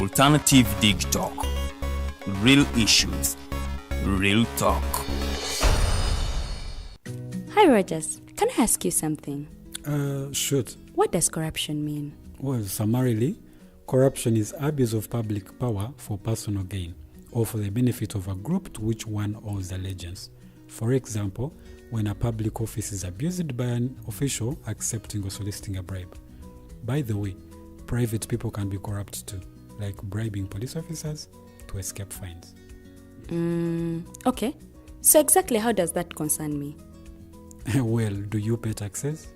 Alternative Dig Talk. Real issues, real talk. Hi Rogers, can I ask you something? Shoot. What does corruption mean? Well, summarily, corruption is abuse of public power for personal gain or for the benefit of a group to which one owes allegiance. For example, when a public office is abused by an official accepting or soliciting a bribe. By the way, private people can be corrupt too, like bribing police officers to escape fines. Okay. So exactly how does that concern me? Well, do you pay taxes?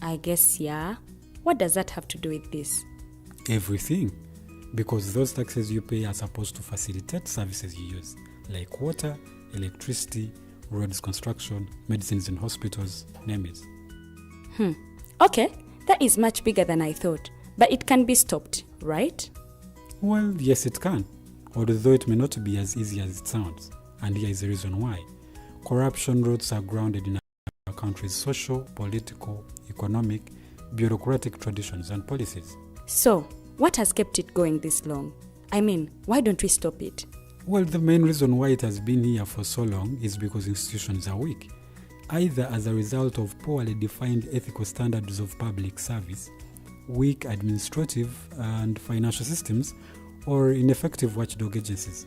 I guess, yeah. What does that have to do with this? Everything. Because those taxes you pay are supposed to facilitate services you use, like water, electricity, roads construction, medicines in hospitals, name it. Okay, that is much bigger than I thought. But it can be stopped, right? Well, yes it can, although it may not be as easy as it sounds. And here is the reason why. Corruption roots are grounded in a country's social, political, economic, bureaucratic traditions and policies. So, what has kept it going this long? I mean, why don't we stop it? Well, the main reason why it has been here for so long is because institutions are weak, either as a result of poorly defined ethical standards of public service, weak administrative and financial systems, or ineffective watchdog agencies.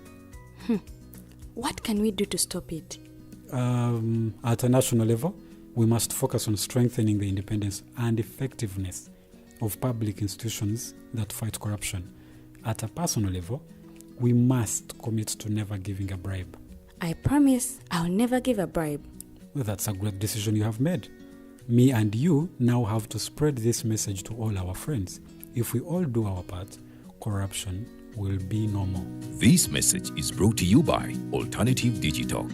What can we do to stop it? At a national level, we must focus on strengthening the independence and effectiveness of public institutions that fight corruption. At a personal level, we must commit to never giving a bribe. I promise I'll never give a bribe. Well, that's a great decision you have made. Me and you now have to spread this message to all our friends. If we all do our part, corruption will be no more. This message is brought to you by Alternative Digitalk.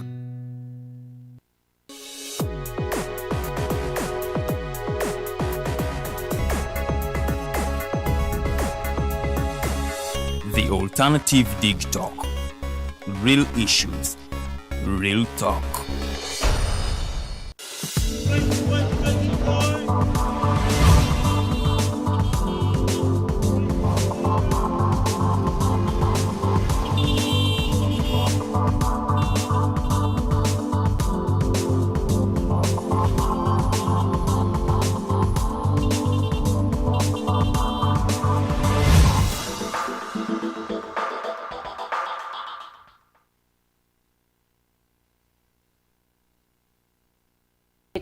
The Alternative Dig Talk. Real issues, real talk.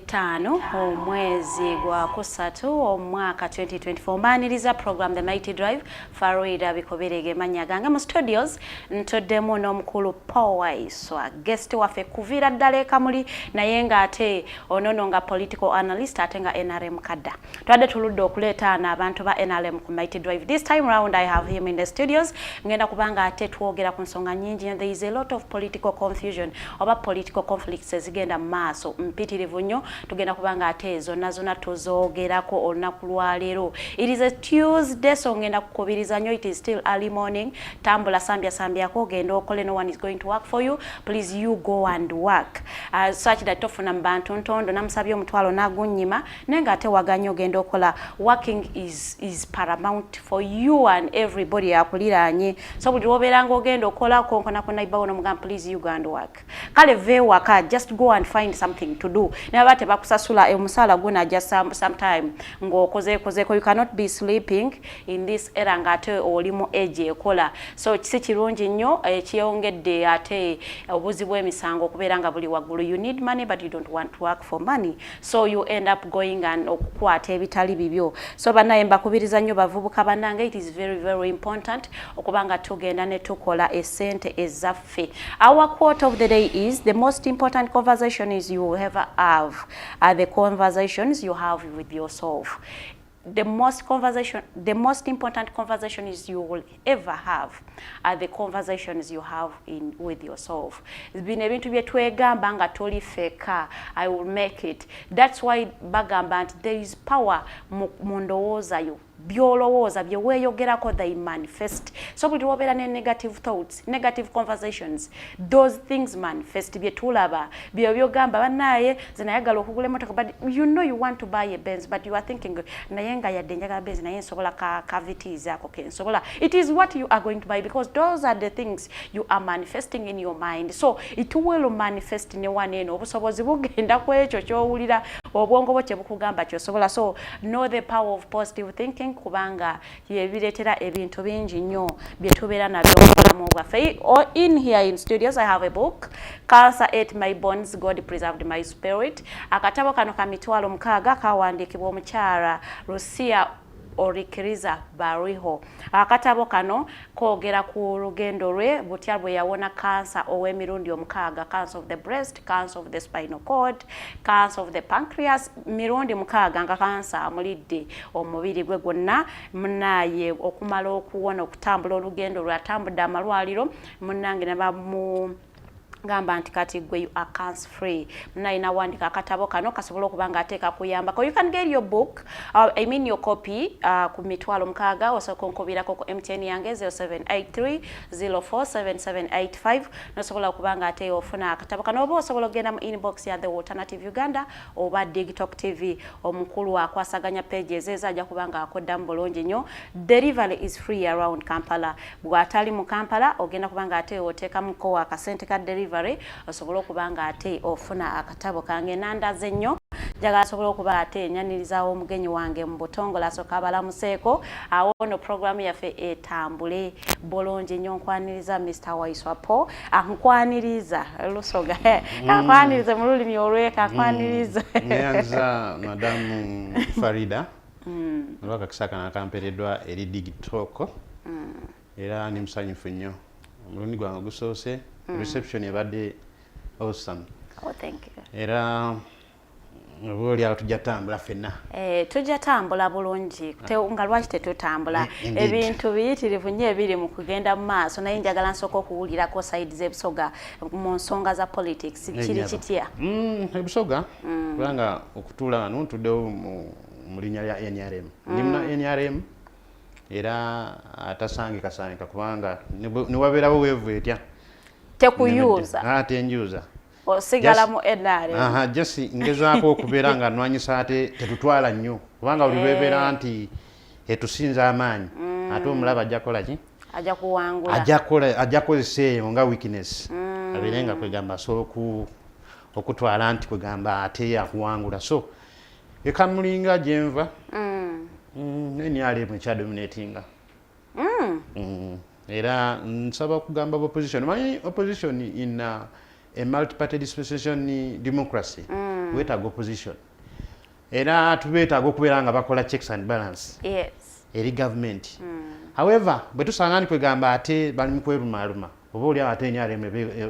Tano omwezi gwa kusatu omwaka 2024 Maniriza program The Mighty Drive Farida bikoberege manyagange mu studios ntoddemu n'omukulu Paul Waiswa guest waffe kuvira ddala kamuli naye nga ate onono nga political analyst ate nga NRM kadda twadde tuludde okuleeta abantu ba NRM ku Mighty Drive. This time round I have him in the studios ngenda kubanga ate twogera ku nsonga nyingi and there is a lot of political confusion oba political conflicts ezigenda maaso mpitirivu nnyo tugenda kubanga ate zonna tuzoogerako olunaku lwaleero. It is a Tuesday so ngenda kukubiriza nnyo. It is still early morning. Tambula sambyako genda okole. No one is going to work for you. Please you go and work. Such that tofuna mbantu ntondo namusabye omutwalo nagunnyima nenga ate waganya ogenda okola. Working is paramount for you and everybody akuliranye. So buli woberanga ogenda okola konkona naibawo nomugamba please you go and work. Kale ve waka just go and find something to do. Nabate bakusasula omusala guna just sometime ng'okozeeko. You cannot be sleeping in this era ng'ate olimu age ekola. So kisi kirungi nnyo ekyeyongedde ate obuzi bw'emisango okubeera nga buli waggulu. You need money but you don't want to work for money. So you end up going and okukwata ebitali bibyo. So bannaye mbakubiriza nnyo bavubuka bannange. It is very very important okubanga tugenda ne tukola essente ezaffe. Our quote of the day is the most important conversation is you will ever have are the conversations you have with yourself. The most important conversations you will ever have are the conversations you have with yourself. It's been ebintu byetwegamba nga toli feka. I will make it. That's why bagamba there is power mu ndowooza yo. byolowooza bye weeyogerako they manifest. So buli wobeera ne negative thoughts, negative conversations, those things manifest. Bye tulaba bye byogamba bannaye zinayagala okugula emmotoka, but you know you want to buy a Benz, but you are thinking naye nga yadde njagala Benz naye nsobola cavities ako kensobola. It is what you are going to buy, because those are the things you are manifesting in your mind. So it will manifest ne waneeno obusobozi bugenda ku ekyo ky'owulira obwongo bwo kye bukugamba ky'osobola. So know the power of positive thinking, kubanga yebireetera ebintu bingi nnyo bye tubeera nabyo mu bulamu bwaffe. In here in studios I have a book, Cancer Ate My Bones, God Preserved My Spirit. Akatabo kano ka mitwalo 6 kawandiikibwa omukyala Luuka Oluvanyuma bariho. Akatabo kano koogera ku lugendo lwe butya bwe yawona cancer ow'emirundi 6, cancer of the breast, cancer of the spinal cord, cancer of the pancreas, mirundi 6 nga cancer amulidde omubiri gwe gwonna. Munaye okumala okuwona okutambula olugendo lwatambudde amalwaliro, munnange ne bamu gamba nti kati gwe you are cancer free. Mnaina wandika akatabo kano kasobola okubanga ateeka kuyambako. You can get your book, I mean your copy ku mitwalo 6 osobola onkubirako ku MTN yange 0783047785. nosobola okubanga ate ofuna akatabo kano, oba osobola ogenda mu inbox ya The Alternative Uganda oba TikTok TV. Omukulu akwasaganya pages ezajja kubanga akoddamu bulungi nnyo. Delivery is free around Kampala. Bw'atali mu Kampala ogenda kubanga ate oteekamuko akasente ka delivery osobola okubanga ate ofuna akatabo kange. Nandaze nnyo njagala asobola okuba ate enyanirizawo omugenyi wange mu butongole asooka abalamuseeko. Awo no programu yaffe etambule bulungi nnyo. Nkwaniriza Mr. Waiswa Paul, ankwaniriza Lusoga, ankwaniriza mu lulimi olweka, ankwaniriza nyanza Madamu Farida olwaka kisaka nakampereddwa eri digitalk era ndi musanyufu nnyo. Omulundi gwange gusoose reception ebadde awesome. Oh, thank you. Era obuoli awo tujja tambula ffenna. Tujja tambula bulungi nga lwaki tetutambula. Ebintu biyitirivu nnyo ebiri mu kugenda mu maaso, naye njagala nsooka okuwulirako side z'ebusoga mu nsonga za politics. Kiri kitya? Ebusoga kubanga okutuula wano ntuddewo mu linnya lya NRM. Ndi muna NRM era atasangika kubanga ne wabeerawo weevu etya tekuyuza ate enjuza osigala mu NRM. Jesi ngezaako okubeera nga nnwanyisa ate tetutwala nnyo kubanga buli lwebeera nti etusinza amaanyi ate omulaba ajja kukola ki? Ajja kuwangula, ajja kukozesa eyo nga weakness abeere nga kwegamba asobola okutwala nti kwegamba ate yakuwangula. So ekamulinga gyenva NRM ekyadominatinga. Era nsaba kugamba opposition. Manyi opposition in a multi-party dispensation democracy. Wetaaga opposition. Era tubeetaaga okubeera nga bakola checks and balance. Yes. Eri government. However, bwe tusanga nti kwegamba ate bali mu kwerumaaluma oba oli ate NRM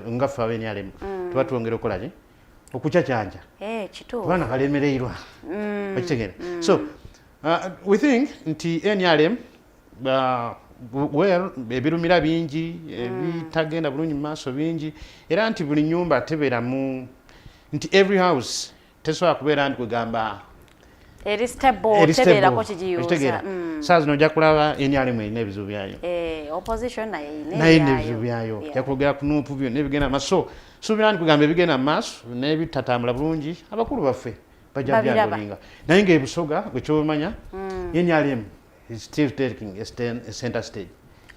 nga ffe aba NRM tuba twongera okukola ki? Okucacyanja. Kituufu. Kubanga kalemereirwa. Okitegeera. So we think nti NRM well ebirumira bingi ebitagenda bulungi mu maaso bingi era nti buli nyumba tebeeramu nti every house tesobola kubeera nti kwegamba eri stable tebeerako kigiyuza. Saa zino ojja kulaba NRM erina ebizibu byayo. Opposition naye erina ebizibu byayo. Ojja kwogera ku nuupu byonna ebigenda mu maaso. Suubira nti kwegamba ebigenda mu maaso n'ebitatambula bulungi abakulu baffe bajja byagolinga. Naye ng'ebusoga bwe kyomanya NRM is still taking a center stage.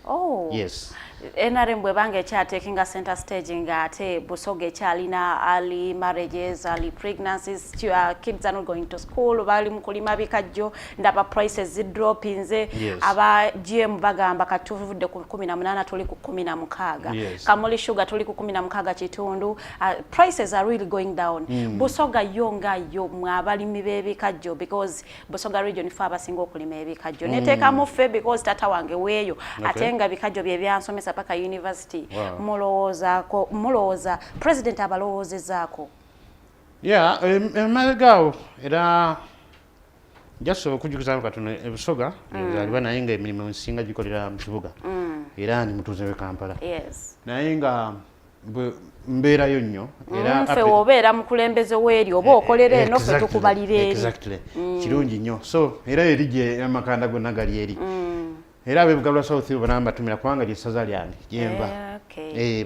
Oh. Yes. NRM bwebanga ekyatekinga center stage nga ate Busoga ekyalina early marriages, early pregnancies, kids are not going to school, bali mu kulima bikajjo, ndaba prices zidropinze. Aba GM bagamba katuvudde ku 18 tuli ku 16. Kamuli sugar tuli ku 16 kitundu. Prices are really going down. Busoga yonga yo mwabalimi b'ebikajjo because Busoga region fa abasinga okulima ebikajjo. Neteeka mu ffe because tata wange weeyo atenga bikajjo bye byansomesa paka university. Mulowooza president abalowoozezaako. Maziga era jasobola okujjukizaako katono ebusoga ezaalibwa naye nga emirimu nsinga gikolera mu kibuga era ndi mutuuze w'e Kampala naye nga mbeerayo nnyo era ffe obeera mukulembeze w'eri oba okolera eno ffe tukubalira eri exactly kirungi nnyo so era eri gye amakanda gonna gali eri era abebugalwa south banambatumira kubanga lyesaza lyange gyenva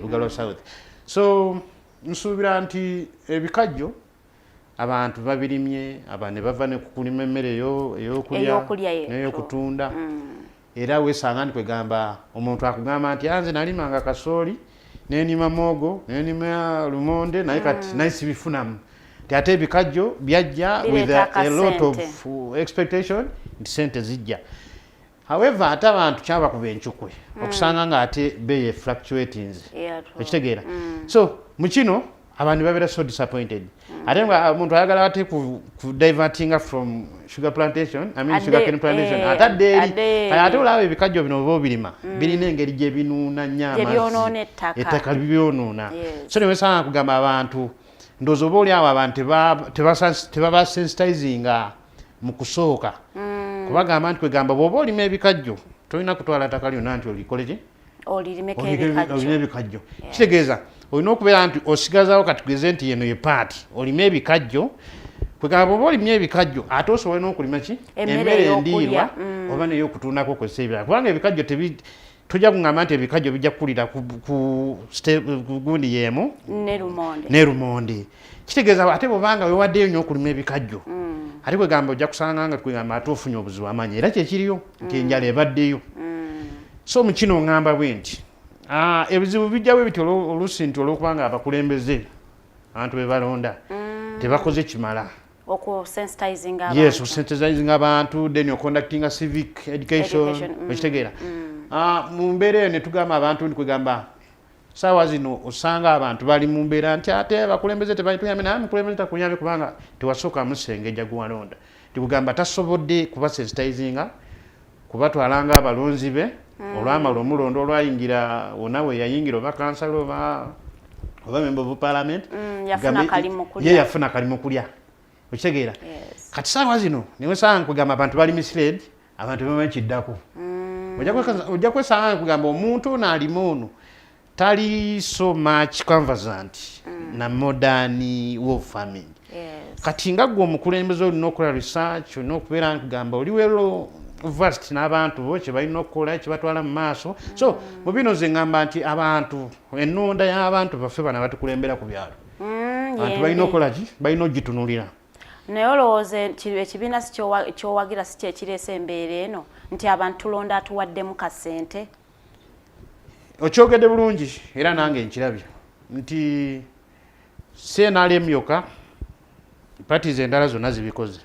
bugalwa south so nsuubira nti ebikajjo abantu babirimye abane bava ne kukulima emmere ey'okulya n'ey'okutunda era weesanga nti kwegamba omuntu akugamba nti anze nalimanga kasooli nenima mogo nenima lumonde naye kati naye sibifunamu ti ate ebikajjo byajja with a lot of expectation nti sente zijja however ate abantu kyabakuba enkyukwe okusanga nga ate beye fluctuatings ekitegeera so mu kino abantu babeera so disappointed ate nga omuntu ayagala ate ku divertinga from sugar plantation sugar cane plantation atadde eri ate olaba ebikajjo bino oba obirima birina engeri gye binuuna nnyo amazzi ettaka libyonoona so newesanga kugamba abantu ndowooza oba oli awo abantu tebaba sensitizinga mu kusooka kubagamba nti kwegamba bw'oba olima ebikajjo tolina kutwala ttaka lyonna nti olikole ki olirimeko ebikajjo kitegeeza olina okubeera nti osigazawo kati tugeze nti yeno ye paati olima ebikajjo kwegamba bw'oba olimye ebikajjo ate osobola n'okulima ki emmere endiirwa oba ney'okutundako kozesa ebirala kubanga ebikajjo tojja kugamba nti ebikajjo bijja kukulira ku gundi y'emu ne lumonde kitegeeza ate bw'obanga wewaddeyo nnyo okulima ebikajjo ate kwegamba ojja kusanga nga kwegamba ate ofunye obuzibu amanyi era kyekiriyo nti enjala ebaddeyo so mu kino ŋŋamba bwe nti ebizibu bijjawo bityo oluusi nti olwokubanga abakulembeze abantu be balonda tebakoze kimala okusensitizing abantu then conducting a civic education ekitegeera mu mbeera eyo ne tugamba abantu nti kwegamba saawa zino osanga abantu bali mu mbeera nti ate abakulembeze tebayambe naye mukulembeze takuyambe kubanga tewasooka musengejja guwalonda tikugamba tasobodde kubasensitizinga kubatwalanga abalonzi be olwamala omulondo olwayingira wonna we yayingira oba kansala oba member of parliament ye yafuna kalimu kulya okitegeera kati saawa zino niwesanga kugamba abantu bali misled abantu bemanyikiddako ojja kwesanga kugamba omuntu ono alimu ono tali so much conversant na modern wolf farming kati nga gwe omukulembeze olina okukola research olina okubeera nkugamba oliwero vast n'abantu bo kye balina okukola kibatwala mu maaso so mu bino ze ŋŋamba nti abantu ennonda y'abantu baffe bana batukulembera ku byalo abantu balina okukola ki balina ogitunulira naye olowooza ekibiina si kyowagira si kyekireesa embeera eno nti abantu tulonda atuwaddemu ka ssente okyogedde bulungi era nange nkirabye nti CNRM yokka parties endala zonna zibikoze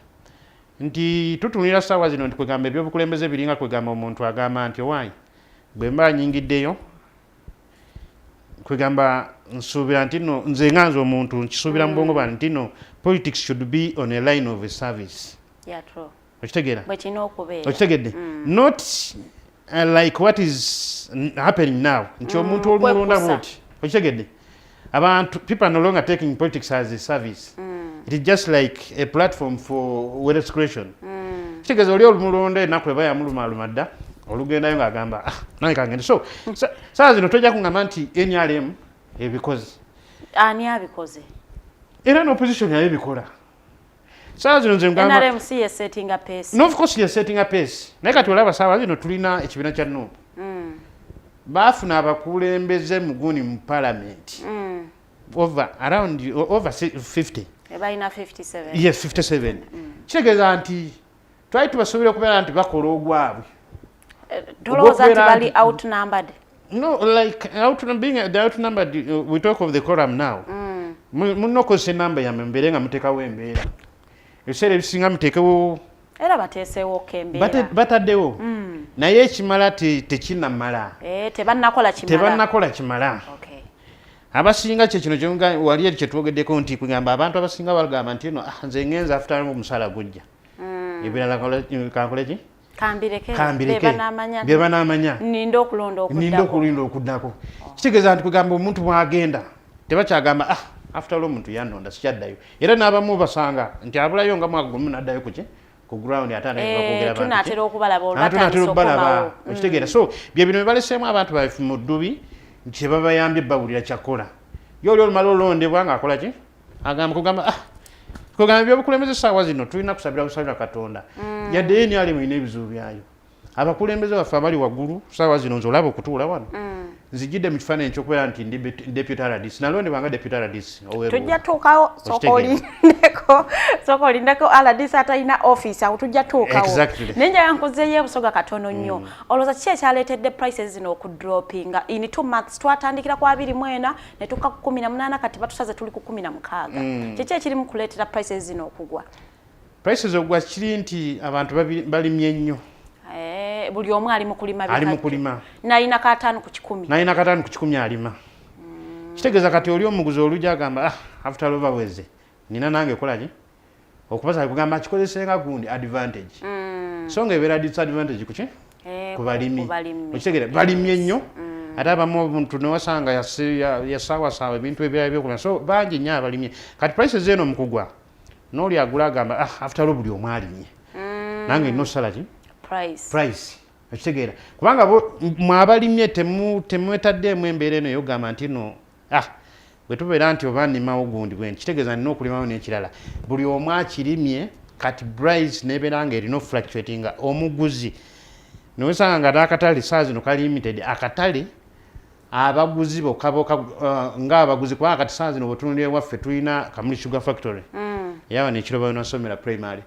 nti tutunulira ssaawa zino nti kwegamba ebyobukulembeze biringa kwegamba omuntu agamba nti owaayi bwe mba nyingiddeyo kwegamba nsuubira nti no nze nganze omuntu nkisuubira mu bwongo bwange nti no politics should be on a line of a service okitegeera okitegedde not like what is happening now nti omuntu olumulonda bwoti okitegedde abantu people are no longer taking politics as a service it is just like a platform for wealth creation kitegeeza oli olumulonda ennaku eba yamulumaluma dda olugendayo ng'agamba nange kangende so saa zino tojja kuŋŋamba nti NRM ebikoze ani abikoze era n'opposition yayo ebikola saa zino nze ngamba NRM si ye setting a pace no of course ye setting a pace naye kati olaba saawa zino tulina ekibiina kya NUP baafuna abakulembeze muguni mu parliament over 50 ebalina 57 yes 57 kitegeeza nti twali tubasobole okubeera nti bakola ogwabwe tolowooza nti bali outnumbered no like the outnumbered we talk of the quorum now munokozesa enamba yammwe mbeere nga muteekawo embeera ebiseera ebisinga muteekewo era bateeseewo kembeera bataddewo naye ekimala tekinnamala tebannakola kimala abasinga kyekino wali eri kyetwogeddeko nti kugamba abantu abasinga bagamba nti no nze ngenza after omusala gujja ebirala kankoleki kambireke byebanamanya ninda okulonda okuddako kitegeeza nti kugamba omuntu bwagenda tebakyagamba after all omuntu yanonda sikyaddayo era n'abamu basanga nti abulayo nga mwaka gumu n'addayo ku ground tunatera okubalaba okitegeera so bye bino bebaleseemu abantu baffe mu ddubi nti tebabayambye bawulira kyakola yoli olumala olondebwa ng'akola ki kugamba ebyobukulembeze saawa zino tulina kusabira busabira Katonda yadde ye ni ali mulina ebizibu byayo abakulembeze baffe abali waggulu saawa zino nze olaba okutuula wano nzijjidde mu kifaananyi ekyokubeera nti ndi deputy RDC nalondebwa nga deputy RDC tujja tuukawo soka olindeko RDC atalina office awo tujja tuukawo naye njaga nkuzeeyo ebusoga katono nnyo olowooza kiki ekyaleetedde prices zino okudropinga in 2 months twatandikira ku 24 ne tukka ku 18 kati batusaze tuli ku 16 kiki ekiri mu kuleetera prices zino okugwa prices okugwa kiri nti abantu balimye nnyo buli omu ali mu kulima ali mu kulima nalina katano ku 10 alima kitegeeza kati oli omuguzi olujja agamba after overweze nina nange kolaki okubaza kugamba kikozesenga gundi advantage so nga ebeera disadvantage kuki ku balimi okitegeera balimye nnyo ate abamu omuntu newasanga yasaawasawa ebintu ebirala byokulima so bangi nnyo abalimye kati prices eno mukugwa n'oli agula agamba after buli omu alimye nange nina osala ki price okitegeera kubanga mwabalimye temwetaddeemu embeera eno eyogamba nti no bwe tubeera nti oba nnimawo gundi gwe kitegeeza nina okulimawo n'ekirala buli omu akirimye kati price nebeera nga erina ofluctuatinga omuguzi nowesanga nga n'akatale saa zino kali limited akatale abaguzi bokaboka ng'abaguzi kubanga kati saa zino bwetunulira ewaffe tulina Kamuli Sugar Factory yawa nekiro bawenasomera primary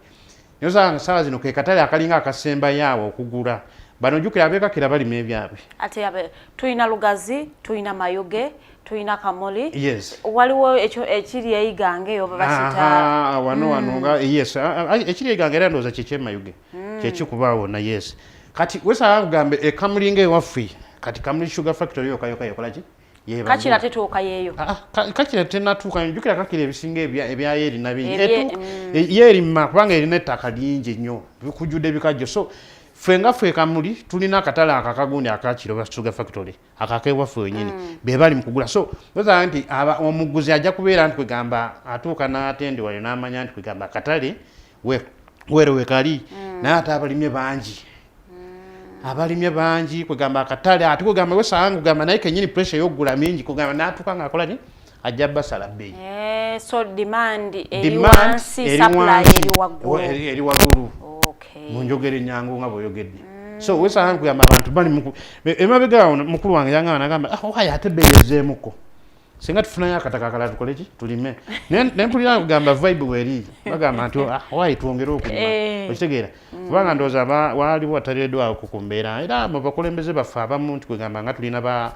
nowesanga saa zino ke katale akalinga akasemba yaawo okugula bano jukira abekakira balima ebyabwe ate tulina Lugazi tulina Mayuge tulina Kamuli yes waliwo ekiri eyigange eyo babakita wano yes ekiri eyigange era ndowooza kyeky'emayuge kyekikubaawo na yes kati wesanga kugambe ekamulinga ewaffe kati Kamuli Sugar Factory yokayoka yokolaki kakira tetuuka yeeyo kakira tenatuuka njukira kakira ebisinga ebya yeeri nabingi yeerima kubanga erina ettaka lingi nnyo bikujjudde bikajjo so ffe Kamuli tulina akatale akakagundi akakiro Sugar Factory akakewaffe wenyini be bali mu kugula so oza nti omuguzi ajja kubeera nti kwegamba atuuka n'atendebwa n'amanya nti kwegamba akatale wero wekali naye ate abalimye bangi kwegamba akatale ate kwegamba wesanga kugamba naye kenyini pressure y'okugula mingi kugamba n'atuuka ng'akola ni ajja basala bbeeyi so demand eri wansi supply eri waggulu mu njogera ennyangu nga bw'oyogedde so wesanga kugamba abantu bali emabega awo mukulu wange yangamba nagamba wayi ate bbeeyi ezzeemuko singa tufunayo akataka akalala tukole ki tulime nempulira kugamba vibe weeri bagamba nti wayi twongere okulima okitegeera kubanga ndowooza waaliwo wataleddwawo ku mbeera era mu bakulembeze baffe abamu nti kwegamba nga tulina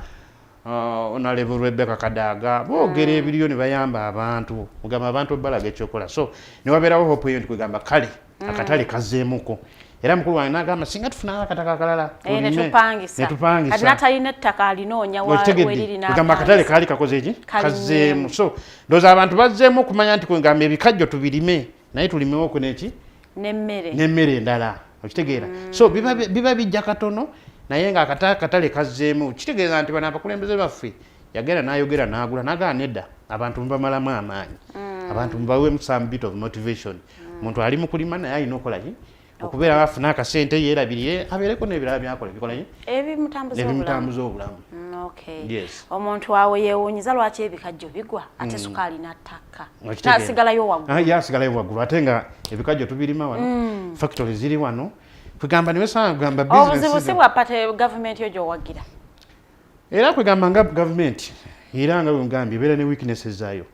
Honorable Rebecca Kadaga boogera ebiriyo ne bayamba abantu kugamba abantu balaga ekyokola so ne wabeerawo hope eyo nti kwegamba kale akatale kazzeemuko era mukulu wange n'agamba singa tufunayo akataka akalala netupangisa kati natalina ettaka alinoonya weriri kugamba akatale kaali kakoze eki kazzeemu so ndowooza abantu bazzeemu okumanya nti kwegamba ebikajjo tubirime naye tulimewoku neki n'emmere endala okitegeera so biba bijja katono naye nga akatale kazzeemu kitegeeza nti bano abakulembeze baffe yagenda n'ayogera n'agula n'agala nedda abantu mubamalamu amaanyi abantu mubaweemu some bit of motivation omuntu ali mu kulima naye alina okolaki okubeera bafuna akasente yeerabirire abeereko n'ebirala byakola bikolaki ebimutambuza obulamu omuntu waawe yeewuunyiza lwaki ebikajjo bigwa ate sukaali n'attaka nasigalayo waggulu ate nga ebikajjo tubirima wano factory ziri wano kwegamba niwesanga kugamba obuzibu si bwapate gavumenti yo gy'owagira era kwegamba nga gavumenti era nga bwegambye ebeera ne weaknesses zaayo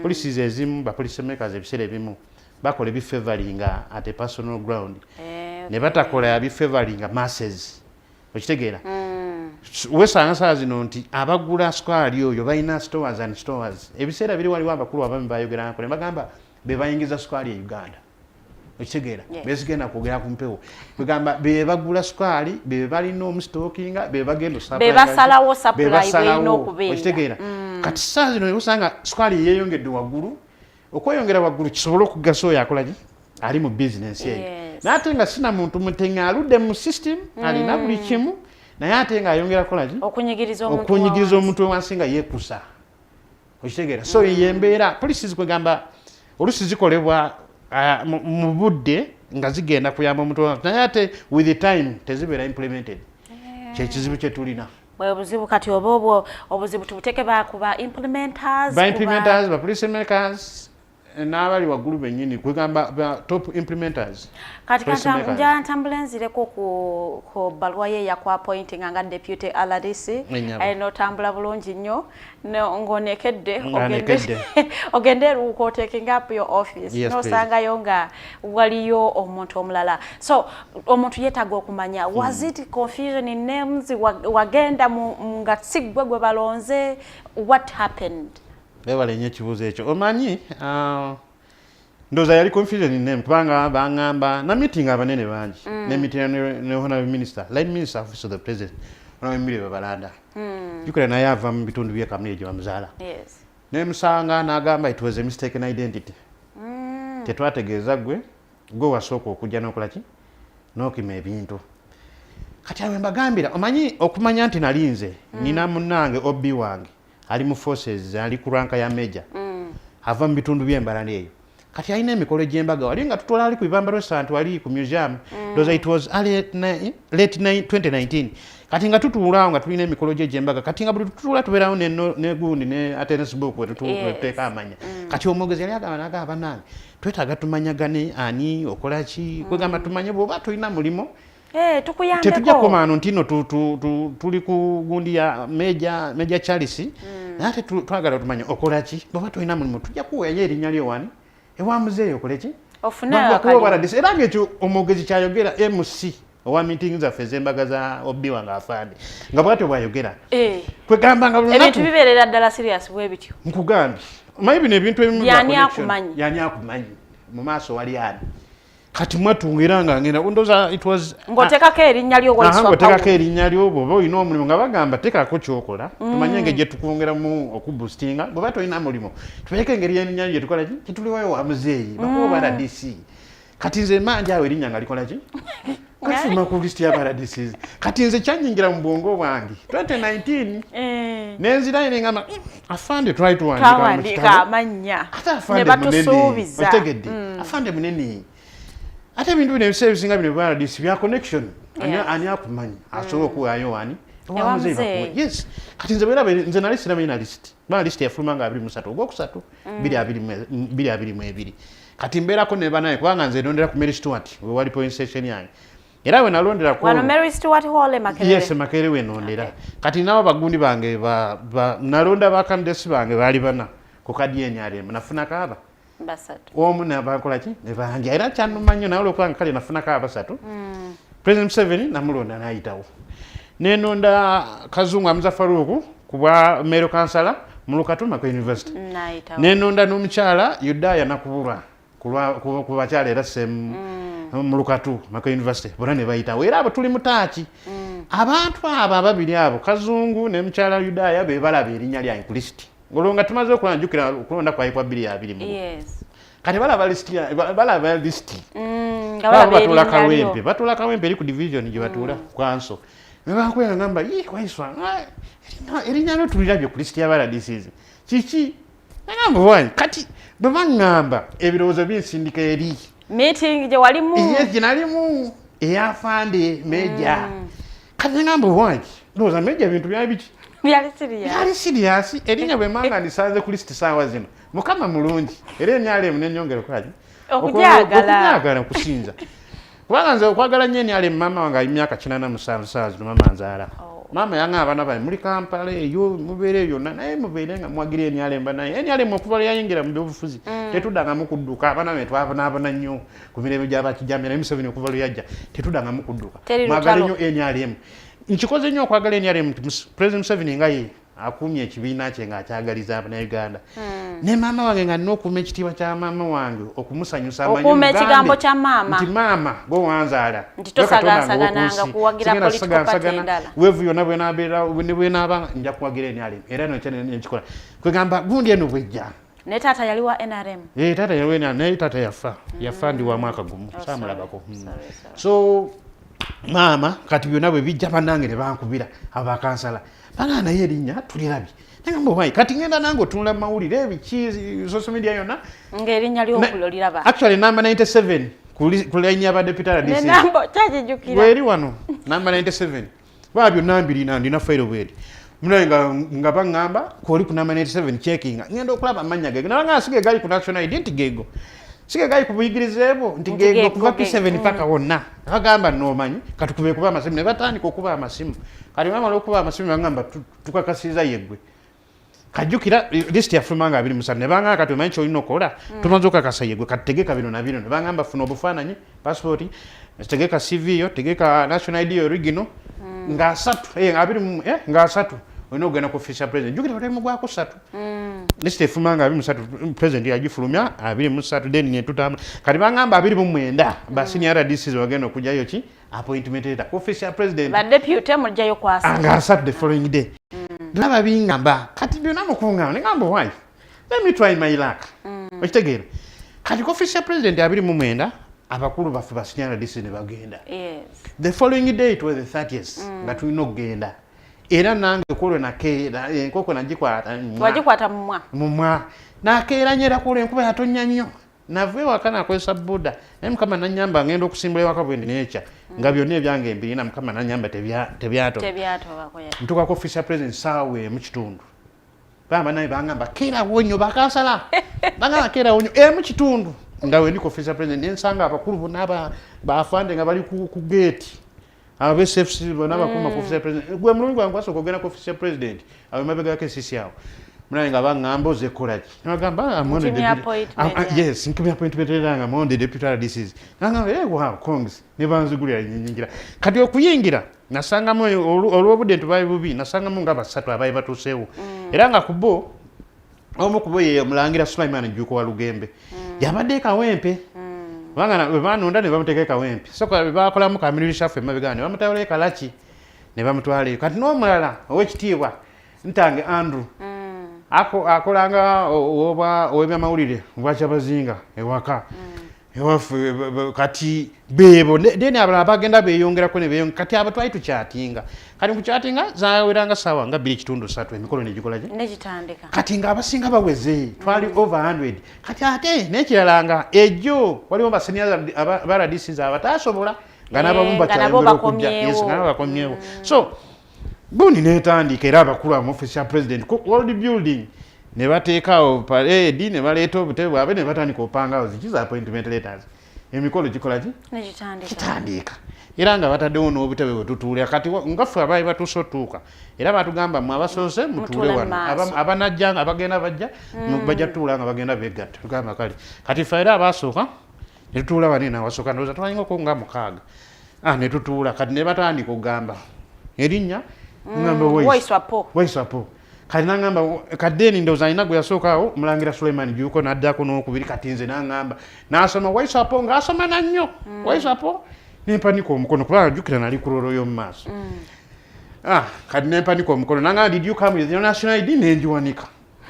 policies ezimu bapolice makers ebiseera ebimu bakola ebifavoringa at a personal ground ne batakola ebifavoringa masses okitegeera wesanga saa zino nti abagula sukali oyo balina stores and stores ebiseera biri waliwo abakulu abami bayogerako ne bagamba be bayingiza sukali e Uganda okitegeera bezigenda kwogera ku mpewo begamba be bagula sukali be balina omustokinga be bagenda basalawo supply balina okubeera okitegeera kati saa zino osanga sukali yeeyongedde waggulu okweyongera waggulu kisobola okugasa oyo akolaki ali mu bizinesi eyo n'ate nga sina muntu mutenga aludde mu system alina buli kimu naye ate nga ayongera kolaki okunyigiriza omuntu wansi nga yeekusa okitegeera so yembeera polisi zikwegamba olusi zikolebwa mu budde nga zigenda kuyamba omuntu naye ate with the time tezibeera implemented kyekizibu kye tulina bwe obuzibu kati obuzibu tubuteke bakuba implementers ba policy makers n'abali waggulu bennyini kwegamba top implementers kati nja ntambula nzireko ku bbaluwa ye yakwa appointing nga deputy aladisi ayina otambula bulungi nnyo ng'onekedde ogende Luuka otaking up your office n'osangayo nga waliyo omuntu omulala so omuntu yeetaaga okumanya was it confusion in names wagenda nga si gwe balonze what happened bebale nnyo ekibuuzo ekyo omanyi ndoza yali confusion in name kubanga bangamba na meeting abanene bangi ne meeting ne honorable minister line minister office of the president Waiswa Milly Babalanda yukule naye ava mu bitundu bye kamere gye bamuzaala ne musanga n'agamba it was a mistaken identity tetwategeeza gwe wasooka okujja n'okolaki n'okima ebintu kati awe mbagambira omanyi okumanya nti nalinze nina munnange obbi wange ali mu forces ali ku ranka ya major ava mu bitundu by'embalana eyo kati alina emikolo gy'embaga wali nga tutwala ali ku Ibamba restaurant wali ku museum doza it was late 2019 kati nga tutuulaawo nga tulina emikolo gy'embaga kati nga buli tutuula tubeerawo ne gundi ne attendance book wetuteeka amanya kati omwogezi yali agamba nange twetaaga tumanyagane ani okola ki kwegamba tumanye bw'oba tulina mulimo tetujja kumaano ntino tuli ku gundi ya Major Charles ate twagala tumanye okola ki bw'oba tulina mulimu tujja kuweeyo erinnya lyo wani ewa muzeeyo okole ki era ng'ekyo omwogezi kyayogera MC owa meeting zaffe ez'embaga za obbi wange afande nga bwatyo bwayogera kwegamba nga ebintu bibeerera ddala serious bwe bityo nkugambye omanyi bino ebintu ebimu yani akumanyi mu maaso wali ani kati mwatungira nga ngenda ndoza it was ngotekako erinnya lyo Waiswa Paul ngotekako erinnya lyo bw'oba olina omulimu nga bagamba tekako ky'okola tumanye engeri gye tukwongeramu okuboostinga bw'oba tolina mulimu tubeeko engeri y'erinnya lyo gye tukola ki kituliwayo wa muzeeyi bakuba bara DC kati nze manja awo erinnya nga likola ki kafuma ku list ya bara DC kati nze kyanyingira mu bwongo bwange 2019 nenzirayo ne ngamba afande try to andika amanya ne batusuubiza otegedde afande munene ate ebintu bino ebiseera ebisinga bino bya RDC bya connection ani akumanyi asobola okuwaayo wani yes kati nze bwera nze nali siramanyi na list bana list yafuluma nga 23 ogwokusatu 2022 kati mbeerako ne banaye kubanga nze ndondera ku Mary Stewart we wali polling station yange era we nalondera ku Mary Stewart Hall Makerere yes Makerere we nondera kati nabo bagundi bange nalonda bakandesi bange bali bana ku kadi yenyaremu nafuna kaaba basatu omu nabakola ki ne bangi era kyanumanya nawe lokubanga kale nafunako abasatu President Museveni namulonda n'ayitawo nenonda Kazungu Amuzafaruku kuba Mero Kansala mu Luuka Mako University nenonda n'omukyala Yudaya Nakubulwa ku bakyala era mu Luuka Mako University bonna ne bayitawo era abo tuli mutaaki abantu abo ababiri abo Kazungu ne mukyala Yudaya be balaba erinnya lya Kristi ngolonga tumaze okulanjukira okulonda kwa Babirye Milly Babalanda kati balaba listi batula kawempe eri ku division gye batuula kwanso nebankwera ngamba Waiswa erinnya lyo tulirabye ku listi y'abaladisizi kiki nagamba wanyi kati bwe baŋŋamba ebirowoozo binsindika eri meeting gye walimu gye nalimu eyafande meja kati nagamba wanyi ndowooza meja ebintu byali biki byali siriasi erinnya bwe manga ndisanze ku listi saawa zino mukama mulungi era enyalemu nenyongera okulaji okunyagala kusinza kubanga nze okwagala nnyo enyalemu maama wange ali myaka 87 saawa zino mama nzaala maama yange abaana bali muli Kampala eyo mubeere eyo naye mubeere nga mwagira enyalemu naye enyalemu okuva yayingira mu byobufuzi tetuddangamu kudduka abaana be twabanaabana nnyo ku mirembe gy'abakijjamira Museveni okuva lwe yajja tetuddangamu kudduka mwagala nnyo enyalemu nkikoze nnyo okwagala enyalemu President Museveni nga ye akumye ekibiina kye ng'akyagaliza Abannayuganda ne maama wange nga nina okuuma ekitiibwa kya maama wange okumusanyusa amanyi okuuma ekigambo kya maama nti maama gwe wanzaala nti tosagasagananga kuwagira political party endala weevu yonna bwenaaba nja kuwagira enyalemu era nekikola kwegamba gundi eno bwejja ne taata yali wa NRM taata yali wa naye taata yafa ndi wa mwaka gumu saamulabako so maama kati byonna bwe bijja bannange ne bankubira abakansala bana naye erinnya tulirabye nagamba omayi kati ngenda nange otunula mu mawulire ebiki social media yonna ng'erinnya lyokulo liraba actually number 97 ku line y'abadepite RDC nenambo kyagijjukira weri wano number 97 babyo nambiri ndina file bwedi munanga nga bangamba koli ku number 97 checking ngendo okulaba amanya gege nanga sige gali ku national identity gego sige gali kubuyigirizeebo nti gego kuva P7 paka wonna agamba no manyi katukube kuba amasimu ne batandika okuba amasimu kali mama lokuba amasimu bangamba tukakasiza yegwe kajukira list ya fulmanga 23 ne banga kati manyi olino kola tumaze okakasa yegwe kategeka bino na bino ne bangamba funa obufaananyi passport tegeka CV yo tegeka national ID original nga 3 nga 3 ono gena ku official president jukira batemu gwa ko 3 list ya fulmanga 23 president yagifulumya 23 then ne tutama kati bangamba 29 ba senior RDCs wagenda okujayo ki appointment letter ku official president ba deputy mujayo kwasa nga 3 the following day Laba bingamba kati byonna mukunga ngamba why let me try my luck okitegera kati ko official president 29 abakulu bafu basinyana disi ne bagenda the following day it was the 30th nga tulina okugenda era nange kulwe nakeera enkoko nagikwata wagikwata mumwa nakeera nyera kule enkuba yatonya nnyo navwe wakana kwesa buda mukama nanyamba ngenda okusimbula ewaka bwendi necha nga byonna ebyange mbirina mukama nanyamba tebyato bakoya ntuka ko official president sawe mu kitundu bamba naye bangamba kera wonyo bakasala bangamba kera wonyo mu kitundu ngawe ndiko official president ensanga abakulu bona bafande nga bali ku gate abe SFC bona bakuma ku official president gwe mulungu angwaso kogena ku official president abe mabega yake sisi yao muna nga bangamba ozekolaki nagamba amonde yes nkimya appointment nga monde deputy DCs nanga wow kongs ne banzigulira nyingira kati okuyingira nasanga mu olwobudde ntubaye bubi nasanga mu ngaba 3 abaye batuseewo era nga kubo omu kubo ye mulangira Sulaiman Juko wa Lugembe yabadde kawempe bangana banonda ne bamuteka kawempe soko bakola mu kamiliri shafe mabegane bamutawale kalachi ne bamutwale kati no mulala owekitiibwa ntange Andrew akolanga oba mawulire bwacha bazinga ewaka ewafu kati bebo deni abala bagenda beyongera ko ne beyong kati abatwai tuchatinga kati kuchatinga zaweranga sawa nga 2.3 emikolo ne gikolaje negitandika kati nga abasinga baweze twali over 100 kati ate nekiralanga ejo waliwo basenior abaradisi za batasobola ngana babumba cha kujja yes ngana bakomyewo so buni netandika era abakulu mu office ya president ko world building ne bateekawo parade ne baleeta obutebe bwabe ne batandika opangawo zikiza appointment letters emikolo gikolaji kitandika era nga bataddewo n'obutebe bwetutuulira kati ngafe abayi batusotuuka era batugamba mwe abasoose mutuule wano abanajjanga abagenda bajja bajja tutuula nga bagenda begatta tugamba kati fe era abasooka ne tutuula banene awasooka ndowooza twalingako nga 6 ne tutuula kati ne batandika okugamba erinnya ngamba Waiswa Paul kali nangamba kadeni ndoza ina gwe yasookawo mulangira Sulaiman Juko naddako n'okubiri kati nze nangamba nasoma Waiswa Paul ng'asoma na nnyo Waiswa Paul nempaniko omukono kubanga jjukira nali ku lolo y'omu maaso kati nempaniko omukono nangamba did you come with your national ID nenjiwanika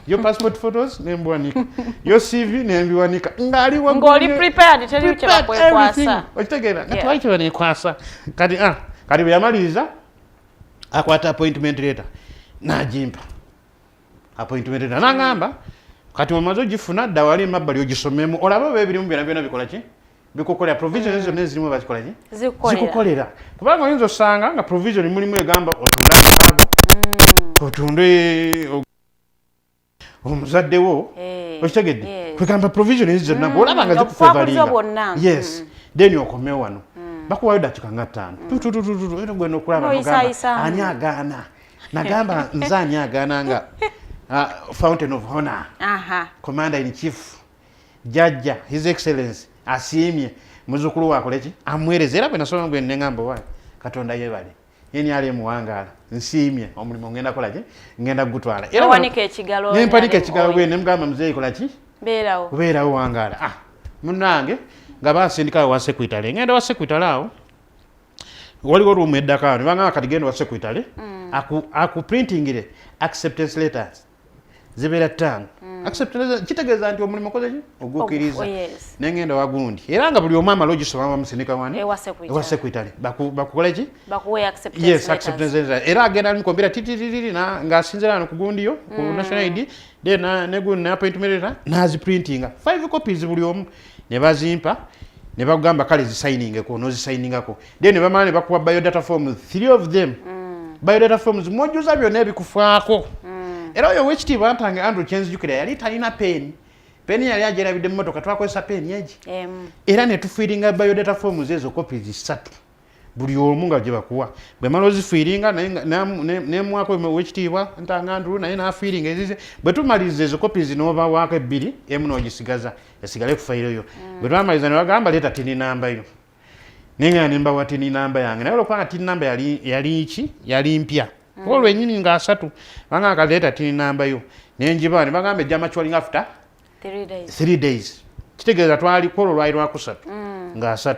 your passport photos nembiwanika your CV nembiwanika ng'oli prepared teri kye bakwekwasa okitegeera nga tewali kye baneekwasa kati bwe yamaliriza akwata appointment letter najimpa appointment letter nangamba kati omaze ogifuna dda wali emabbali ogisomemu olaba bebirimu byonna bikola ki bikukolera provision zonna ezirimu bazikola ki zikukolera kubanga oyinza osanga nga provision mulimu egamba otunde omuzaddewo okitegedde kwegamba provision ezi zonna olaba nga zikufevalinga yes then okomewo wano bakuwayo dakika nga 5 era gwena okulaba ani agaana nagamba nze ani agaana nga fountain of honor commander in chief jajja his excellence asiimye muzukulu wakoleki amwereza era bwe nasoma gwe nengamba wayi katonda yebale yeni ali muwangala nsiimye omulimu ngenda kolaki ngenda gutwala era nempanika ekigalo gwe nemugamba muzeeyi kolaki beerawo wangala munange nga basindikawo wa secretary ngenda wa secretary awo waliwo rumu eddakaano banga kati genda wa secretary aku printingire acceptance letters zibeera 5 acceptance kitegeeza nti omulimu okoze ki ogukiriza nengenda wagundi era nga buli omu amala ogisoma bamusindika wani ewa secretary bakukola ki yes acceptance letters era agenda nikombera titititi ng'asinzira wano ku gundiyo ku national ID ne appointment letter naziprintinga 5 copies buli omu ne bazimpa ne bagamba kale zisayiningeko nozisainingako then ne bamala ne bakuwa biodata form 3 of them biodata forms mwojuza byonna ebikufaako era oyo wekitiibwa Mpange Andrew kyenzijukira yali talina peeni yali agyerabidde mu mmotoka twakozesa peeni egi era ne tufiiringa biodata forms ezo kopi 3 buli omu nga gye bakuwa bwe mala ozifiiringa nemwako wekitiibwa Mpange Andrew naye n'afiiringa ezize bwe tumaliriza ezo kopi zinobawaako 2 emu n'ogisigaza esigale ku fayiro yo bwe twamaliza ne bagamba leeta tini namba yo nenga nimbawa tini namba yange naye olwokubanga tini namba yali mpya olwenyini nga 3 banga akaleeta tini namba yo nenjiba ne bagamba ejja machwaling after 3 days kitegeeza twali kwolwo lwali lwakusatu nga 3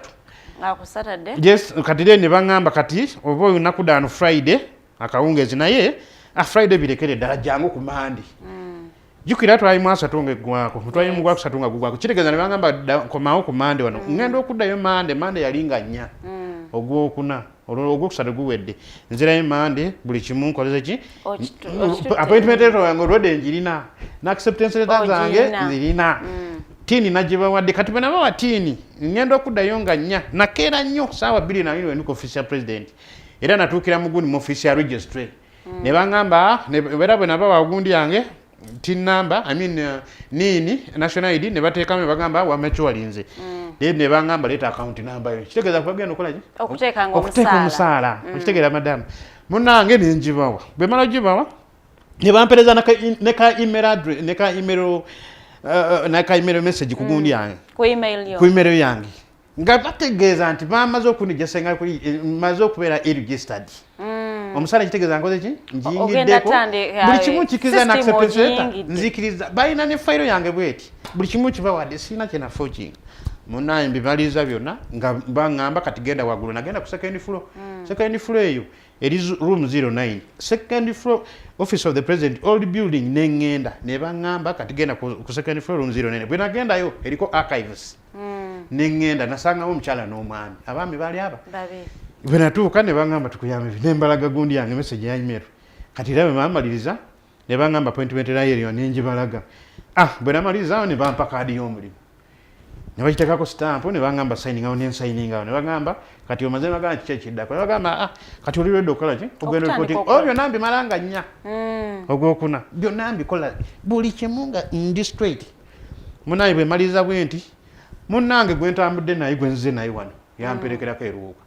yes kati ne bangamba kati oba olunaku daano Friday akawungezi naye Friday birekere ddala jangu ku Monday jukira twali mwasatu ngegwako twali mu gwakusatu nga gugwako kitegeeza ne bangamba komawo ku Monday wano ngenda okuddayo Monday yalinga 4 ogwokuna ogwokusatu guwedde nzirayo Monday buli kimu nkoleze ki appointment letter yange olwedde njirina na acceptance letter zange zirina tini nagibawadde kati bwe nabawa tini ngenda okuddayo nga 4 nakeera nnyo saawa 2 na wino ku office ya president era natuukira mu gundi mu office ya registry ne bangamba era bwe nabawa ogundi yange tin number nini national ID ne bateekamu bagamba wamecho walinze ne bangamba leeta account number yo kitegeeza kubagenda okolaje okuteeka omusaala kitegeera madam munange nenjibawa bwe mala jibawa ne bampereza neka email address neka email message ku gundi yange ku email yo ku email yange nga bategeeza nti bamaze okunijasenga maze okubeera registered omusala kitegeeza nkoze ki njingiddeko buli kimu kikiza na acceptance letter nzikiriza balina ne file yange bweti buli kimu kibawadde sina kyena forging munaye mbibaliza byonna nga bangamba kati genda waggulu nagenda ku second floor second floor eyo eri room 09 second floor office of the president old building nengenda ne bangamba kati genda ku second floor room 09 bwe nagendayo eriko archives nengenda nasangawo omukyala n'omwami abaami bali aba bwe natuuka ne bangamba tukuyambe nembalaga gundi yange message ya email kati era bwe bamaliriza ne bangamba appointment layo nenjibalaga bwe namaliriza ne bampa kaadi y'omulimu ne bakitekako stamp ne bangamba signing awo nensigning awo ne bagamba kati omaze bagamba kiki ekiddako ne bagamba kati oli lwedde okukola ki ogenda reporting byonna mbimalanga 4 ogwokuna byonna mbikola buli kimu nga ndi straight munaye bwe maliriza bwe nti munnange gwe ntambudde naye gwe nzize naye wano yamperekerako eruuka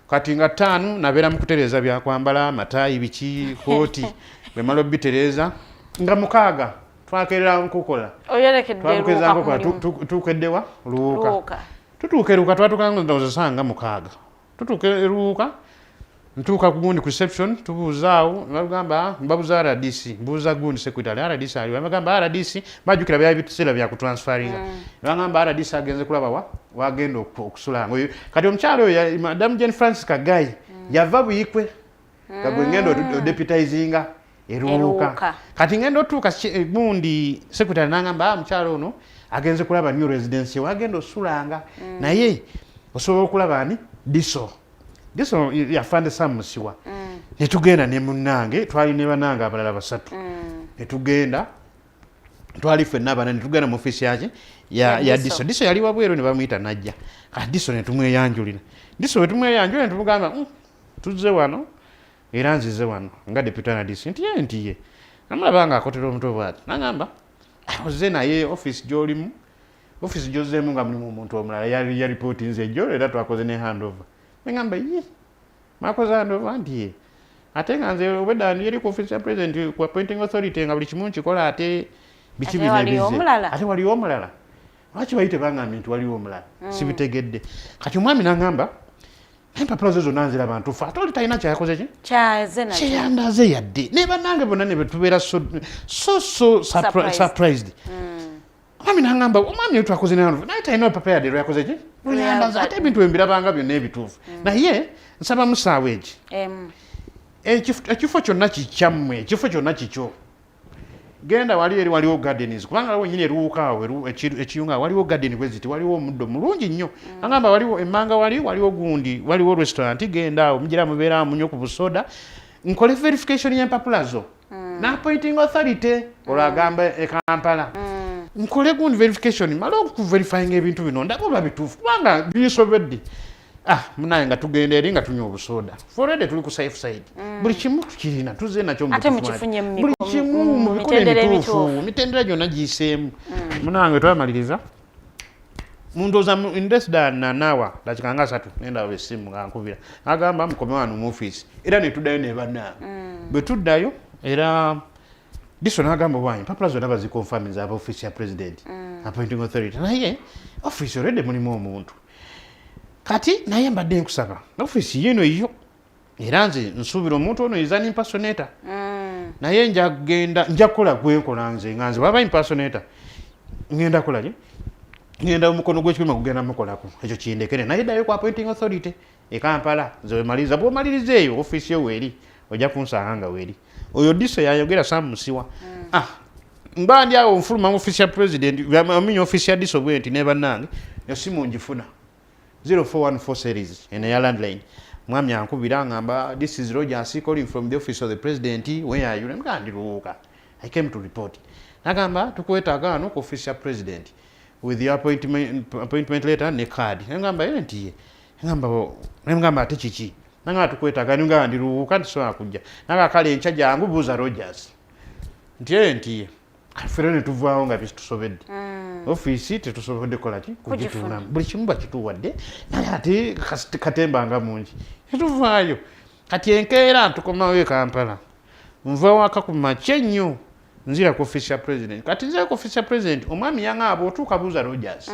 kati nga 5 nabeera mu kutereeza byakwambala mataayi biki kooti bwe mala obitereza nga 6 twakerera nkukola tukeddewa Luuka tutuuka eruuka twatukanga ndowozesanga 6 tutuuka eruuka ntuuka ku gundi ku reception tubuuzaawo bagamba mbabuza RDC mbuuza gundi secretary RDC ali bagamba RDC bajjukira byabitesera byakutransferinga bagamba RDC agenze kulaba wagenda okusulanga kati omukyalo oyo Madam Jane Francis Kagayi yava buyikwe kagwe ngendo deputizinga eruuka kati ngendo otuuka gundi secretary nangamba omukyalo ono agenze kulaba new residence wagenda osulanga naye osobola okulaba ani diso yafande samusiwa netugenda ne munnange twali ne banange abalala 3 netugenda twali ffenna bana netugenda mu office yake ya diso yali wabweru ne bamuyita najja kati diso netumweyanjulira diso wetumweyanjulira netugamba tuzze wano era nzize wano nga deputy na diso ntiye namulaba nga akotera omutwe bwati nangamba ozze naye office gy'olimu office gy'ozzeemu nga mulimu omuntu omulala ya report nze jjo era twakoze ne handover ngamba makoze handover nti ate nga nze obwedda yeri ku office ya president ku appointing authority nga buli kimu nkikola ate biki binebize ate waliwo omulala lwaki bayite bangambye nti waliwo omulala sibitegedde kati omwami nangamba empapula zo zonna nzira abantu fe ate oli talina kyayakoze ki kyeyandaze yadde ne bannange bonna ne betubeera so surprised omwami nangamba omwami twakoze naye talina olupapa yadde lwayakoze ki lweyandaze ate ebintu embirabanga byonna ebituufu naye nsaba musaawa egi ekifo kyonna kikyammwe ekifo kyonna kikyo genda wali eri waliwo gardens kubanga wenyine Luuka awo ekiyunga waliwo garden bweziti waliwo omuddo mulungi nnyo angamba waliwo emmanga waliwo gundi waliwo restaurant genda awo mugira mubeera munyo ku busoda nkole verification y'empapula zo na appointing authority olagamba e Kampala nkole gundi verification mala okuverifying ebintu bino ndaba babituufu kubanga bisobedde munaye nga tugenda eri nga tunywa obusoda forede tuli ku safe side buli kimu tukirina tuze nakyo buli kimu mu bikole emituufu mitendera gyonna giyiseemu munange twamaliriza mundoza indesda nawa dakikanga 3 nenda wesimu ngankubira agamba mukome wano mu office era ne tuddayo ne bana bwe tuddayo era diso nagamba wine papula zonna bazikonfirm za office ya president appointing authority naye office already mulimu omuntu kati naye mbadde nkusaba office yino iyo era nze nsuubira omuntu ono is an impersonator naye nja kukola gwenkola nze nga nze waba impersonator ngenda kolaje ngenda omukono gw'ekipima kugenda mukolako ekyo kindekere naye ddayo ku appointing authority e Kampala nze wemaliza bw'omaliriza eyo office yo weeri ojja kunsanga nga weeri oyo diso yayogera samusiwa mba ndi awo nfuluma mu office ya president aminya office ya diso bwe nti ne bannange yosimu njifuna 0414 series ene ya landline mwami ankubira ngamba this is Rogers calling from the office of the president where are you mkandi Luuka I came to report nagamba tukwetaaga ano ku office ya president with the appointment letter ne card ngamba ile ntiye ngamba ate chichi nanga tukwetaaga ngandi Luuka ntisobola kujja nanga kale encha jangu buuza Rogers ntiye afirene tuvaawo nga tusobedde office tetusobodde kolaki kugituna buli kimu bakituwadde naye ate katembanga mungi tetuvaayo kati enkeera tukomawo e Kampala nva waka ku makya nnyo nzira ku office ya president kati nzira ku office ya president omwami yang'abo otuuka buuza Rogers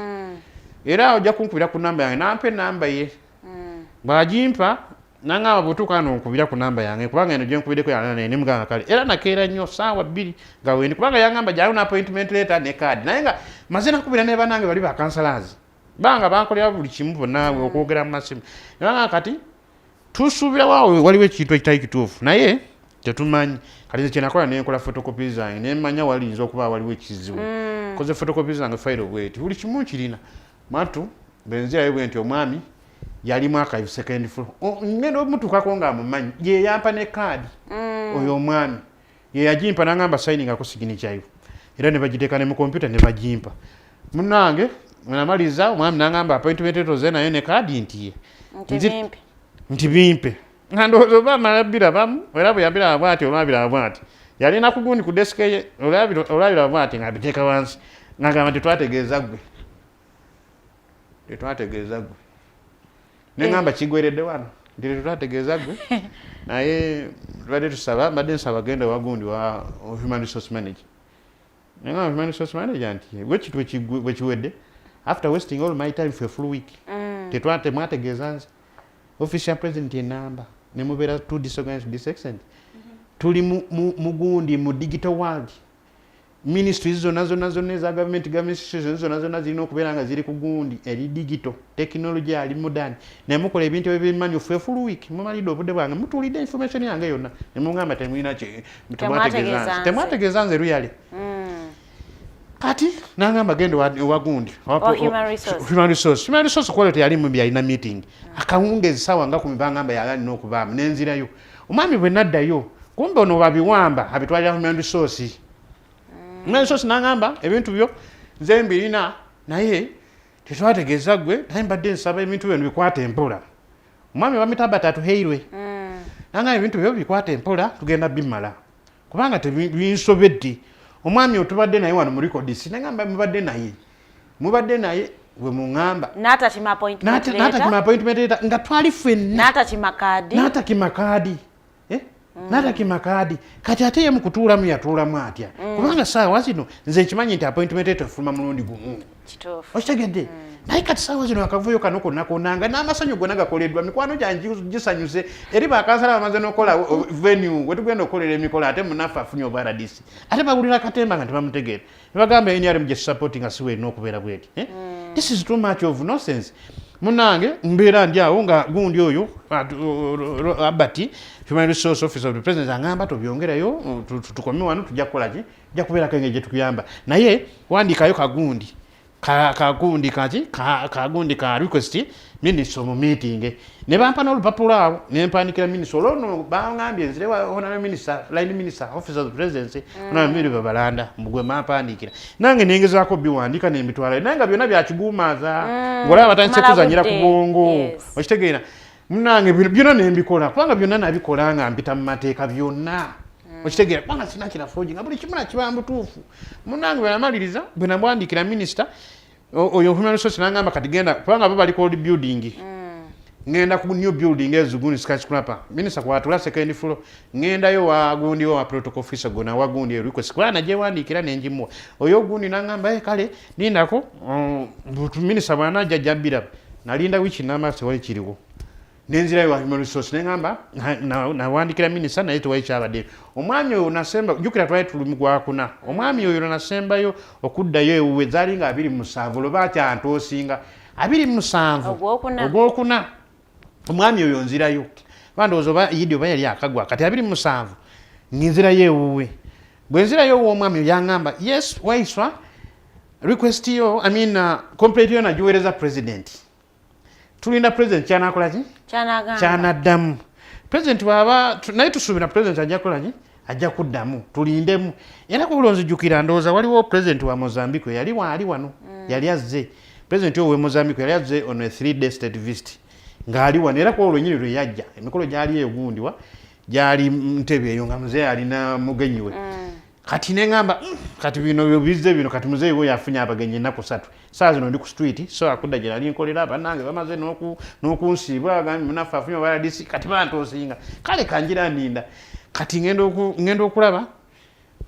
era ojja kunkubira ku namba yange nampa enamba ye bw'agimpa nang'aba bw'otuuka ano nkubira ku namba yange kubanga eno gye nkubiddeko yananaye ne muganga kale era nakeera nnyo ssaawa 2 nga wendi kubanga yangamba gyaliwo na appointment letter ne card naye nga maze nakubira ne banange bali bakansalazi banga bankolera buli kimu bonna okwogera mu masimu ebanga kati tusuubira waawe waliwo ekintu ekitali kituufu naye tetumanyi kati nze kyenakola nenkola photocopy zange nemmanya walinza okuba waliwo ekizibu koze photocopy zange file bweti buli kimu kirina matu benzirayo bwe nti omwami yali mwaka yu second floor ngendo omutukako nga amumanyi ye yampa ne card oyo omwami ye yagimpa nangamba signing ako signature yo era ne bagiteeka ne mu computer ne bagimpa munange namaliza omwami nangamba appointment letter ze nayo ne card ntiye nti bimpe ngandowooza oba amalabira bamu era bwe yabira bwati olabira bwati yalina ku gundi ku desk ye olabira bwati nga biteeka wansi ngagamba tetwategeeza gwe nengamba kigweredde wano ndire twategeeza gwe naye badde tusaba badde nsaba genda wagundi wa human resource manager nengamba human resource manager nti bwe kiwedde after wasting all my time for a full week temwategeeza nze office ya president enamba nemubeera two disorganized dissection tuli mugundi mu digital world ministries zonna eza government institutions zonna zirina okubeera nga ziri ku gundi eri digital technology ali modern naye mukola ebintu ebimanyi for a full week mumalidde obudde bwange mutuulidde information yange yonna ne mungamba temulina temwategeeza nze luyale kati nangamba genda wagundi human resource quality yali mu byalina meeting akawungezi sawa nga kumibangamba yalina okubaamu nenzirayo omwami bwe naddayo kumbe ono babiwamba abitwalira human resource nangamba ebintu byo nze mbirina naye tetwategeeza gwe naye mbadde nsaba ebintu byo bikwata empola omwami bamitaba tatuheirwe nangamba ebintu byo bikwata empola tugenda bimala kubanga tebinsobedde omwami otubadde naye wano mu records nangamba mubadde naye bwe mungamba n'atakima appointment letter nga twali ffenna n'atakima kaadi n'atakima kaadi kati ate ye mukutuulamu yatuulamu atya kubanga saawa zino nze nkimanyi nti appointment letter efuluma mulundi gumu okitegedde naye kati saawa zino akavuyo kano konnakonanga n'amasanyu gonna gakoleddwa mikwano gyange gisanyuse eri bakansala bamaze n'okola venue wetugenda okukolera emikola ate munaffe afunye obwaradisi ate bawulira katemba nga tebamutegeera nebagamba NRM gye supporting nga siwe erina okubeera bweti this is too much of nonsense munange mbeera ndi awo nga gundi oyo abati human resource officer of the president angamba tobyongerayo tukome wano tujja kukola ki tujja kubeerako engeri gye tukuyamba naye wandiikayo kagundi kagundi ka request minister mu meeting ne bampa n'olupapula awo ne mpandikira minister olwono bangambye nzire honorable minister line minister office of the presidency Honorable Milly Babalanda mugwe mampandikira nange nengezaako biwandika n'emitwala nange byonna byakigumaza ngolaba batandise kuzanyira ku bwongo okitegeera munange byonna nembikola kubanga byonna nabikola nga mpita mu mateeka byonna okitegeera kubanga sina kirafoji nga buli kimu nakiba mbutuufu munange bwe namaliriza bwe namwandikira minister oyo human resource nangamba kati genda kubanga bo baliko building ngenda ku new building ezuguni skyscraper minister kwatula second floor ngenda yo wagundi wa protocol officer gona wagundi request kwana je wandikira nenjimu oyo gundi nangamba kale nindako minister bwana jajabira nalinda wichi nama se wali kiriwo nenzira yo human resource nengamba na wandikira minister na yetu waikyabade omwami oyo nasemba jukira twali tulumugwa kuna omwami oyo nasemba yo okudda yo ewe zalinga 27 lobati antosinga 27 ogwokuna omwami oyo nzirayo bandozo ba yidio ba yali akagwa kati 27 nzira yewe bwenzira yo omwami yangamba yes waiswa request yo complete yo na juwereza president tulinda president chana akolaki chana damu president baba naye tusubira president ajja kolaki ajja kuddamu tulindemu era ku bulonzi jukira ndoza waliwo president wa Mozambique yali wano yali azze president wa Mozambique yali azze on a 3-day state visit ngali wano era ko olonyiri lwe yajja emikolo gyali egundiwa gyali Ntebe eyo nga muzeeyi alina mugenyiwe kati nengamba kati bino bizze bino kati muzeeyi we yafunya abagenyi ennaku 3 saa zino ndi ku street so akudda gye nali nkolera bannange bamaze n'okunsiibwa agambi munafu afunye baladisi kati bantoosinga kale kanjira ndinda kati ngenda okulaba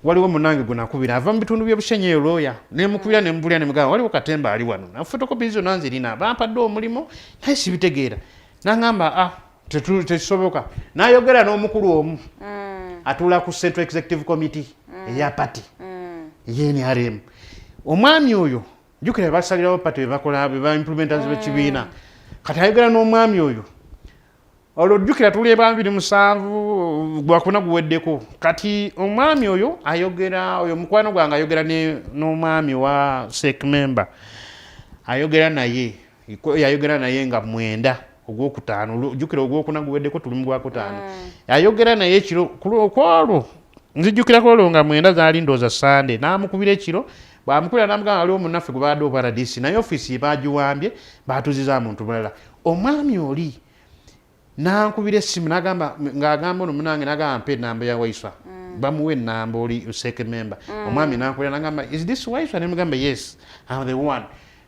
waliwo munange gwe nakubira ava mu bitundu by'obushenyi looya nemukubira nemubulya nemugamba waliwo Katemba ali wano na fotokopi zo nanzirina bampadde omulimo naye sibitegeera nangamba tekisoboka nayogera n'omukulu omu atula ku Central Executive Committee eya party NRM omwami oyo jukira basalirawo party bakola ba implementers b'ekibiina kati ayogera n'omwami oyo olujukira tuli ebambiri 7 gwakuna guweddeko kati omwami oyo ayogera oyo mukwano gwange ayogera n'omwami wa SEC member ayogera naye nga 9 ogwokutaano jukira ogwokuna guweddeko tuli mu gwakutaano ayogera naye ekiro kwolwo nzijukira kwolwo nga 9 zaali ndoza Sunday namukubira ekiro bamukubira namugamba aliwo munaffe gwe badde paradisi naye office bagiwambye batuziza muntu mulala omwami oli nankubira essimu ng'agamba ono munange nagamba mpe namba ya Waiswa bamuwe namba oli SEC member omwami nankubira nagamba is this Waiswa nemugamba yes I'm the one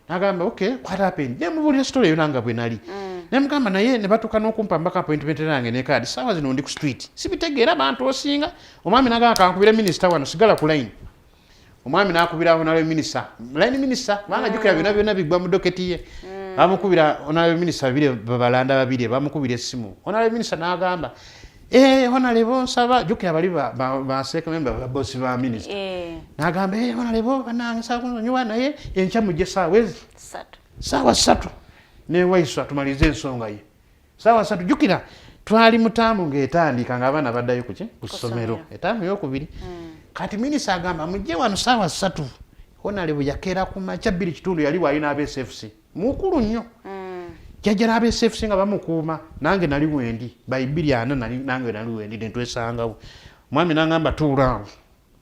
nagamba okay what happened nemubulira story eyo nanga bwe nali nemugamba naye ne batuuka n'okumpa mbaka appointment nange ne kadi sawa zino ndi ku street sibitegeera bantu osinga omwami nagamba kankubira minister wano sigala ku line omwami nakubira honorable minister line minister banga jukira byonna bigwa mu doketi ye bamukubira honorable minister Babirye Babalanda babiri bamukubira essimu honorable minister nagamba honorable nsaba jukira bali ba SEC member ba boss ba minister nagamba honorable banange saba kunywa naye enkya mujje sawa 3 ne Waiswa tumalize ensonga ye sawa 3 jukira twali mutamu ng'etandika nga abaana baddayo ku ssomero etamu y'okubiri kati minister agamba mujje wano sawa 3 honorable yakera ku makya 2 kitundu yali walina aba SFC mukulu nnyo jajjala aba SFC nga bamukuuma nange nali wendi baibiriana nange nali wendi nentwesangawo mwami nangamba tuulaawo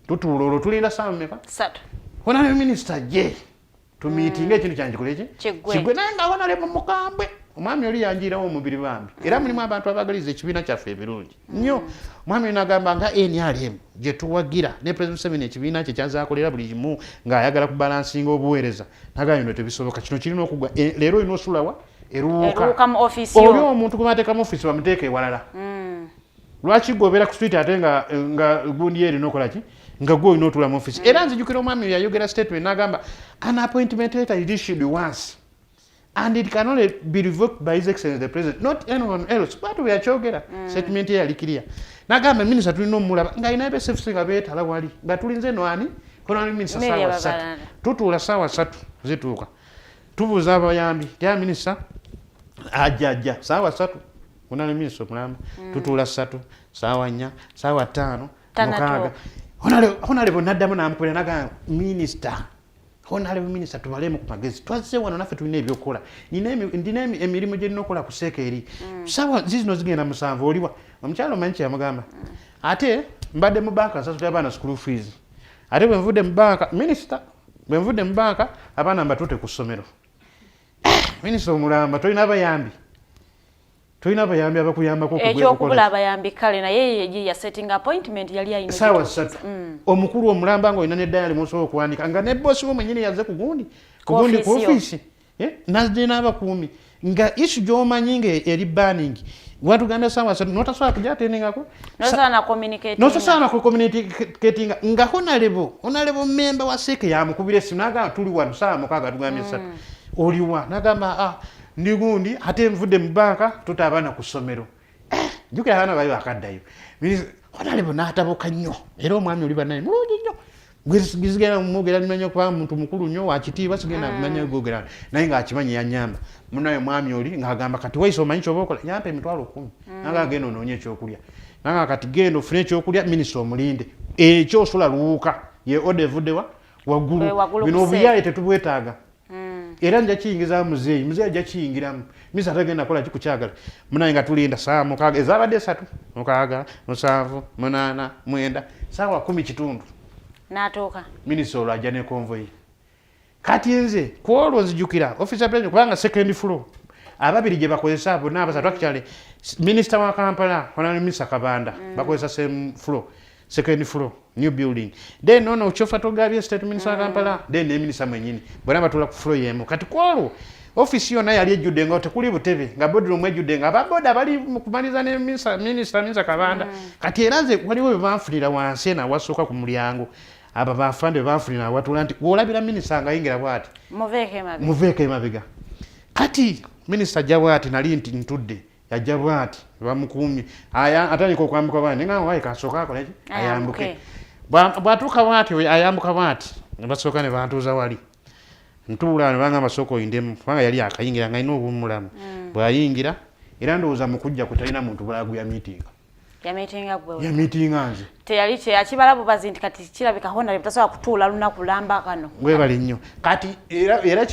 tutuula olwo tulinda saa mmeka 3 honorable minister je tumiitinga ekintu kyanjikoleki kigwe naye nga honorable mukambwe omwami oli yanjirawo omubiri bambi era mulimu abantu abagaliza ekibiina kyaffe ebirungi nnyo omwami nagamba nga NRM gye tuwagira ne president Museveni ekibiina kye kyazaakolera buli kimu ng'ayagala kubalansinga obuweereza nagamba bino tebisoboka kino kirina okugwa leero olina osulawa eruuka mu office yo oli omuntu gwe bateeka mu office bamuteeka ewalala lwaki gobeera ku street ate nga gundi erina okolaki nga gwe olina otula mu office era nzijukira omwami yayogera statement nagamba an appointment letter is issued once and it can only be revoked by His Excellency the President, not anyone else. But we are chogera. Statement here clear. Nagamba minister tulina omulaba nga ina SFC nga beetala wali. Nga tulinze noani kono minister sawa 3. Tutula sawa 3 zituuka. Tubuza abayambi. Ya minister ajja sawa 3. Kuna minister mulamba. Tutula 3 sawa 4 sawa 5 mukaaga. Honale bonaddamu namukubira nagamba minister Honorable Minister tubalemu ku magezi twazze wano naffe tulina ebyokukola ndina emirimu gye nnina okukola ku sekeeri sawa zino zigenda 7 oliwa omukyalo manyi kyeyamugamba ate mbadde mu banka nsasula abaana school fees ate bwe nvudde mu banka Minister bwe nvudde mu banka abaana mbatute ku ssomero Minister omulamba tolina abayambi abakuyambako ekyokubula abayambi kale naye ya setting appointment yali ayina sawa 3 omukulu omulamba nga olina ne diary musobola okuwandika nga ne bosi wo mwennyini yazze ku gundi ku office nazze n'abakuumi nga isu gy'omanyi nga eri banning watugambye sawa 3 notasobola kujatendingako notasobola kucommunicatinga nga honorable member wa seke yamukubira essimu n'agamba tuli wano sawa 6 tugambye 3 oliwa n'agamba ndi gundi ate nvudde mu banka tutabaana ku ssomero jukira abaana bayo akaddayo honorable n'atabuka nnyo era omwami oli bannaye mulungi nnyo gizigenda mumwogera nimanya kuba muntu mukulu nnyo wakitiibwa sigenda manya gwogera naye ng'akimanyi yanyamba munaye mwami oli ng'agamba kati Waiswa omanyi ky'oba okola yampa 10,000 nanga agenda onoonya ekyokulya nanga kati genda ofune ekyokulya Minisita omulinde ekyo osobola Luuka ye ode evuddewa waggulu bino obuyaye tetubwetaaga era nja kiyingiza muzeeyi ajja kiyingiramu Minisita tagenda kola kikukyagala munaye nga tulinda saa 6 ezabadde 3 6 7 8 9 saawa 10 kitundu n'atuuka Minisita olwo ajja ne convoy kati nze kwolwo nzijukira officer president kubanga second floor ababiri gye bakozesa bonna abasatu actually Minisita wa Kampala Honorable Mr. Kabanda bakozesa same floor second floor new building then ono uchofa togabye state minister wa Kampala then ne minister mwenyini bwana batula ku floor yemu kati kwolwo office yona yali ejjudde nga tekuli butebe nga boardroom ejjudde nga ababoda bali kumaliza ne minister Kabanda kati eraze waliwo bebanfulira wansi na wasooka ku mulyango aba bafande banfulira awatula nti olabira minister nga yingira bwati muveeke mabega kati minister jawati nali nti ntudde yajja bwati bamukumye atandika okwambuka bwati nga wayi kasooka akola ki ayambuke bwatuuka bwati ayambuka bwati ne basooka ne bantuuza wali ntuula ne banga amasoko indemu kubanga yali akayingira nga alina obumulamu bw'ayingira era ndowooza mu kujja kutalina muntu bulagu ya meeting nze teyali kyeyakibala bubazi nti kati kirabika Honorable tasobola kutuula lunaku lamba kano webali nnyo kati era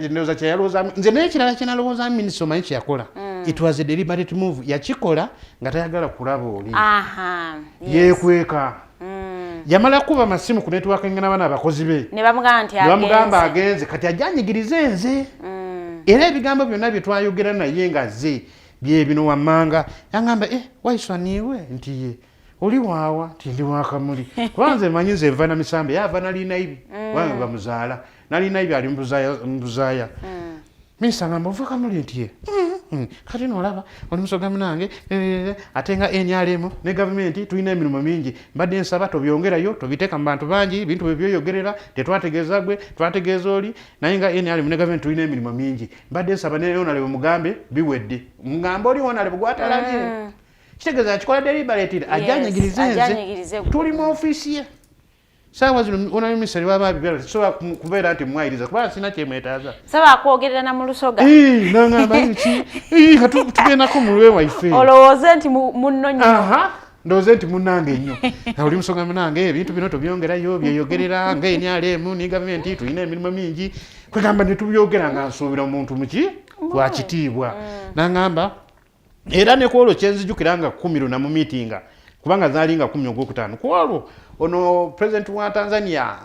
ndowooza kyeyalowoozamu nze naye kirala kyenalowoozamu Minisita omanyi kyeyakola it was a deliberate move yakikola nga tayagala kulaba oli yeekweka yamala kuba amasimu ku network engana bana abakozi be ne bamugamba agenze kati ajanyigirize nze era ebigambo byonna bye twayogera naye nga ze bye bino wammanga yangamba Waiswa niwe nti ye oli waawa nti ndi wakamuli kubanze manyi nze nva na misambe yava nalina ibi wange bamuzaala nalina ibi ali mbuzaaya Minisita ngamba ova kamuli nti ye kati nolaba oli musogamu nange ate nga NRM ne gavumenti tulina emirimu mingi mbadde nsaba tobyongerayo tobiteeka mu bantu bangi ebintu bwe byoyogerera tetwategeeza gwe twategeeza oli naye nga NRM ne gavumenti tulina emirimu mingi mbadde nsaba ne Honorable mugambe biwedde mugamba oli Honorable gwatalabye kitegeeza akikola deliberate ajanyigirize nze tuli mu office ye sawa zino Honorable Minister w'ababi so kubeera nti mwayiriza kuba sina kyemwetaaza saba akwogerera na mu lusoga nangamba iki tugendako mu lwe waife olowooze nti munno nnyo ndowooze nti munnange nnyo oli musoga munange ebintu bino tobyongerayo byeyogerera nga NRM ne gavumenti tulina emirimu mingi kwegamba ne tubyogera nga nsuubira omuntu muki wakitiibwa nangamba era ne kwolwo kyenzijukira nga 10 na mu meetinga kubanga zaali nga 10 ogwokutaano kwolwo ono president wa Tanzania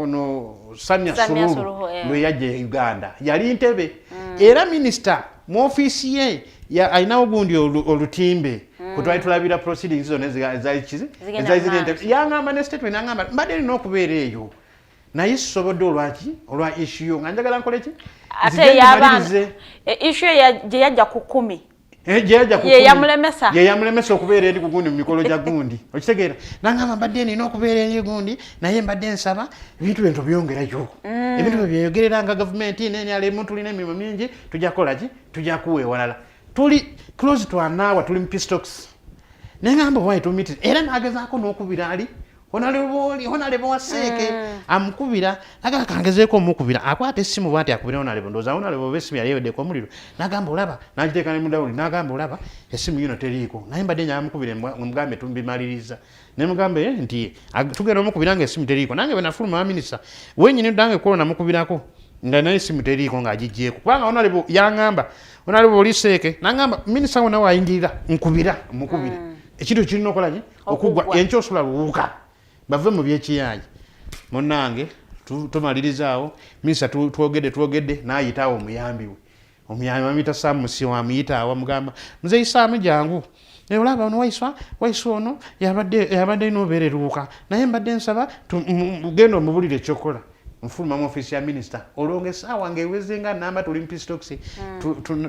ono Samia Suluhu lwe yajja Uganda yali ntebe era minister mu office ye alina ogundi olutimbe kutwali tulabira proceedings zone ezali yangamba ne statement yangamba mbadde nina okubeera eyo naye sisobodde olwa issue nga njagala nkole ki ate yabanze issue gye yajja ku 10 yeyamulemesa okubeera eri kugundi mu mikolo gya gundi okitegeera nangamba mbadde nina okubeera eri gundi naye mbadde nsaba ebintu bento byongerayo ebintu bye byeyogerera nga gavumenti NRM tulina emirimu mingi tujja kukola ki tujja kuweewalala tuli close to an hour tuli mu pistox nengamba why to meet era nagezaako n'okubira ali honalebo waseeke amukubira naga kangezeeko omukubira akwata essimu bwati akubira honalebo ndowooza honalebo oba essimu yali eweddeko omuliro n'agamba olaba n'agiteeka ne mudawuli n'agamba olaba essimu yino teriiko naye mbadde nyamukubire mugambe tumbimaliriza ne mugambe nti tugenda omukubira nga essimu teriiko nange bwe nafuluma wa minisita wenyini dange kulo namukubirako nga naye essimu teriiko ng'agiggyeko kubanga honalebo yaŋŋamba honalebo oli seeke n'agamba minisita wonna waayingirira mukubire ekintu kirina okolaki okugwa enkya osula Luuka bave mu byekiyaayi munnange tumalirizaawo minisita twogedde n'ayitaawo omuyambi we amuyita Samusi wamuyitaawo amugamba nze Isaamu jangu olaba ono Waiswa ono yabadde inobeere Luuka naye mbadde nsaba genda omubulire ekyokola nfuluma mu ofiisi ya minisita olonga essaawa ng'eweze nga namba tuli mu pistox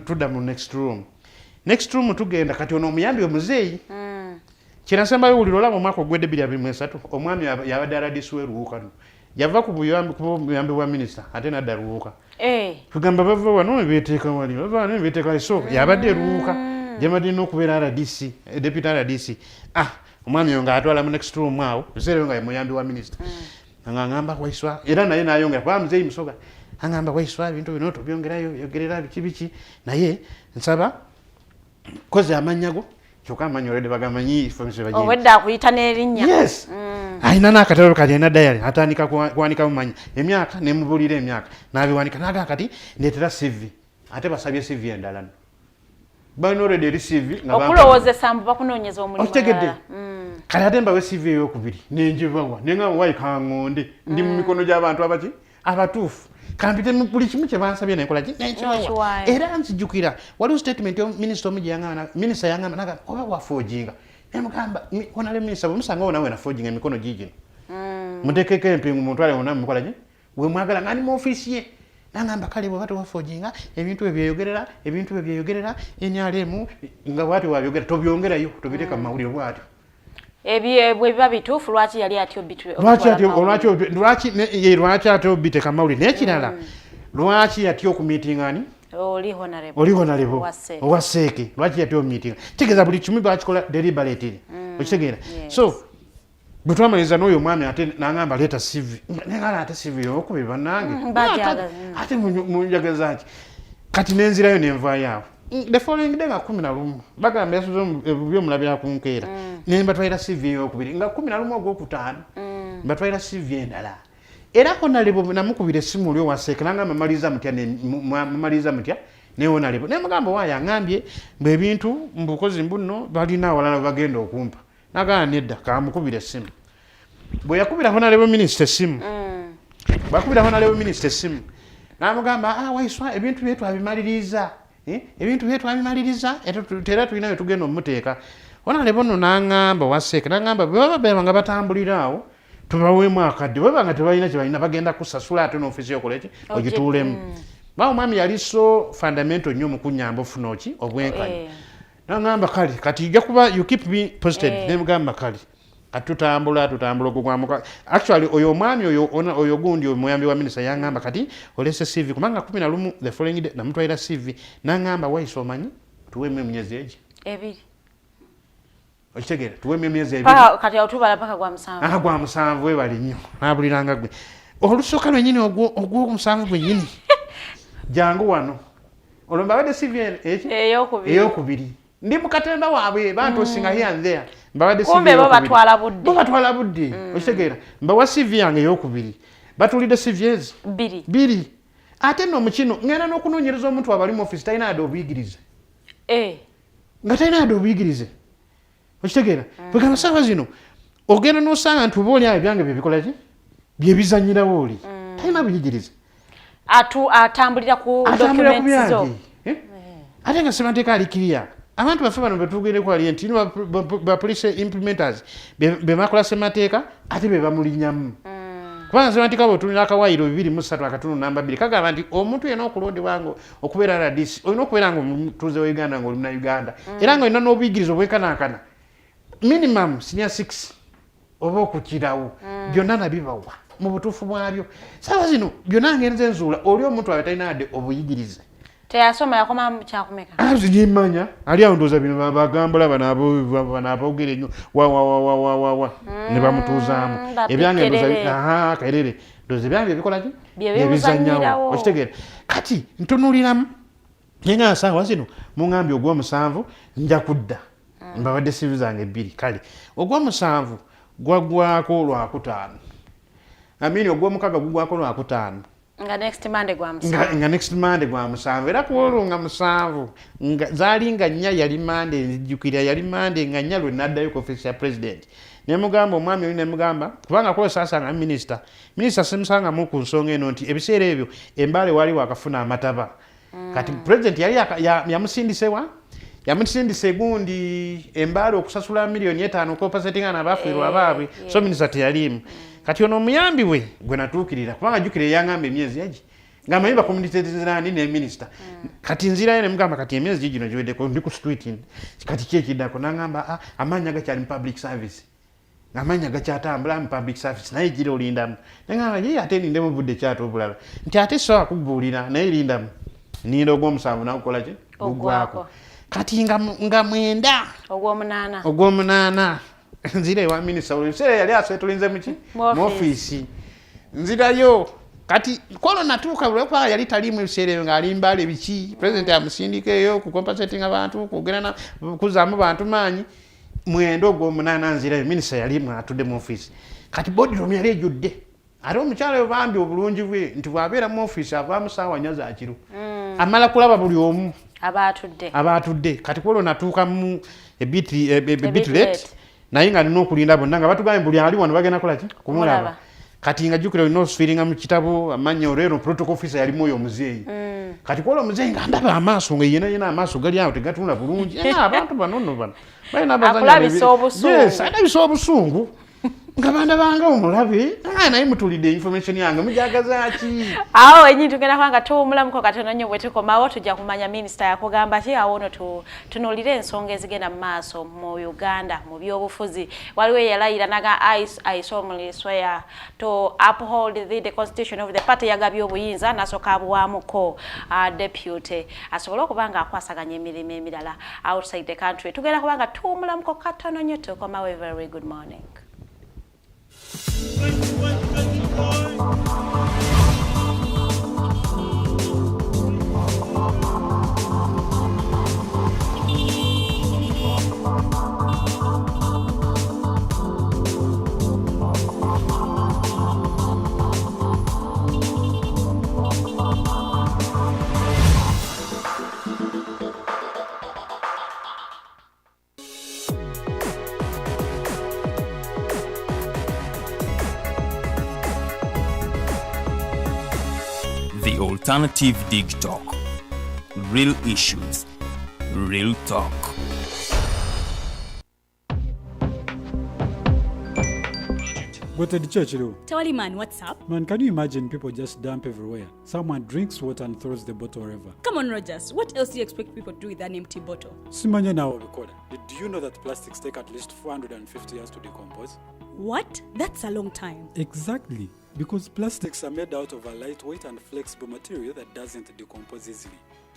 tudda mu next room tugenda kati ono omuyambi omuzeeyi kirasembayo wulira olaba omwaka ogwedde 2023 omwami yabadde aladisi we Luuka yava ku buyambi bwa minisita ate nadda Luuka tugamba bava wano nebeteeka wali nebeteeka so yabadde Luuka gyabadde n'okubeera RDC deputy RDC omwami oyo ng'atwala mu next room awo ebiseera eyo nga ye muyambi wa minisita ng'agamba Waiswa era naye n'ayongera kuba muzeeyi musoga agamba Waiswa ebintu bino tobyongerayo yogerera biki naye nsaba koze amannya go kyokka amannya olwedde bagamanyi owedde akuyita n'erinnya yes ayina n'akatalo kali ayina dayali atandika kuwanika mumanyi emyaka nemubulira emyaka n'abiwanika n'agamba kati ndeetera CV ate basabye CV endala balina olwedde eri CV okulowoozesa mbu bakunoonyeza omulimu okitegedde kale ate mbawe CV eyokubiri nenjibawa nenga wayi kangonde ndi mu mikono gy'abantu abatuufu kampite buli kimu kye bansabye nenkolaki nenkiwawa era nzijjukira waliwo statement minisita omu minisita yangamba naga oba wafoojinga nemugamba onale minisita bwemusanga wonawe nafoojinga emikono gigino muteekeko empingu mutwale wona mukolaki we mwagala nga ndi mu ofiisi ye nangamba kale bweba tewafoojinga ebintu ebyo byeyogerera enyalemu nga bwati wabyogera tobyongerayo tobiteeka mu mawulire bwatyo bwe biba bituufu lwaki yali atyo lwaki ate obiteeka mu mawulire n'ekirala lwaki yatya okumiitingani oli honalebo owaseeke lwaki yatya omumiitinga kitegeeza buli kimu bakikola deliberately okitegeera so bwe twamaliriza n'oyo omwami ate n'agamba leeta CV nengala ate CV okubiri bannange ate munjagazaki kati nenzirayo nenvaayo awo the following day nga 11 bagamba yasuze byomulabira ku nkeera nembatwalira CV eyokubiri nga 11 ogwokutaano mbatwalira CV endala era honalebo namukubira essimu oli owaseeke nangamba mamaliza mutya ne honalebo nemugamba waayo aŋambye mbwe ebintu mbukozi mbuno balina awalala bagenda okumpa nagamba nedda kamukubira essimu bwe yakubira honalebo minisita essimu namugamba Waiswa ebintu bye twabimaliriza era tulina bye tugenda omuteeka honalebo nno n'aŋŋamba waseeke n'aŋŋamba bwe baba nga batambulira awo tubaweemu akadde bwe banga tebalina kye balina bagenda kusasula ate n'ofiisi yokoleki ogituulemu bawo omwami yali so fundamental nnyo mu kunnyamba ofuna ki obwenkanya n'aŋŋamba kale kati ijja kuba you keep me posted nemugamba kale kati tutambula ogugwamuka actually oyo omwami oyo gundi omuyambi wa minisita yaŋŋamba kati olese CV kubanga 11 the following day namutwalira CV n'aŋŋamba Waiswa omanyi tuweemu emyezi egi ebiri okitegeera tuweemu emyezi ebiri kati otubala paka gwa musanvu webali nnyo nabuliranga gwe olusooka lwennyini ogw'omusanvu gwennyini jangu wano olwo mbabadde CV eyokubiri ndi mukatemba waabwe bantu osinga here and there mbabadde kumbe bo batwala budde okitegeera mbawa CV yange eyokubiri batulidde CVs biri ate nno mukino ngenda n'okunoonyereza omuntu abali mu office talina yadde obuyigirize nga talina yadde obuyigirize okitegeera bwegamba saawa zino ogenda n'osanga nti oba oli awo ebyange byebikola ki byebizanyirawo oli talina buyigirize atambulira ku documents zo ate nga sebanteeka alikiriya abantu baffe bano betugende kwali nti ba police implementers bemakola semateeka ate bebamulinyamu kubanga semateeka bwetulina akawayiro 23 akatundu namba 2 kagamba nti omuntu yena okulondebwange okubeera RDC olina okubeera nga omutuuze wa Uganda nga oli muna Uganda era nga olina n'obuyigiriza obwenkanankana minimum senior 6 oba okukirawo byonna nabibawa mu butuufu bwabyo saawa zino byonna ngenze nzuula oli omuntu abe talina yadde obuyigirize Teyasoma yakoma kyakumeka. Azijimanya ali awo ndoza bino bagambula banabogere nnyo wa ne bamutuzaamu ebyange ndoza kairere ndoza ebyange bikola ki byebizanyawo okitegeera kati ntunuliramu nenga saawa zino mungambye ogw'omusanvu nja kudda mbabadde sivu zange bbiri kale ogw'omusanvu gwagwako lwakutaano amini ogw'omukaga gugwako lwakutaano nga next Monday gwa musanvu era kuolunga musanvu zaali nga nnya yali Monday nzijjukira yali Monday nga nnya lwe naddayo ku office ya president ne mugamba omwami oli ne mugamba kubanga ko sasa minister simusanga mu ku nsonga eno nti ebiseera ebyo embale wali wakafuna amataba kati president yali yamusindise gundi embale okusasula milioni 5 ko pasetinga n'abafiirwa baabwe so minister teyalimu kati ono omuyambi we gwe natuukirira kubanga jjukira yangamba emyezi egi ng'amanyi bakomunite zirani ne minister kati nzirayo ne mugamba kati emyezi gino giweddeko ndi ku street kati kyekiddako n'angamba amaanyi agakyali mu public service ng'amaanyi agakyatambula mu public service naye gira olindamu nengamba ye ate nindemu budde kyata obulala nti ate sobola kubuulira naye lindamu ninda ogw'omusanvu nakukola ki gugwako kati nga mwenda ogw'omunaana nzira ewa minisita ebiseera yali aswetulinze muki mu ofiisi nzirayo kati kono natuuka bulekuba yali talimu ebiseera ebyo ng'ali mbaale biki pulezidenti amusindika eyo kukompensating abantu kugenda kuzaamu bantu maanyi mwenda ogw'omunaana nzirayo minisita yali mwatudde mu ofiisi kati boodiroom yali ejjudde ate omukyala we bambi obulungi bwe nti bw'abeera mu ofiisi avaamu saawa nnya za kiro amala kulaba buli omu abaatudde kati kwolwo natuuka mu ebitlet naye nga nina okulinda bonna nga batugambye buli ali wano bagenda kola ki kumulaba kati nga jjukira olina osufiringa mu kitabo amanya olwero protocol officer yalimu oyo omuzeeyi kati kwolwo omuzeeyi nga ndaba amaaso nga yena amaaso gali awo tegatunda bulungi abantu banono bano balina alabisa obusungu nga banda banga omulabe naye mutulidde information yange mujagaza ki awo enyi tugenda kwanga tuwumulamuko katono nnyo bwe tukomawo tujja kumanya minisita yakugamba ki awo ono tunuulire ensonga ezigenda mu maaso mu Uganda mu byobufuzi waliwo eyalayira naga I solemnly swear to uphold the constitution of the party yagabye obuyinza nasooka abuwaamuko deputy asobole okuba nga akwasaganya emirimu emirala outside the country tugenda kubanga tuwumulamuko katono nnyo tukomawo. A very good morning. The Alternative Dig Talk. Real issues, real talk. But at the church, Tawali man, what's up? Man, can you imagine people just dump everywhere? Someone drinks water and throws the bottle wherever. Come on, Rogers. What else do you expect people to do with an empty bottle? Simanya now, did you know that plastics take at least 450 years to decompose? What? That's a long time. Exactly. Because plastics are made out of a lightweight and flexible material that doesn't decompose easily.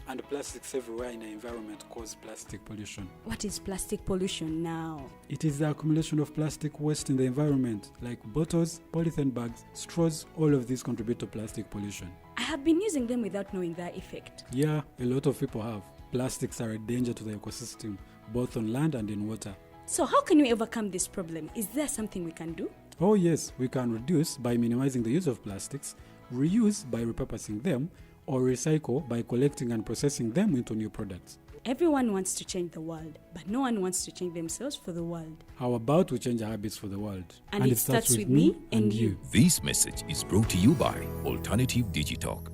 And plastics everywhere in the environment cause plastic pollution. What is plastic pollution now? It is the accumulation of plastic waste in the environment, like bottles, polythene bags, straws. All of these contribute to plastic pollution. I have been using them without knowing their effect. Yeah, a lot of people have. Plastics are a danger to the ecosystem, both on land and in water. So how can we overcome this problem? Is there something we can do? Oh yes, we can reduce by minimizing the use of plastics, reuse by repurposing them, or recycle by collecting and processing them into new products. Everyone wants to change the world, but no one wants to change themselves for the world. How about we change our habits for the world? And it starts with me and you. This message is brought to you by Alternative Digitalk.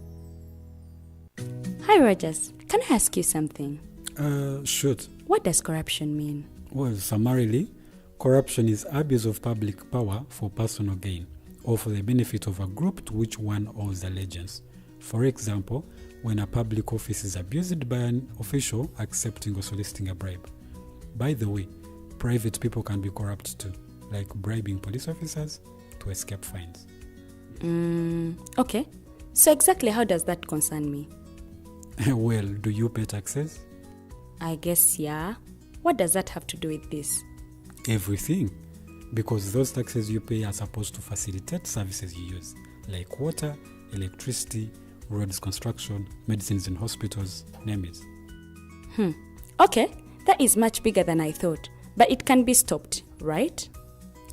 Hi Rogers, can I ask you something? Shoot. What does corruption mean? Well, summarily, corruption is abuse of public power for personal gain or for the benefit of a group to which one owes allegiance. For example, when a public office is abused by an official accepting or soliciting a bribe. By the way, private people can be corrupt too, like bribing police officers to escape fines. Okay. So exactly how does that concern me? Well, do you pay taxes? I guess, yeah. What does that have to do with this? Everything. Because those taxes you pay are supposed to facilitate services you use, like water, electricity, roads construction, medicines in hospitals, name it. Okay, that is much bigger than I thought. But it can be stopped, right?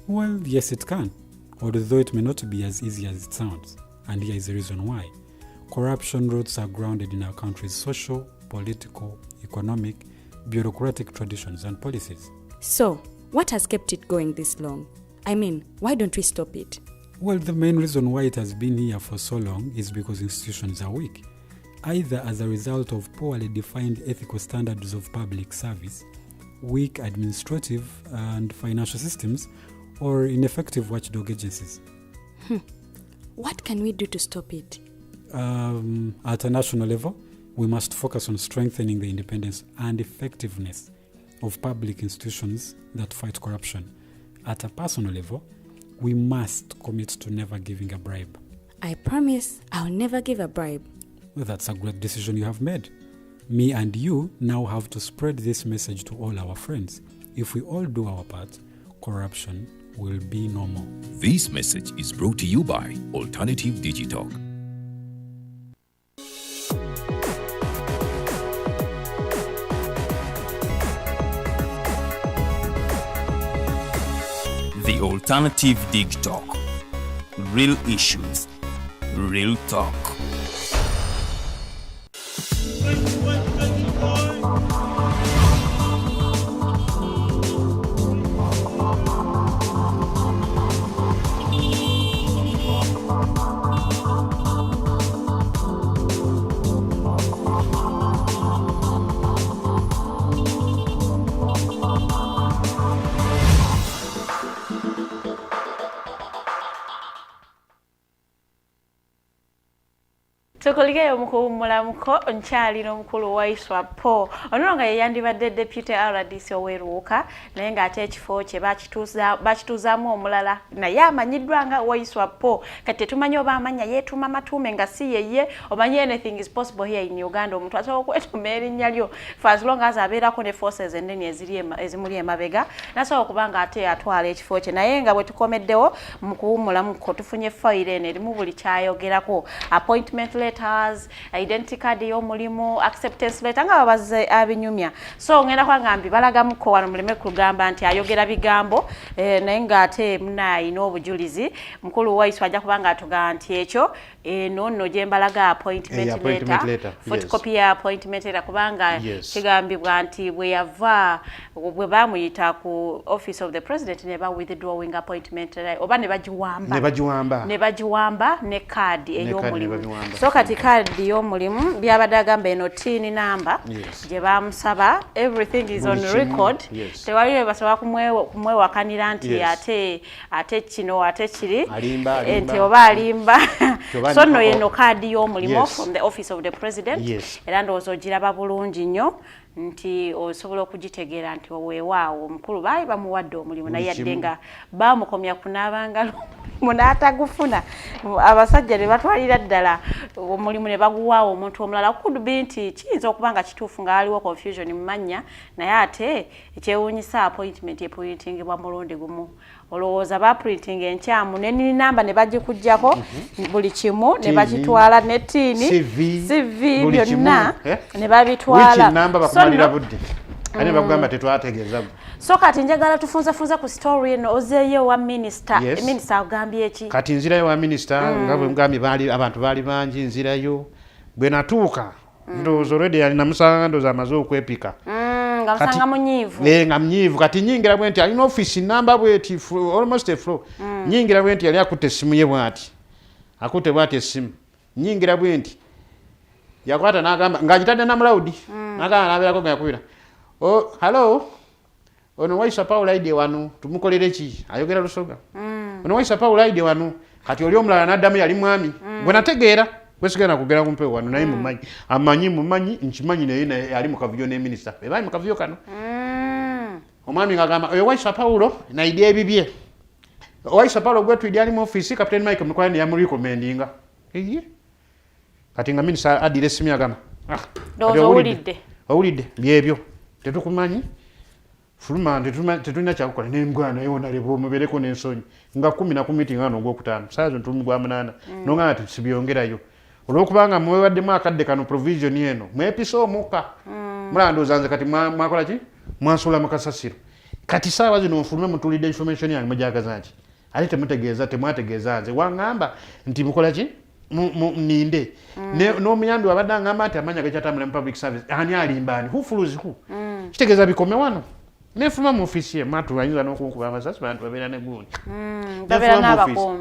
Well, yes, it can, although it may not be as easy as it sounds. And here is the reason why. Corruption roots are grounded in our country's social, political, economic, bureaucratic traditions and policies. So, what has kept it going this long? I mean, why don't we stop it? Well, the main reason why it has been here for so long is because institutions are weak, either as a result of poorly defined ethical standards of public service, weak administrative and financial systems, or ineffective watchdog agencies. What can we do to stop it? At a national level, we must focus on strengthening the independence and effectiveness of public institutions that fight corruption. At a personal level, we must commit to never giving a bribe. I promise I'll never give a bribe. Well, that's a great decision you have made. Me and you now have to spread this message to all our friends. If we all do our part, corruption will be no more. This message is brought to you by Alternative Digital. The Alternative Dig Talk. Real issues, real talk. Tukuligeyo mukuwummulamuko nkyali n'omukulu Waiswa Paul ono nga yeyandibadde deputy RDC ow'eruuka naye ng'ate ekifo kye bakituuzaamu omulala naye amanyiddwa nga Waiswa Paul kati tetumanyi oba amanya yeetuma matuume nga si yeye omanyi anything is possible here in Uganda omuntu asobola okwetuma erinnya lyo for as long as abeerako ne forces ennene ezimuli emabega nasobola okuba nga ate atwala ekifo kye naye nga bwe tukomeddewo mu kuwummulamuko tufunye fayiro eno erimu buli kyayogerako appointment letters, identity card y'omulimu, acceptance letter nga babaze abinyumya. So ngenda kwanga mbibalaga ko wano muleme kugamba nti ayogera bigambo naye nga ate munayina obujulizi mukulu Waiswa ajja kubanga atuga nti ekyo nonno gye mbalaga appointment letter photocopy ya appointment letter kubanga kigambibwa nti bwe yava bwe bamuyita ku office of the president ne ba withdrawing appointment oba ne bagiwamba ne card ey'omulimu. So kati card y'omulimu byabadde agamba eno tin number gye bamusaba everything is on record tewaliyo basaba kumwewakanira nti ate kino ate kiri nti oba alimba so no yeno card y'omulimu from the office of the president era ndowooza ogiraba bulungi nnyo nti osobola okugitegeera nti weewaawo omukulu baali bamuwadde omulimu naye yadde nga bamukomya kunaabangalo munaatagufuna abasajja ne batwalira ddala omulimu ne baguwaawo omuntu omulala kudubi nti kiyinza okuba nga kituufu nga waliwo confusion mu mannya naye ate ekyewuunyisa appointment epointingibwa mulundi gumu olowooza baprinting enkyamu nenini namba ne bagikujjako buli kimu ne bagitwala ne tiini CV byonna ne babitwala ate bagamba tetwategeeza so kati njagala tufunzafunza ku story eno ozeeyo wa minister minister agambye eki kati nzirayo wa minister nga bwe mugambye abantu baali bangi nzirayo bwe natuuka ndowooza already alina musanga ndowooza amaze okwepika nga musanga munyiivu nga munyiivu kati nyingira bwe nti alina office number bweti almost a floor nyingira bwe nti yali akutte essimu ye bwati akutte bwati essimu nyingira bwe nti yakwata n'agamba ng'agitadde namulawudi n'agamba n'abeerako nga yakubira hello ono Waiswa Paul aidye wano tumukolere ki ayogera lusoga ono Waiswa Paul aidye wano kati oli omulala n'addamu yali mwami bwe nategeera kwesigana kugera kumpe wano naye mumanyi nkimanyi naye ali mu kavuyo ne minister be bali mu kavuyo kano omwami ng'agamba oyo Waiswa Paul naidye ebibye Waiswa Paul gwe twidde ali mu office Captain Mike Mukwaya yamurecommendinga kati nga minister adire essimu agamba owulidde byebyo tetukumanyi fuluma tetulina kyakukola nembwa naye onaleba omubeereko n'ensonyi nga 10 na ku meeting ano ogwokutaano saa zino tuli mu gwa 8 nongana tusibyongerayo olwokubanga mwewaddemu akadde kano provision eno mwepisa omukka mulandooza nze kati mwakola ki mwasuula mu kasasiro kati saawa zino nfulume mutulidde information yange mujagaza nki ate temwategeeza nze waŋŋamba nti mukola ki ninde n'omuyambi wabadde aŋŋamba nti amanya gakyatambula mu public service ani alimba ani hufuluzi hu kitegeeza bikome wano nefuluma mu ofiisi ye matu ayinza n'okunkuba amasasi bantu babeera ne gundi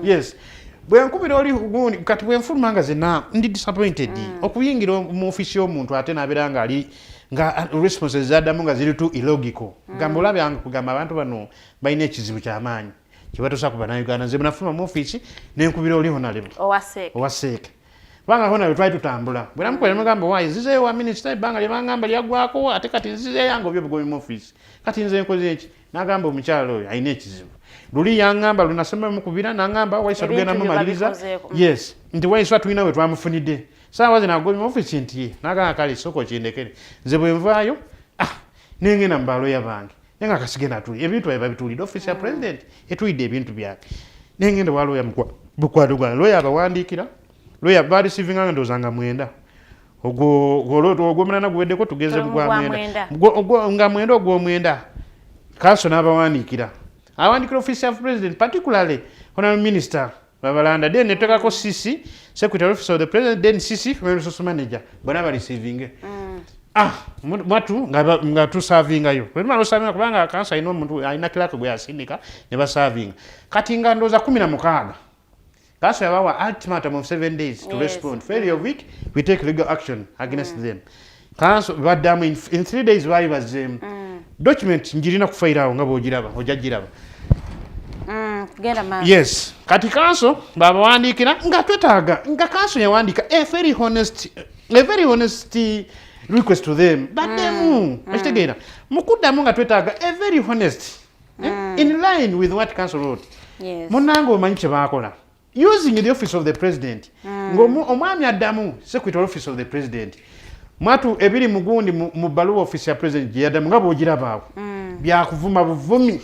yes bwenkubira oli gundi kati bwenfuluma nga zena ndi disappointed okuyingira mu ofiisi y'omuntu ate nabeera nga ali nga responses zaddamu nga ziri tu illogical gamba olabye ange kugamba abantu bano balina ekizibu ky'amaanyi kyebatusa ku bannayuganda nze bwenafuluma mu ofiisi nenkubira oli honalebo owaseeka kubanga honalebo twali tutambula bwenamukolera mugamba waayi nzizeeyo wa minisita ebbanga lyebangamba lyaggwako ate kati nzizeeyo yange obyobugomi mu ofiisi kati nze nkoze eki n'agamba omukyalo oyo alina ekizibu luli yaŋŋamba lunasema mukubira n'aŋŋamba Waiswa tugenda mumaliriza yes nti Waiswa tulina we twamufunidde saawa zino agobye mu ofiisi nti ye n'agamba kale soko kindekere nze bwe nvaayo nengenda mu baloya bange nenga kasige natuli ebintu bye babitulidde ofiisi ya president etulidde ebintu byake nengenda wa loya bukwado gwa loya abawandiikira loya barisivinga nga ndozanga 9 ogwo mulana guweddeko tugeze bugwa 9 nga 9 ogw'omwenda kanso n'abawandiikira awandikira office of president particularly honorable minister Babalanda then netekako CC secretary office of the president then CC resource manager bona ba receiving mwatu nga tu serving ayo kwema no serving kubanga kanso ino muntu aina kilako gwe asindika ne ba serving kati nga ndoza 16 kanso yabawa ultimatum of 7 days to respond failure of week we take legal action against them kanso badamu in 3 days was document njirina kufairawo nga bojiraba ojagiraba yes kati kanso baba wandikira nga twetaaga nga kanso yawandika a very honest request to them but them ashtegera mukuddamu nga twetaaga a very honest in line with what council wrote munango omanyi kye baakola using the office of the president omwami addamu secretary office of the president mwatu ebiri mugundi mu baluwa office ya president yadamu nga bogirabaawo byakuvuma buvumi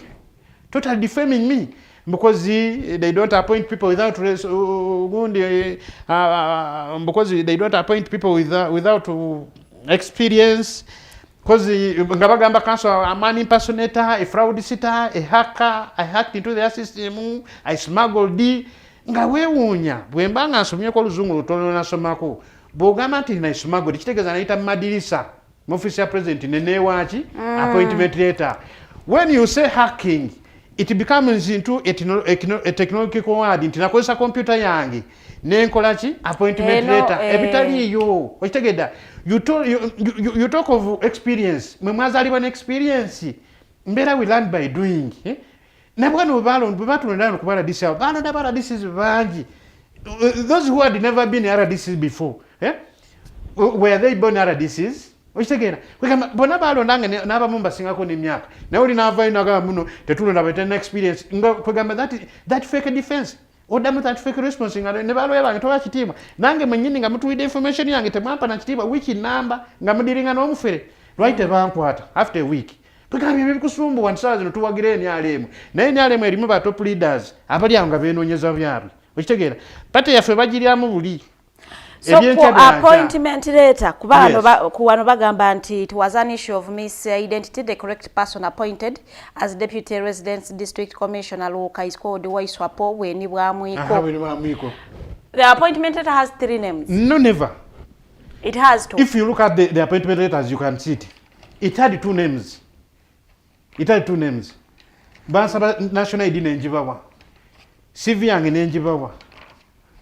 total defaming me because they don't appoint people without without experience because ngabagamba council a man impersonator, a fraudster, a hacker, I hacked into their system, I smuggled nga weewuunya bwembanga nsomye ko luzungu lutono nasomako bwogamba nti na smuggled kitegeeza naita madirisa mu office ya president nenewaaki appointment letter. When you say hacking, it becomes into a technological word. Nti nakozesa computer yange nenkola ki appointment letter ebitaliyo okitegedda. You talk of experience. Mwazaliwa ne experience. Mbera we learn by doing. Nabwano batulonda okubala this hour. Balonda bala this is bangi. Those who had never been RDCs before, were they born RDCs? Okitegera kwegamba bona balondange n'abamu singako n'emyaka naye oli n'avaayo n'agamba muno tetulonda batena experience nga kwegamba that fake defense odamu that fake response nga ne baloya bange toba kitiibwa nange mwennyini nga mutuwidde information yange temwampa na kitiibwa wiki number nga mudiringa n'omufere lwaki tebankwata after a week kwegamba ebyo bikusumbuwa nti saa zino tuwagira enyalemu naye enyalemu erimu ba top leaders abali awo nga beenoonyeza byabwe okitegera pate yaffe bagiryamu buli. So for appointment letter, kuwano bagamba nti it was an issue of misidentity. The correct person appointed as Deputy Residence District Commissioner Luuka is called Waiswa Paul. The appointment letter has 3 names. No, never. It has 2. If you look at the appointment letters, you can see it. It had 2 names. Bansaba National ID nenjibawa. CV yange nenjibawa.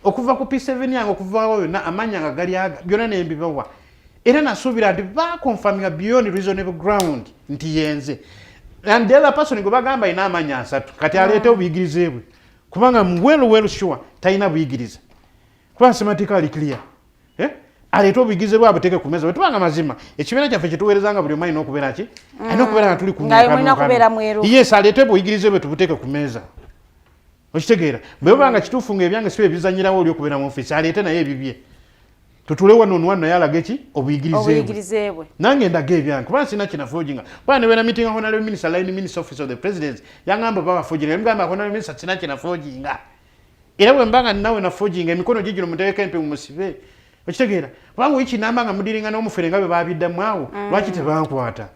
Okuva ku P7 yange okuva na amanya nga gali byona nembibawa era nasuubira nti ba confirming beyond reasonable ground nti yenze and the other person go bagamba ina amanya 3 kati alete obuyigirize bwe kubanga well sure taina buyigirize kuba systematically clear alete obuyigirize bwe abuteke ku meza wetubanga mazima ekibiina kyaffe kituweerezanga buli omanyi n'okubeera ki alina okubeera nga tuli ku yes alete obuyigirize bwe tubuteke ku meza. Okitegera bwebanga kituufu nga ebyange sibe bizanyirawo oli okubeera mu office aleete naye ebibye tutule wano naye alaga eki obuyigirize nange ndaga ebyange kubanga sina kinafoginga kuba ne bena meeting honorable minister line minister office of the president yangamba babafoginga emugamba honorable minister sina kinafoginga era bwe mbanga nawe nafoginga emikono gigino muteeka empe mumusibe okitegeera kubanga ekinamba nga mudiringa n'omufere nga bwe babiddamu awo lwaki tebankwata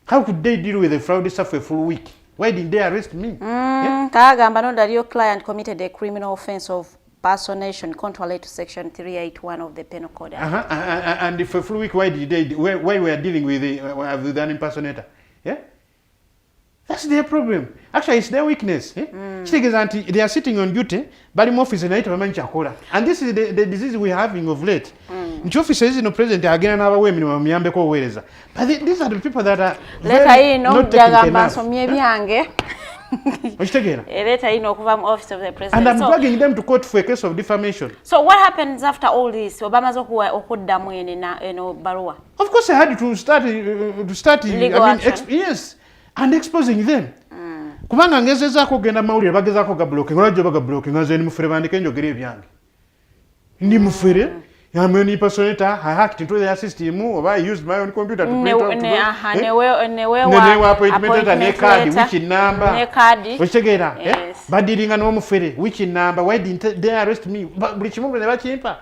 how could they deal with the fraud stuff for a full week? Why didn't they arrest me? Kagamba no that your client committed a criminal offense of personation contrary to section 381 of the penal code. And for a full week, why we are dealing with an impersonator? Yeah? That's their problem. Actually, it's their weakness. They are sitting on duty, but in office and and this is the disease we are having of late. The office is no president again another way minimum yambe ko wereza. But these are the people that are not taking enough. Office of the president. And I'm dragging them to court for a case of defamation. So what happens after all this? Obama barua. Of course, I had to start legal action. Yes, and exposing them. Kubanga ngezeza ko genda mawulire bageza ko ga blocking olajjo baga blocking ngaze ni mufere bandike njogere ebyange. Ndi mufere yameni personator I hacked into their system or I used my own computer to print out newe appointment and card which number ne card ochegera badiringa no mufere which number why didn't they arrest me buli kimu ne bakimpa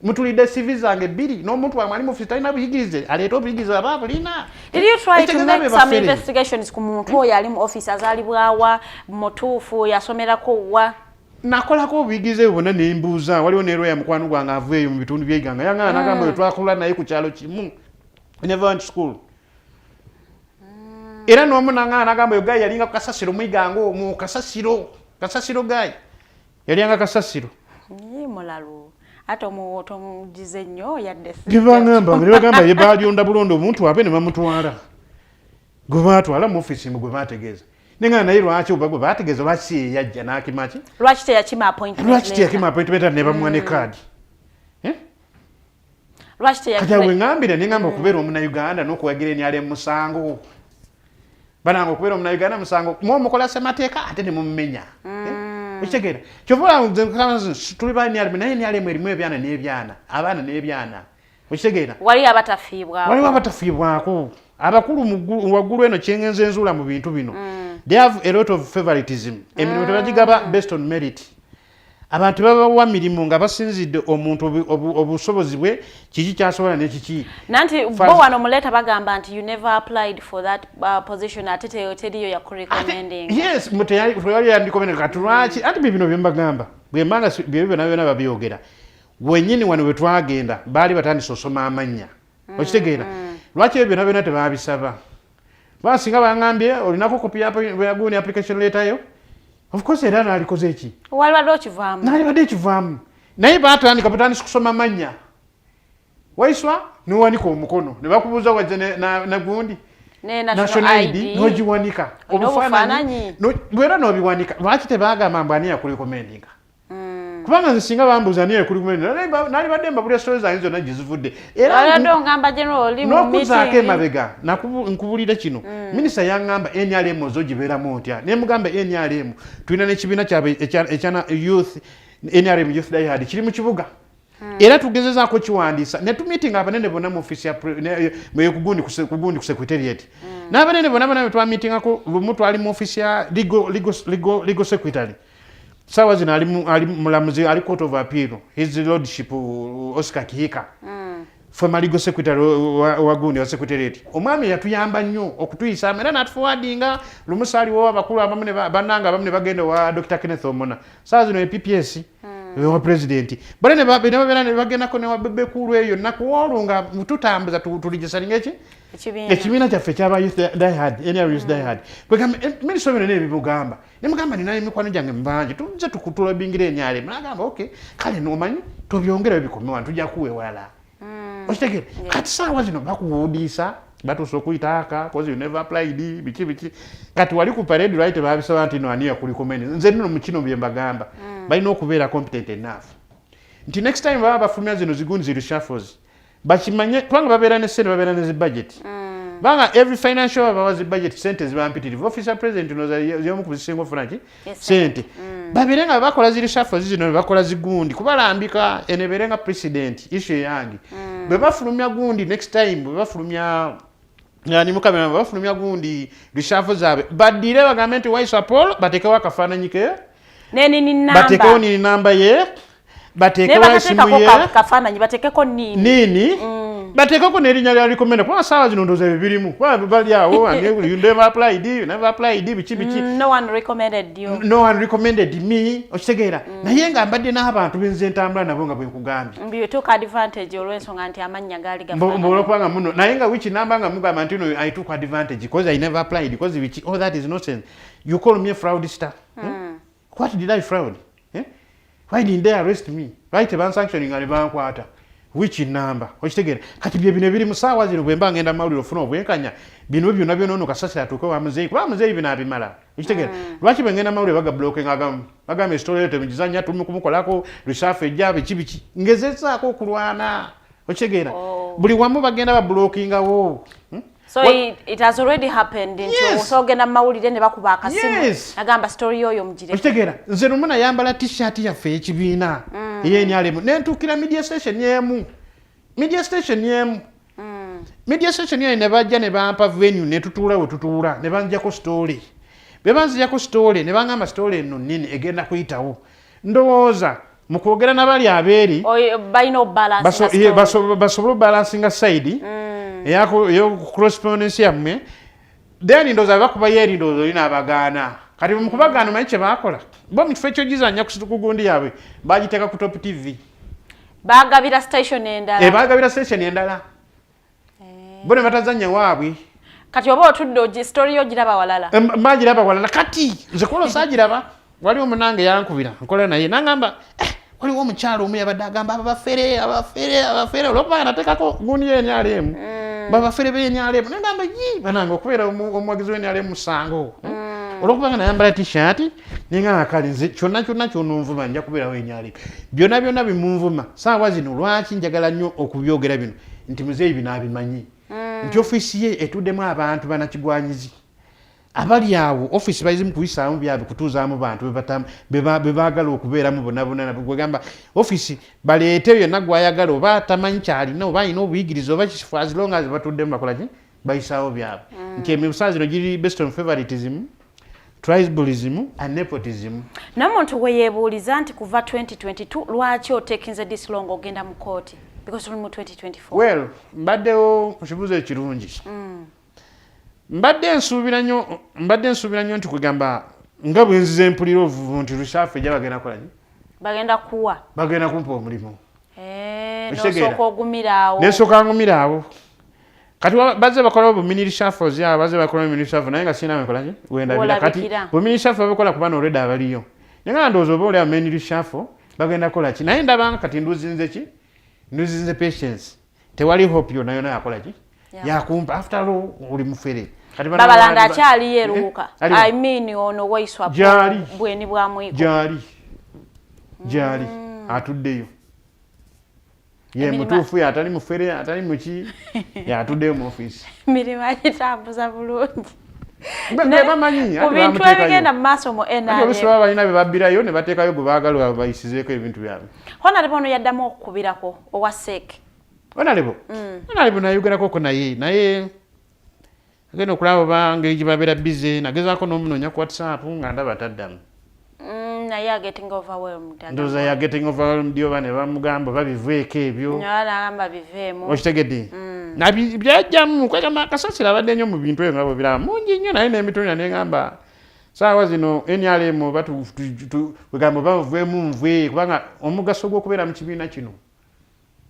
mutulide CV zange biri no muntu amali mu office ina buyigirize aleto buyigirize ababulina. Did you try to make some investigations ku muntu oyo ali mu office azalibwawa motufu yasomerako wa nakola ko bigize ubona nembuza waliwo nero ya mukwano gwange avuye mu bitundu byeganga yanga nagamba twakula naye ku kyalo kimu never went to school era no muna ngana nagamba yo gayi yalinga kasasiro muigango mu kasasiro gayi yalinga kasasiro ni molalu ato mu tomugize nnyo yadde givangamba bagamba ye balionda bulondo omuntu abe ne bamutwala gobatwala mu office mu gobategeza ninga na iro acho bagwe bategeza basi yajja nakimachi lwaki teyakima appointment ne bamwane card lwaki teyakima kati we ngambira ningamba okubeera omuna Uganda n'okuwagira enyale musango banango okubeera omuna Uganda musango mu mukola semateeka ate ne mumenya okitegeera kyovula tuli bani ali naye ni ali erimu ebyana n'ebyana abaana n'ebyana okitegeera wali abatafiibwako abakulu waggulu eno kyengenze nzula mu bintu bino they have a lot of favoritism emirimu tebagigaba based on merit abantu babawa mirimu nga basinzidde omuntu obusobozi bwe kiki kyasobola n'ekiki nanti bo wano muleta bagamba nti you never applied for that position atete teriyo ya recommending yes muteyali yandikomene katulwaki ati bibino byembagamba bwemanga byebyo byona babyogera wenyini wano wetwagenda bali batandise osoma amanya okitegeera lwaki ebyo byona tebabisaba basinga bangambye olinako kopi yaguni application letter yo of course era nalikoze eki walibadde okivaamu nalibadde ekivaamu naye batandika batandise kusoma amanya waiswa niwanika omukono ne bakubuuza wajja na gundi national ID nogiwanika obufaananyi bwera nobiwanika lwaki tebagamba mbu ani yakurekomendinga kubanga nze singa bambuuza ani yakurekomendinga nalibadde mbabulya stories zange zonna gyezivudde era ngamba general n'okuzaako emabega nkubulira kino minisita yangamba NRM ozo gibeeramu otya ne mugamba NRM tulina n'ekibiina kyabwe ekyana youth NRM youth diehard kiri mu kibuga era tugezezaako kiwandiisa ne tumiitinga abanene bonna mu ofisi kugundi ku secretariat n'abanene bonna twamiitingako lumu twali mu ofisi ya legal secretary sawa zina ali mulamuzi ali court of appeal his lordship Oscar Kihika former legal secretary wagundi wa secretariat omwami yatuyamba nnyo okutuyisa era natuforwardinga lumusali wo abakulu abamene bananga abamene bagenda wa Dr. Kenneth Omona sawa zino PPS wa president balene bagenda ko ne wa bebe kulu eyo nakuwolunga tutambuza tuligisalinga eki ekibiina kyaffe kyaba youth diehard NRM youth diehard kwegamba minisita bino nebimugamba nemugamba ninayo emikwano gyange mbanje tujja tukutula bingira enyale nagamba okay kale nomanyi tobyongera bikomewa tujja kuwewala okitegere kati saawa zino bakuwudiisa batuusa okuyitaaka cause you never applied biki kati wali ku parade right babisaba nti no ani yakulikomeni nze nno mu kino bye mbagamba balina okubeera competent enough nti next time baba bafumya zino zigundi ziri shuffles bakimanye kubanga babeera ne sente babeera ne budget banga every financial abawazi budget sente zibampitirivu officer president noza yomu kubisingo funaki sente babirenga bakola ziri shafu zino bakola zigundi kubalambika eneberenga president issue yangi bebafulumya gundi next time bebafulumya yani mukamera bafulumya gundi rishafu zabe badire bagamenti Waiswa Paul batekawo akafananyike neni ni namba batekawo ni namba ye batekawo isimu ye kafananyi batekeko nini batekako nerinya lya recommend kwa sawa zino ndoza bibirimu kwa bali awo you never applied bichi no one recommended you no one recommended me okitegera naye nga mbadde n'abantu benze ntambula nabo nga bwe nkugambye mbiyo took advantage olwensonga nti amanya gali gafana mbolo kwanga muno naye nga which number nga mugamba nti no I took advantage because I never applied because which all that is nonsense you call me a fraudster what did I fraud why didn't they arrest me why te sanctioning ali bankwata which number okitegera kati bye bino biri musawa zino bwemba ngenda mawuliro funa obwenkanya bino byonna byono kasasira tuko wa muzeyi kuba muzeyi bina abimala okitegera lwaki bengenda mawuliro baga blocking agam story yote mjizanya tumukolako research ejabe kibiki ngezezaako okulwana okitegera buli wamu bagenda ba blocking awo so it has already happened into so genda mawulire ne bakuba akasimu agamba story yoyo mjire okitegera nze rumuna yambala t-shirt ya fe ekibiina yeni alemu nentukira media station yemu media station yene bajja ne bampa venue ne tutuula ne banjako story bebanzijako story ne bangamba story eno nini egenda kuyitawo ndowooza mukwogera nabali abeeri basobola balansinga side yo correspondence yammwe then ndowooza bakuba yeri ndowooza olina abagaana kati mukubagaana manyi kye bakola bo mu kifo ekyo gizanya ku gundi yaabwe bagiteeka ku top tv bagabira station endala bo ne batazanya waabwe kati oba otudde story yo giraba walala magiraba walala kati nze kulo saagiraba waliwo munange yankubira nkola naye nangamba waliwo omukyalo omu yabadde agamba abafere olwokuba nateekako gundi yenyalemu babafere benyalemu nangamba banange okubeera omuwagizi wenyalemu musango olwokubanga nayambala t-shirt ninga akali nze kyonna kyononvuma nja kubeerawo enyalemu byonna bimunvuma saawa zino lwaki njagala nnyo okubyogera bino nti muzeeyi bino abimanyi nti ofiisi ye etuddemu abantu banakigwanyizi abali awo office bayizimu kuyisaamu byabwe kutuuzaamu bantu bebaagala okubeeramu bonna nabwegamba office baleete byonna gwayagala oba tamanyi kyalina oba alina obuyigiriza oba kifu as long as batuddemu bakolaki bayisaawo byabwe nti emibusaa zino giri based on favoritism tribalism and nepotism. Namuntu weyebuuliza nti kuva 2022 lwaki otekinze this long ogenda mu kooti because tuli mu 2024. Well, mbaddewo kibuuzo ekirungi. Mbadde nsuubira nnyo nti kugamba nga bwe nzize mpulira ovuvu nti Rushafu ejja bagenda kukolaki? Bagenda kumpa omulimu. Nosooka ogumira awo. Kati bazze bakola bu mini reshuffles ya bazze bakola mini reshuffle naye nga sina mekolaki wenda bila kati bu mini reshuffle bakola kubana already abaliyo nenga ndozo bo le mini reshuffle bagenda kola ki naye ndabanga kati nduzinze patience tewali hope yo nayo yakola ki yakumpa after all uli mufere kati Babalanda akyali ye Luuka I mean ono Waiswa Paul bweni bwa mwiko jali atuddeyo ye mutufu ya atali mufere atali muki ya atuddeyo mu office mirima kitambuza bulungi bamanyi bintu ebigenda mu maaso mu NRM olusoba balina be babbirayo ne bateekayo gwe baagala bayisizeeko ebintu byabwe Honorable ono yaddamu okukubirako owa SEC Honorable nayogerako naye agenda okulaba bange gye babeera busy nagezaako n'omunoonya ku WhatsApp nga ndaba taddamu naye getting overwhelmed ndoza ya getting overwhelmed yoba ne bamugamba babiveeko ebyo nagamba biveemu okitegedde byajjamu kwegamba kasasira abadde nnyo mu bintu ebyo nga bwe biraba mungi nnyo naye n'emitonera neŋŋamba saawa zino NRM wegamba bavuemu nve kubanga omugaso gw'okubeera mu kibiina kino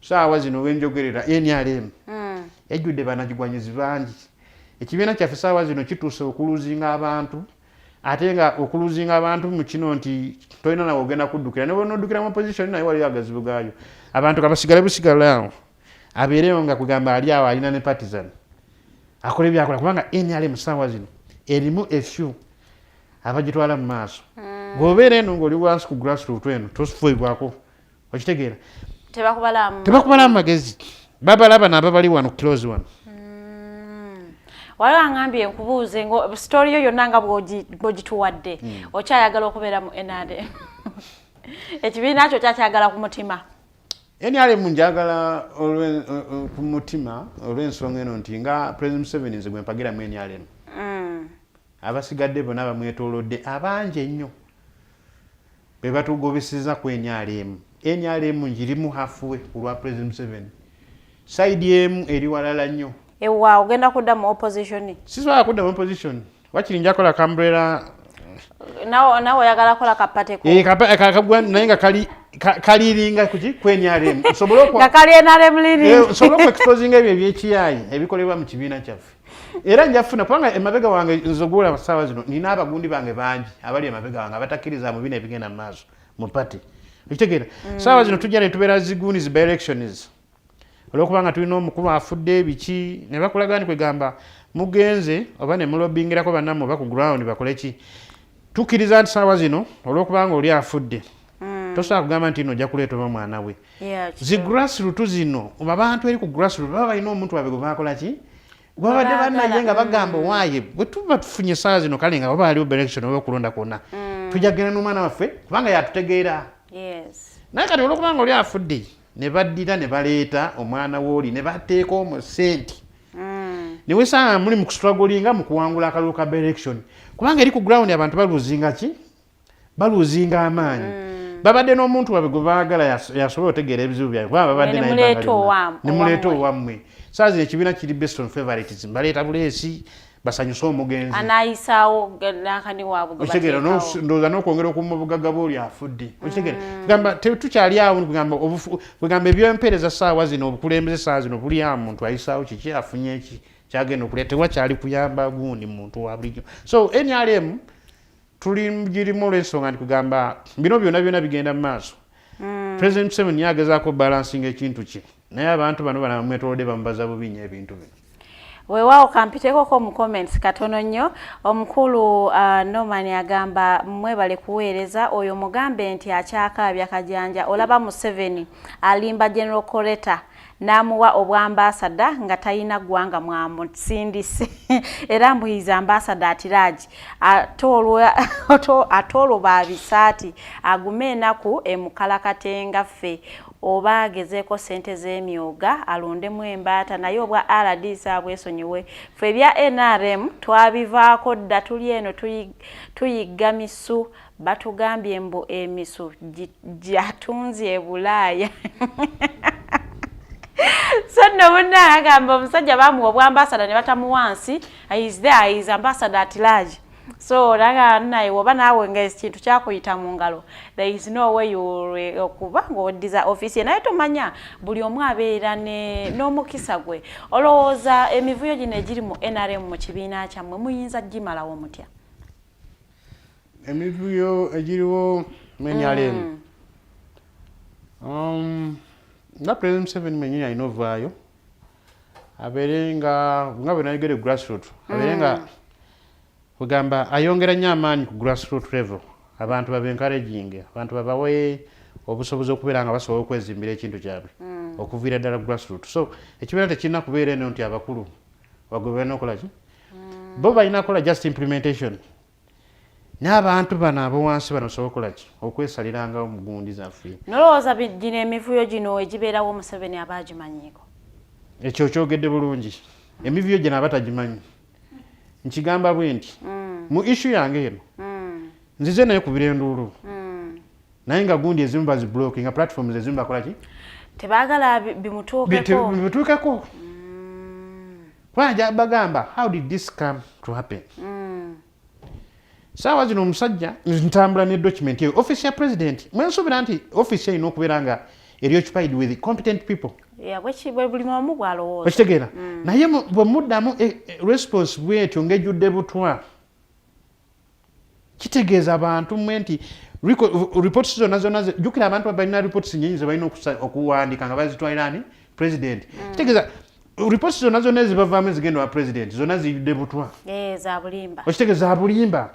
saawa zino wenjogerera NRM yajjudde banagigwanyizi bangi ekibiina kyaffe saawa zino kituuse okuluzinga abantu ate nga okuluzinga abantu mu kino nti tolina nawe ogenda kuddukira ne bonoddukira mu position naye waliyo agazibu gaayo abantu kabasigale busigalawo abeerewo nga kugamba ali awo alina ne partisan akola ebyakola kubanga NRM saawa zino erimu efyu abagitwala mu maaso ng'obeera eno ng'oli wansi ku grassroot eno tofuibwako okitegeera tebakubalamu magezi babalaba n'ababali wano close wano waliwo ngambye nkubuuze ngo story yo yonna nga bw'ogituwadde okyayagala okubeera mu NRM ekibiina kyo kyakyagala ku mutima NRM njagala ku mutima olw'ensonga eno nti nga President Museveni nze gwe mpagira mu NRM abasigadde bonna bamwetoolodde abangi ennyo be batugobeseza ku NRM njirimu hafuwe ku lwa President Museveni side emu eri walala nnyo ewa ogenda kudda mu opposition sisobola kudda mu opposition wakiri nja kola kambrera nawe oyagala kola kapate ko kakagwa naye nga kaliringa kuki ku NRM nga kali NRM liri sobola okuexposinga ebyo ebyekiyayi ebikolebwa mu kibiina kyaffe era njafuna kubanga emabega wange nzogula saawa zino nina abagundi bange bangi abali emabega wange abatakkiriza mu bino ebigenda mu maaso mu party okitegeera saawa zino tujja ne tubeera ziguuni zi directions olwokubanga tulina omukulu afudde biki ne bakulaga ni kwegamba mugenze oba ne mulobingirako bannammwe oba ku ground bakole ki tukkiriza nti saawa zino olwokubanga oli afudde tosobola kugamba nti ino ojja kuleeta oba mwana we zi grassroot zino abantu eri ku grassroot baba balina omuntu wabe gwe bakola ki gwabadde bannaye nga bagamba waaye bwe tuba tufunye saawa zino kale nga baba aliwo election oba okulonda kwonna tujja kugenda n'omwana waffe kubanga yatutegeera naye kati olwokubanga oli afudde ne baddira ne baleeta omwana w'oli ne bateeka omu senti ne wesanga muli mu kustragolinga mu kuwangula akalulu ka election kubanga eri ku ground abantu baluzinga ki baluzinga amaanyi babadde n'omuntu wabe gwe baagala yasobola otegeera ebizibu byabwe kubanga babadde naye ne muleeta owammwe saazi ekibiina kiri based on favoritism baleeta buleesi basanyuse omugenzi anayisaawo nakani waabwe okitegeera ndowooza n'okwongera okuma obugagga bw'oli afudde okitegeera gamba tukyali awo kwegamba ebyempeereza saawa zino obukulembeze saawa zino buli awo muntu ayisaawo kiki afunye eki kyagenda okulya tewakyali kuyamba gundi muntu wa bulijjo so NRM girimu olw'ensonga nti kugamba bino byonna bigenda mu maaso President Museveni yagezaako balansinga ekintu kye naye abantu bano banamwetoolodde bamubaza bubi nnyo ebintu bino weewaawo kampiteekoko mu comments katono nnyo omukulu Norman agamba mwebale kuweereza oyo mugambe nti akyakaabya kajanja olaba Museveni alimba General Koreta n'amuwa obwambasada nga talina ggwanga mwamusindise era muyiza ambasada atiraji atoolwa abisaati agume enaku emukalakatenga ffe oba agezeeko ssente z'emyoga alondemu embaata naye obwa RDC abwesonyiwe ffe ebya NRM twabivaako dda tuli eno tuyigga misu batugambye mbu emisu gyatunzi e Bulaaya so no munna agamba omusajja bamuwa obwambasada ne batamu wansi is there is ambassador at large so naga naye oba naawe nga ekintu kyakuyita mu ngalo there is no way okuba ng'oddiza office naye tomanya buli omu abeera n'omukisa gwe olowooza emivuyo gino egiri mu NRM mu kibiina kyammwe muyinza gimalawo mutya emivuyo egiriwo mu NRM nga President Museveni mwenyewe alina ovaayo abeere nga bwe nayogere grassroot abeere nga kugamba ayongera nnyo amaanyi ku grassroot level abantu babencouraging abantu babawe obusobozi okubeera nga basobola okwezimbira ekintu kyabwe okuviira ddala grassroot so ekibiina tekirina kubeera eno nti abakulu bagwe balina okukola ki bo balina kukola just implementation n'abantu bano abowansi bano sobola okukola ki okwesaliranga mu gundi zaffe nolowooza gino emivuyo gino egibeerawo Museveni aba agimanyiiko ekyo kyogedde bulungi emivuyo gino aba tagimanyi nkigamba bwe nti mu issue yange eno nzize naye kubira enduulu naye nga gundi ezimu bazibloki nga platforms ezimu bakola ki tebaagala bimutuukeko kwaja bagamba how did this come to happen saawa zino omusajja ntambula ne document eyo office ya president mwensuubira nti office erina okubeera nga eri occupied with competent people buli omu bw'alowooza okitegeera naye bwe muddamu response bwetyo ng'ejjudde butwa kitegeeza abantu mmwe nti reports zonna jjukira abantu balina reports nyingi ze balina okuwandiika nga bazitwalira president kitegeeza reports zonna ezibavaamu ezigenda wa president zonna zijjudde butwa okitegeeza za bulimba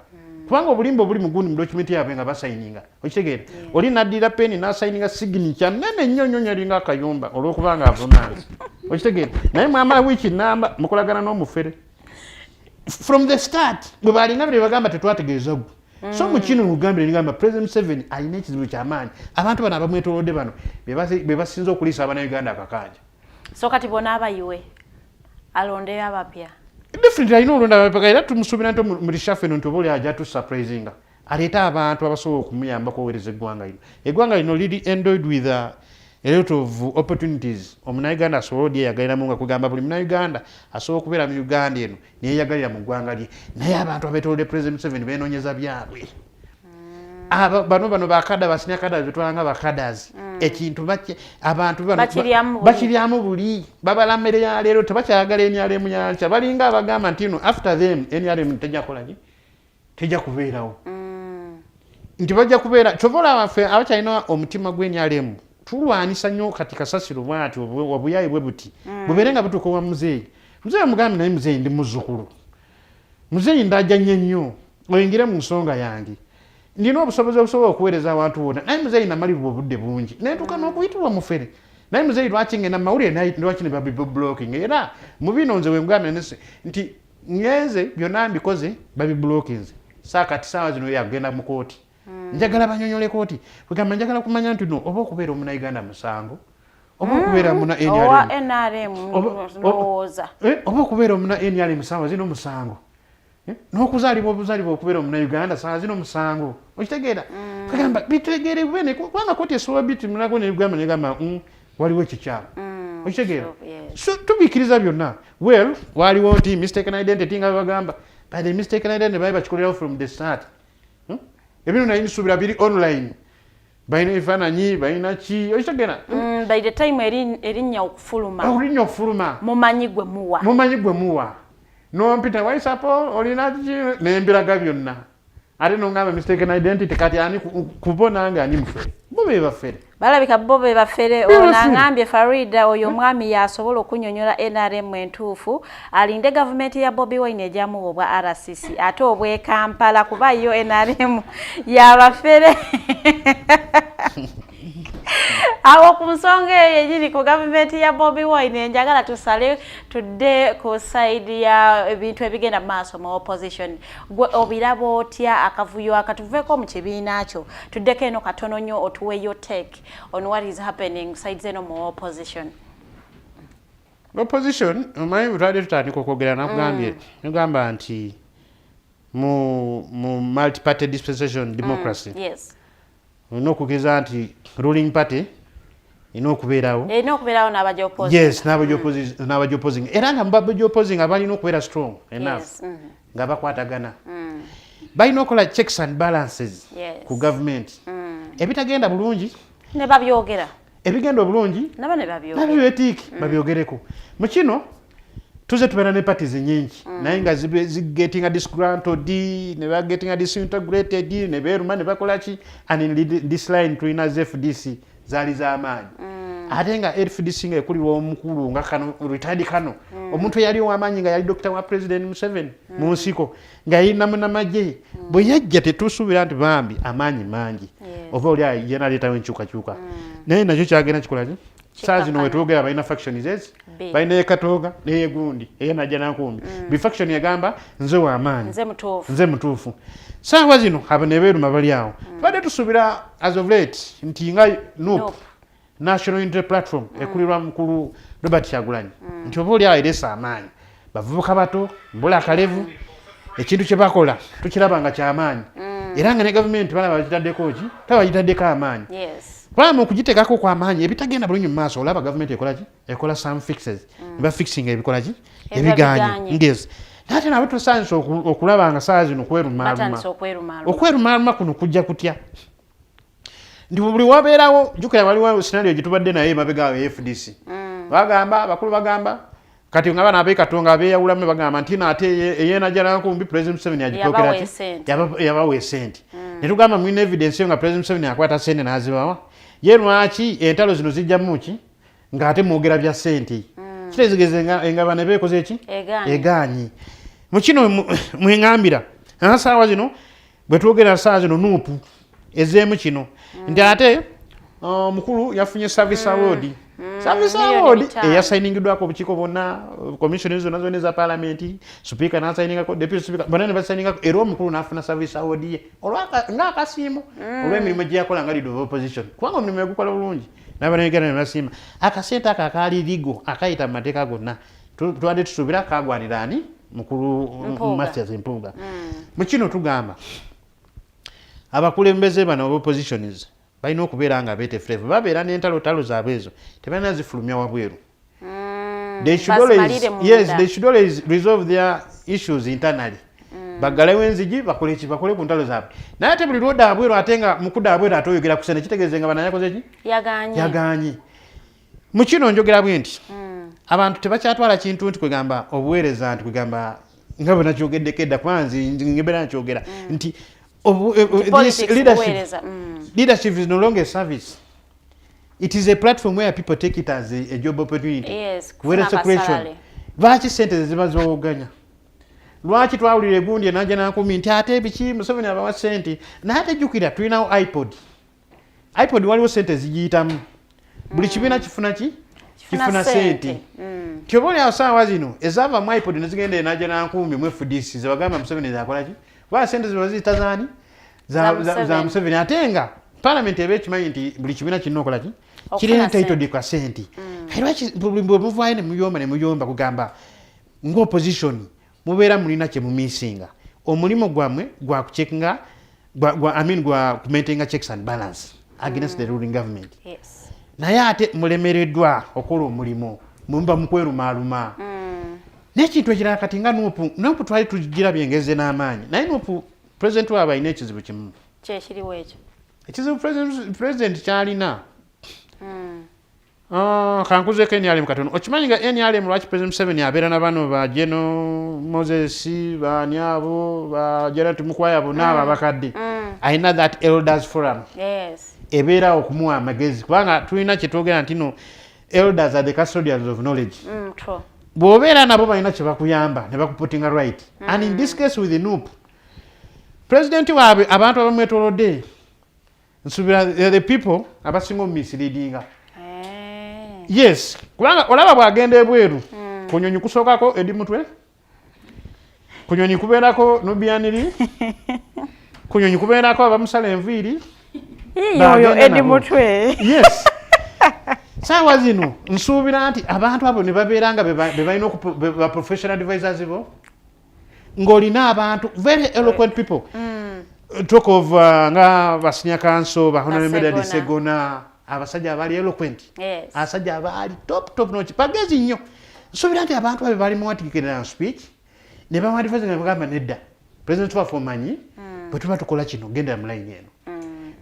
kubanga obulimba obuli mu gundi mu document yaabwe nga basayininga okitegeera oli naddira peni n'asayininga signature nene nnyo nnyo eringa akayumba olw'okubanga avunaanyi okitegeera naye mwamala wiiki namba mukolagana n'omufere from the start bwe balinga bye bagamba tetwategeeza gwe so mu kino Uganda ngamba President 7 alina ekizibu ky'amaanyi abantu bano abamwetoolodde bano be basinza okuliisa abannayuganda akakanja so kati bona abayiwe alondeyo abapya definitely alina olonda abapya era tumusuubira nti mu reshuffle eno nti oba oli ajja tusurprisinga aleeta abantu abasobola okumuyambako oweereza eggwanga lino liri endowed with a lot of opportunities omunnayuganda asobola odyeyagaliramu nga kugamba buli munnayuganda asobola okubeera mu Uganda eno neyeyagalira mu ggwanga lye naye abantu abeetoolodde President 7 beenoonyeza byabwe bano bakada basinya kada betwalanga bakadas ekintu abantu bakiryamu buli babala mmere ya leero tebakyayagala NRM yalya balinga abagamba nti no after them NRM tejja kolaki tejja kubeerawo nti bajja kubeera kyovola abaffe abakyalina omutima gw'NRM tulwanisa nnyo kati kasasiro bwati obuyayi bwe buti bubeere nga butuuka wa muzeeyi mugambe naye muzeeyi ndi muzzukulu muzeeyi ndajjanye nnyo oyingire mu nsonga yange ndina obusobozi obusobola okuweereza abantu bonna naye muzeeyi namalibwa obudde bungi netuuka n'okuyitibwa mufere naye muzeeyi lwaki ngenda mawulire lwaki ne babiblocking era mu bino nze wemugambe nti ngenze byonna mbikoze babiblockinze saakati saawa zino yagenda mu kooti njagala banyonyole kooti kugamba njagala kumanya nti no oba okubeera omunnayuganda musango oba okubeera muna NRM oba okubeera omuna NRM saawa zino musango n'okuzaalibwa obuzaalibwa okubeera omunnayuganda saawa zino musango okitegeera kagamba bitegeere bwene kubanga kooti esobola bitimulako negamba negamba waliwo ekikyamu okitegeera so tubiikiriza byonna well waliwo nti mistaken identity nga bagamba by the mistaken identity baali bakikolerawo from the start ebino naye nisuubira biri online balina ebifaananyi balina ki okitegeera by the time erinnya okufuluma mumanyi gwe muwa nompita Waiswa Paul olina ki nembiraga byonna ate nongamba mistaken identity kati ani kubona nga ani mufere bo be bafere balabika bo be bafere onangambye Farida oyo mwami yasobola okunyonyola NRM entuufu alinde gavumenti ya Bobi Wine ejamu obwa RCC ate obwe Kampala kuba yo NRM ya bafere awo ku nsonga eyo egiri ku gavumenti ya Bobi Wine njagala tusale tudde ku side ya ebintu ebigenda maaso mu opposition gwe obiraba otya akavuyo akatuveeko mu kibiina kyo tuddeko eno katono nnyo otuwe your take on what is happening sides eno mu opposition omanyi butwadde tutandika okwogera nakugambye nigamba nti mu multi-party dispensation democracy yes olina okugeza nti ruling party erina okubeerawo n'abajja opposing era nga mubajja opposing abalina okubeera strong enough nga bakwatagana balina okukola checks and balances ku government ebitagenda bulungi ne babyogera ebigenda obulungi nabyoetiiki babyogereko mu kino tuze tubeera ne parties nyingi naye nga zigetinga disgruntled ne bagetinga disintegrated ne beeruma ne bakola ki and in this line tulina FDC zaali z'amaanyi ate nga FDC nga ekulirwa omukulu nga kano retired kano omuntu yali ow'amaanyi nga yali dokita wa President Museveni mu nsiko nga yalina munnamagye bwe yajja tetusuubira nti bambi amaanyi mangi oba oli yena aleetawo enkyukakyuka naye nakyo kyagenda kikolaki saa zino wetwogera balina factions ezi balina yekatooga neyegundi eyenajja nankumbi bifaction yagamba nze w'amaanyi nze mutuufu saawa zino abo ne beeruma bali awo tubadde tusuubira as of late nti nga NUP National Unity Platform ekulirwa mukulu Robert Kyagulanyi nti oba oli awo ereesa amaanyi bavubuka bato mbula akalevu ekintu kye bakola tukiraba nga kyamaanyi era nga ne gavumenti balaba bagitaddeko ki tabagitaddeko amaanyi kubanga okugiteekako kw'amaanyi ebitagenda bulungi mu maaso olaba gavumenti ekola ki ekola some fixes ne bafixinga ebikola ki ebiganye ngezi ate nabo tusaanise okulaba nga saa zino okwerumaaluma kuno kujja kutya nti buli wabeerawo jjukira waliwo scenario gitubadde naye emabega awo FDC bagamba abakulu bagamba kati nga bana ab'ekatonga abeeyawulamu bagamba nti naate eyeenajja nankumbi President Museveni agitwokera ki yabawa esente ne tugamba mulina evidence yo nga President Museveni akwata sente n'azibawa ye lwaki entalo zino zijjamu ki ng'ate mwogera bya sente kitegeeze engaba ne beekoze ki egaanyi mu kino mweŋŋambira saawa zino bwe twogera saa zino NUP ezeemu kino nti ate omukulu yafunye service award Service award eyasainingidwako obukiiko bwonna commission zonna za parliament speaker n'asainingako deputy speaker bonna ne basainingako era omukulu n'afuna service award ye ng'akasiimo olw'emirimu gye yakola nga leader of opposition kubanga omulimu yagukola bulungi n'abanayuganda ne basiima akasente ako akaali ligo akayita mu mateeka gonna tubadde tusuubira kagwanira ani mukulu Masters Mpuuga mu kino tugamba abakulembeze bano oppositions balina okubeera nga beetefulevu babeera n'entalotalo zaabwe ezo tebalina zifulumya wabweru. They should always resolve their issues internally. Bagalewo enzigi bakole ku ntalo zaabwe naye ate buli lwoda abweru ate nga mukudde abweru ate oyogera ku sente kitegeeze nga banayakoze ki yaganye mu kino njogera bwe nti abantu tebakyatwala kintu nti kwegamba obuweereza nti kwegamba nga bwe nakyogeddeko edda kwanzi ngebeera nakyogera nti leadership is no longer a service. It is a platform where people take it as a job opportunity. Yes, lwaki sente ziba zooganya lwaki twawulira egundi enajja nankumi nti ate biki Museveni abawa sente naye ate jjukira tulinawo ipod waliwo sente zigiyitamu buli kibiina kifuna sente tyobaolyawo saawa zino ezaava mu ipod nezigenda enajja nankumi mu FDC zebagamba Museveni zakola ki kuba sente ziba ziyita zaani za Museveni ate nga parliament eba ekimanyi nti buli kibiina kirina okola ki kirina entitled kwa sente bwe muvaayo ne muyomba kugamba ng'opposition mubeera mulina kye mumisinga omulimu gwammwe gwa kucheckinga gwa kumaintainga checks and balance against the ruling government. Naye ate mulemereddwa okola omulimu mumba mukwerumaaluma n'ekintu ekirala kati nga nopu twali tugirabye ngeze n'amaanyi naye nopu president waabwe alina ekizibu kimu kyekiriwo ekyo ekizibu president kyalina kankuzeeko NRM katono okimanyi nga NRM lwaki president Museveni abeera na bano ba Geno Moses baani abo ba Gerard Mukwaya bonna abo abakadde alina that elders forum ebeera okumuwa amagezi kubanga tulina kyetwogera nti no elders are the custodians of knowledge bw'obeera nabo balina kye bakuyamba ne bakuputinga right and in this case with the NUP president waabwe abantu abamwetoolodde nsuubira the people abasinga omumisleadinga. Yes, kubanga olaba bwagenda ebweru kunyonyi kusookako edi mutwe kunyonyi kubeerako nubianiri kunyonyi kubeerako abamusala enviiri yoyo edi mutwe. Yes. Saawa zino nsuubira nti abantu abo ne babeera nga bebalina ba professional advisors bo ng'olina abantu very eloquent people talk of nga basinya kanso bahona medadi segona abasajja abali eloquent abasajja abali top nochi pagezi nnyo nsuubira nti abantu abo bali muwatikirira speech ne bawadiveze nga bagamba nedda president waffe omanyi bwe tuba tukola kino gendera mu line eno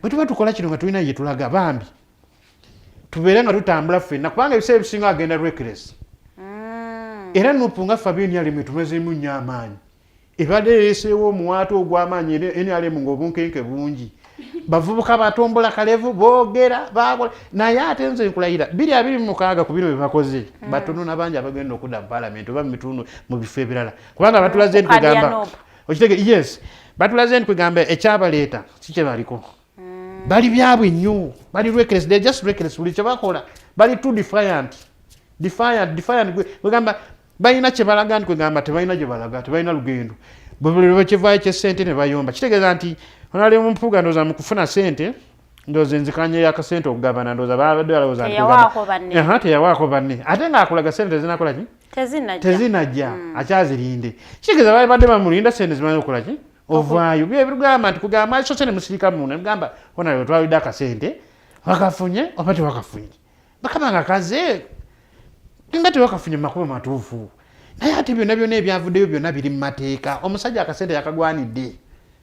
bwe tuba tukola kino nga tulina ye tulaga bambi tubeere nga tutambula ffenna kubanga ebiseera ebisinga agenda reckless era nopunga Fabien yali tumezemu nnyo amaanyi ebadde ereeseewo omuwaatu ogw'amaanyi NRM ng'obunkenke bungi bavubuka batombola kalevu boogera bakola naye ate nze nkulayira 226 ku bino bye bakoze batono n'abangi abagenda okudda mu parliament oba mu bitundu mu bifo ebirala kubanga batulaze nti kwegamba okitege yes batulaze nti kwegamba ekyabaleeta si kye baliko bali byabwe nnyo bali reckless they just reckless buli kye bakola bali too defiant kwegamba balina kye balaga nti kwegamba tebalina gye balaga tebalina lugendo bwe bakivaayo kyesente ne bayomba kitegeeza nti onali Mpuuga ndooza mu kufuna sente ndooza enzikanye y'akasente okugabana ndooza babadde balowooza teyawaako banne ate ng'akulaga sente zinakola ki tezinajja akyazirinde kitegeeza bali badde bamulinda sente zimanyi okukola ki ovaayo bye birugamba nti kugamba so sente musirika muno negamba onali otwalidde akasente wakafunye oba tewakafunye bakaba nga kaze nga tewakafunye makubo matuufu naye ate byonna ebyavuddeyo byonna biri mu mateeka omusajja akasente yakagwanidde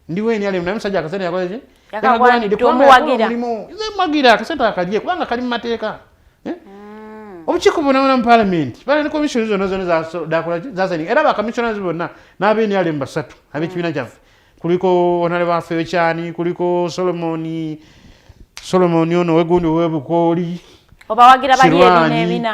ndiwe NRM naye omusajja akasente yakoze yakagwanidde mwagira akasente akalye kubanga kali mu mateeka obukiiko bonna mu parliament bali ne commission zonna zasaini era bakamissioners bonna n'aba NRM basatu ab'ekibiina kyaffe kuliko onale baffe ekyani kuliko Solomoni ono wegundi webukooli oba wagira bali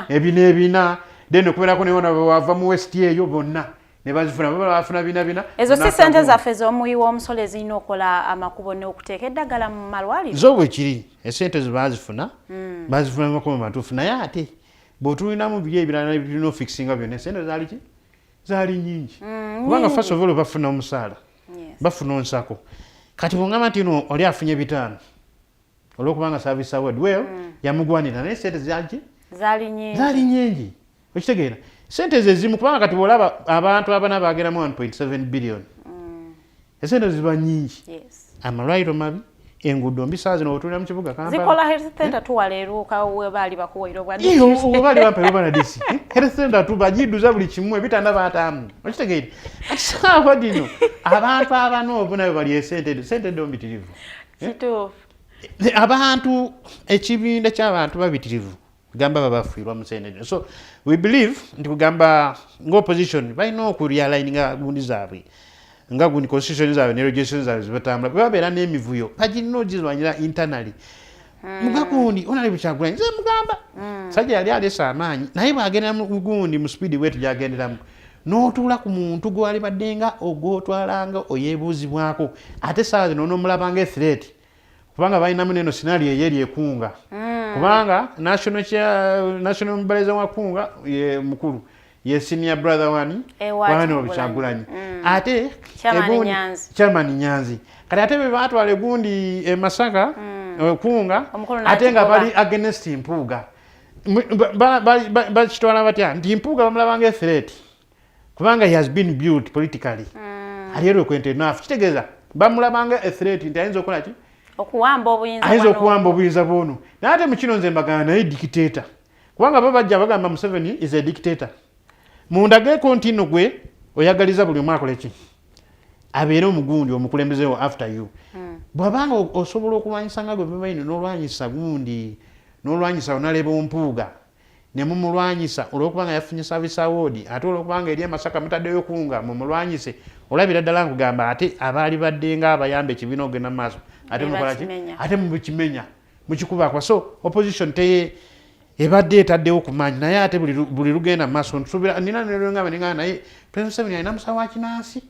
ebina then okubeerako newona bwava mu west eyo bonna ne bazifuna bafuna bina ezo si sente zaffe z'omuyiwa omusolo ezirina okola amakubo n'okuteeka eddagala mu malwaliro zo bwe kiri esente bazifuna mu makubo matuufu naye ate bw'otulinamu biri ebirala ebirina ofixinga byonna sente zaali nyingi kubanga first of all bafuna omusaala bafuna onsako kati bwongamba nti no oli afunye 5 olwokubanga service award well yamugwanira naye sente zaali nyingi okitegeera sente zezimu kubanga kati bwolaba abantu abana bageramu 1.7 billion esente ziba nyingi amalwaliro mabi enguudo mbi saa zino otulira mu kibuga Kampala zikola health center tuwale Luuka we baali bakuwaire obwadde iyo baali bampa obana disi health center tubajiduza buli kimu ebitanda baatamu okitegeera asawa dino abantu abano obuna bali esente dombitirivu kituufu abantu ekibinda ky'abantu babitirivu kugamba babafiirwa mu sente so we believe nti kugamba ng'opposition balina okurealininga gundi zaabwe nga gundi constitution zaabwe ne regulations zaabwe zibatambula babeera n'emivuyo bagirina ogizwanyira internally mugagundi onali Kyagulanyi nze mugamba sajja yali alesa amaanyi naye bw'agenda mu gundi mu speed wetu gy'agenderamu n'otuula ku muntu gwali baddenga ogwotwalanga oyeebuuzibwako ate saa zino onomulabanga threat kubanga balinamu neno scenario eyeri ekunga kubanga national mbaliza wa kunga ye mukulu ye senior brother wani Kyagulanyi ate chairman Nyanzi kati ate be batwala gundi Masaka kunga ate nga bali against Mpuuga bakitwala batya nti Mpuuga bamulabanga threat kubanga he has been built politically ali eloquent enough kitegeeza bamulabanga threat nti ayinza okukola ki okuwamba obuyinza bwono naye ate mu kino nze mbagana naye dictator kubanga bo bajja bagamba Museveni is a dictator munda gekontino gwe oyagaliza buli omwaka leki abeere omugundi omukulembezewo after you bwabanga osobola okulwanyisa nga gwe bebaine n'olwanyisa gundi n'olwanyisa onaleba Mpuuga ne mumulwanyisa olwokubanga yafunye service award ate olwokubanga eri Masaka mutaddeyo kunga mumulwanyise olabira ddala nkugamba ate abaali baddenga abayambe ekibiina ogenda maaso ate mukolaki ate mubikimenya mukikubakwa so opposition teye ebadde etaddewo ku maanyi naye ate buli lugenda maaso ntusuubira nina nelwengamba nengana naye President Museveni alina musawo wa kinansi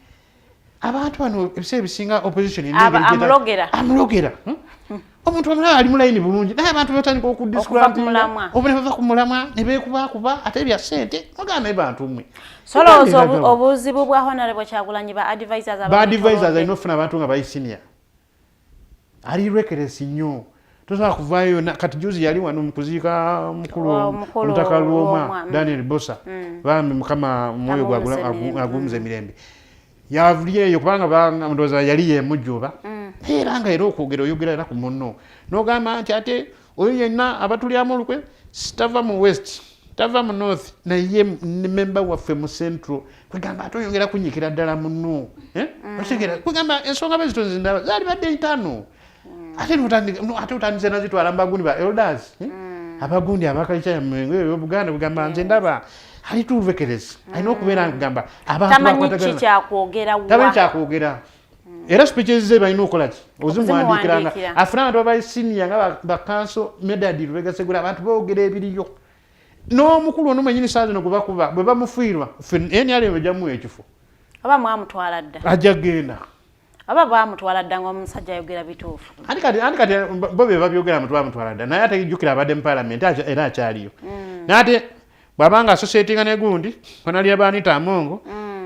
abantu bano ebiseera ebisinga opposition amulogera omuntu omulala ali mulayini bulungi naye abantu batandika okudiskulamubona bava ku mulamwa ne beekubakuba ate bya ssente ogana naye bantu mmwe solowooza obuzibu bwa Honorable Kyagulanyi ba advisors alina okufuna abantu nga bayi senior ali rekeresi nnyo tosobola kuvaayo kati juzi yali wano mu kuziika mukulu omutaka Lwoma Daniel Bosa bambi mukama mwoyo gwagumuza emirembe yavulyeyo kubanga ndowooza yali yemujjuba era nga era okwogera oyogera era ku munno n'ogamba nti ate oyo yenna abatulyamu olukwe tava mu west tava mu north naye memba waffe mu central kwegamba ate oyongera kunyikira ddala munno otegera kwegamba ensonga bezitonzi ndaba zaali badde itaano ate otandise nazitwala mu bagundi ba elders abagundi abakalica ya Buganda kugamba nze ndaba ali tuvekerezi alina okubeera nkugamba tamanyi kyakwogera era speeches ze balina okukola ki ozimuwandiikiranga afuna abantu abayi senior nga bakanso medadi lwegasegula abantu boogera ebiriyo n'omukulu ono mwenyini saa zino gwebakuba bwe bamufiirwa NRM ejjamuwa ekifo aba mwamutwala dda ajja genda aba bamutwala dda ng'omusajja ayogera bituufu andi kati bo be babyogera mutwala dda naye ate jjukira abadde mu parliament era akyaliyo naye ate bw'abanga associatinga ne gundi Honorable Banita Amongo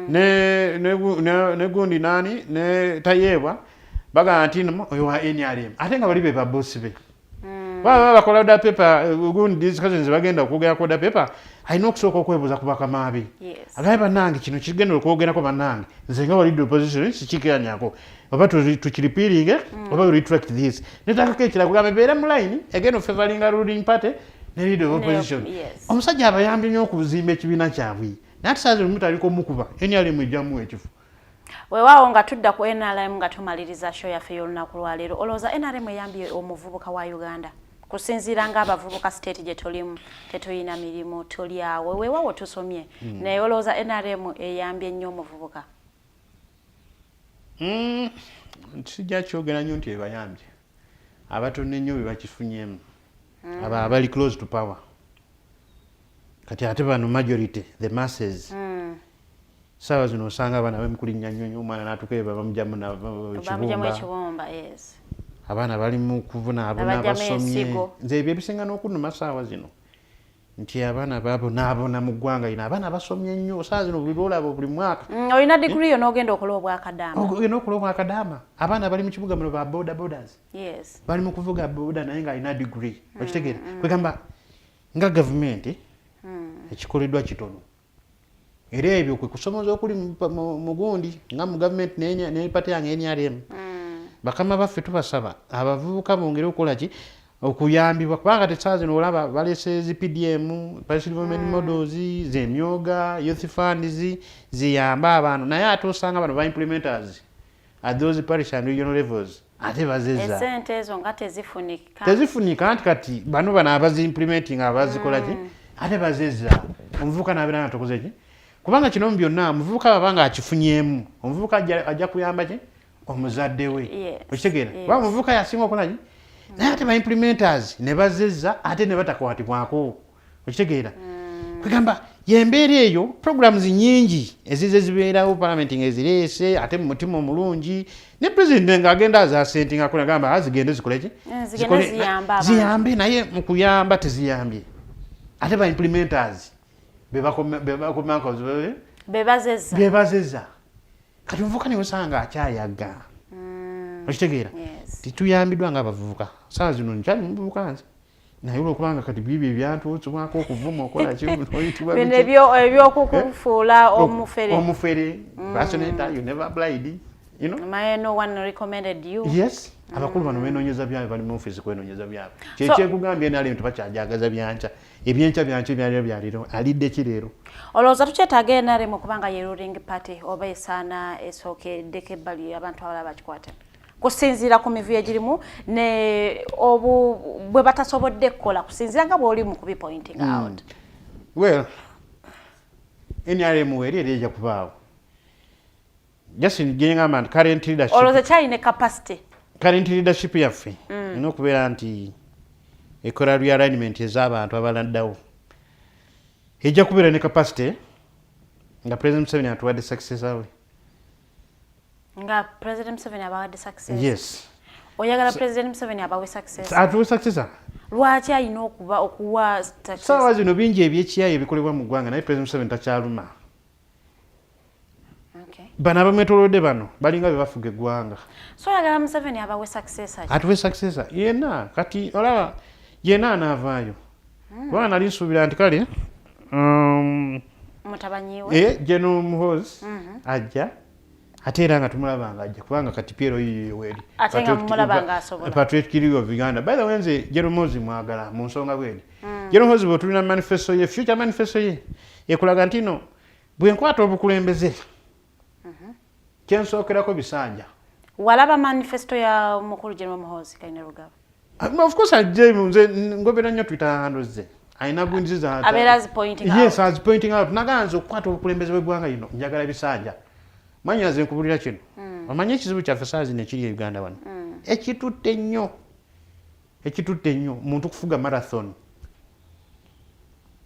ne gundi nani ne Tayebwa bagamba nti oyo wa NRM ate nga bali be babossi be baba bakola order paper gundi discussions bagenda okwogera ku order paper alina okusooka okwebuuza ku bakama be agaye bannange kino kigenda okwogerako bannange nze nga walidde opposition sikikiranyako oba tukiripiiringe oba we retract this netakako ekira kugamba ebeere mu line again of favoring a ruling party ne leader of opposition omusajja abayambye nnyo okuzimba ekibiina kyabwe naye ate saa zino mutaliko mukuba NRM ejjamu ekifo weewaawo nga tudda ku NRM nga tumaliriza show yaffe y'olunaku lwaleero olowooza NRM eyambye omuvubuka wa Uganda kusinziira ng'abavubuka state gye tulimu tetulina mirimu tuli awo weewaawo tusomye naye olowooza NRM eyambye nnyo omuvubuka sijja kyogera nnyo nti ebayambye abatono ennyo be bakifunyemu abali close to power kati ate bano majority the masses sawa zino osanga abaana bamukulinnya nnyo omwana n'atukeba bamujamu ekibumba abaana bali mu kuvunaabona basomye nze ebyo ebisinga n'okunuma saawa zino nti abaana babonaabona mu ggwanga lino abaana basomye nnyo saa zino buli lwolaba buli mwaka olina digiri yo n'ogenda okuloba obwakadaama ogenda okuloba obwakadaama abaana bali mu kibuga muno ba boda bodas bali mu kuvuga boda naye ng'alina digiri okitegeera kwegamba nga gavumenti ekikoleddwa kitono era ebyo kwe kusomoza okuli mu gundi nga mu gavumenti n'epate yange NRM bakama baffe tubasaba abavubuka bongere okukola ki okuyambibwa kubanga tesaazi n'olaba balese zi PDM parliament models zemyoga youth funds ziyamba abantu naye ate osanga bano ba implementers at those parish and regional levels ate bazeza esente ezo nga tezifunika anti kati bano abazi implementing abazikola ki ate bazeza omuvubuka n'abeera natokoze ki kubanga kino byonna omuvubuka babanga akifunyemu omuvubuka ajja kuyamba ki omuzadde we okitegeera kuba omuvubuka yasinga okukola ki naye ate ba implementers ne bazeza ate ne batakwatibwako okitegeera kwegamba yembeera eyo programs nyingi ezize zibeerawo parliament ng'ezireese ate mu mutima omulungi ne president ng'agenda azasentinga kola gamba azigende zikole ki ziyambe naye mu kuyamba teziyambye ate ba implementers bebazeza kati omuvubuka niwe osanga akyayaga okitegeera tituyambiddwa ng'abavubuka saa zino nkyali muvubuka nze naye olwokubanga kati bibyo ebyantuutsibwako okuvuma okola ebyokukufuula omufere basoneta you never applied no one recommended you yes abakulu bano benoonyeza byabwe bali mu ofiisi kwenoonyeza byabwe kyekyekugambye nali tebakyajagaza byanca ebyenca byanca ebyaliro byaliro alidde ki leero olowooza tukyetaaga NRM okubanga ye ruling party oba esaana esookeddeko ebbali abantu abalala bakikwate kusinziira ku mivuyo egirimu ne bwe batasobodde kukola kusinziira nga bw'oli mu kubipointing out well NRM eri ejja kubaawo Justin Gengama current leadership olowooza kyalina capacity current leadership yaffe ina okubeera nti ekola realignment ez'abantu abaladdawo ejja kubeera ne capacity nga President Museveni atuwadde successor we nga President Museveni abawadde success yes oyagala President Museveni abawe success atuwe successor lwaki alina okuwa saawa zino bingi ebyekiyayo ebikolebwa mu ggwanga naye President Museveni takyaluma bano abamwetolodde bano balinga bye bafuga eggwanga so oyagala Museveni abawe successor atuwe successor yenna kati olaba yenna anaavaayo kubanga nali nsuubira nti kale mutabanyiwe General Muhoozi ajja ate era nga tumulabanga ajja kubanga kati Piero yiyo weri ate nga mumulabanga asobola Patriot Kirigo of Uganda by the way nze General Muhoozi mwagala mu nsonga bweri General Muhoozi bw'otulina manifesto ye future manifesto ye ekulaga nti no bwe nkwata obukulembeze kyensookerako bisanja walaba manifesto ya mukulu General Muhoozi Kayine Rugaba of course ajje nze ngobera nnyo Twitter handles ze ayina bwinzi za abera's pointing out yes as pointing out naganza okukwata obukulembeze bw'eggwanga lino njagala bisanja manyi naze nkubulira kino omanyi ekizibu kyaffe saazi nekiri e Uganda wano ekitutte nnyo muntu kufuga marathon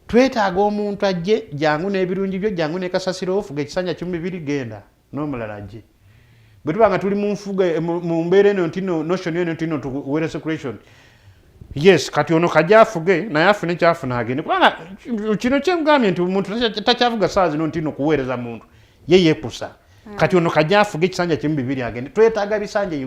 twetaaga omuntu ajje jangu n'ebirungi byo jangu ne kasasiro ofuga ekisanja 12 genda n'omulala ajje bwe tubanga tuli mu nfuga mu mbeera eno ntino notion eno ntino tuwere circulation yes kati ono kajja afuge naye afune kyafuna agende kubanga kino kyemugambye nti omuntu takyavuga saa zino ntino kuweereza muntu ye yeekusa kati ono kajja afuge ekisanja 12 agende twetaaga bisanja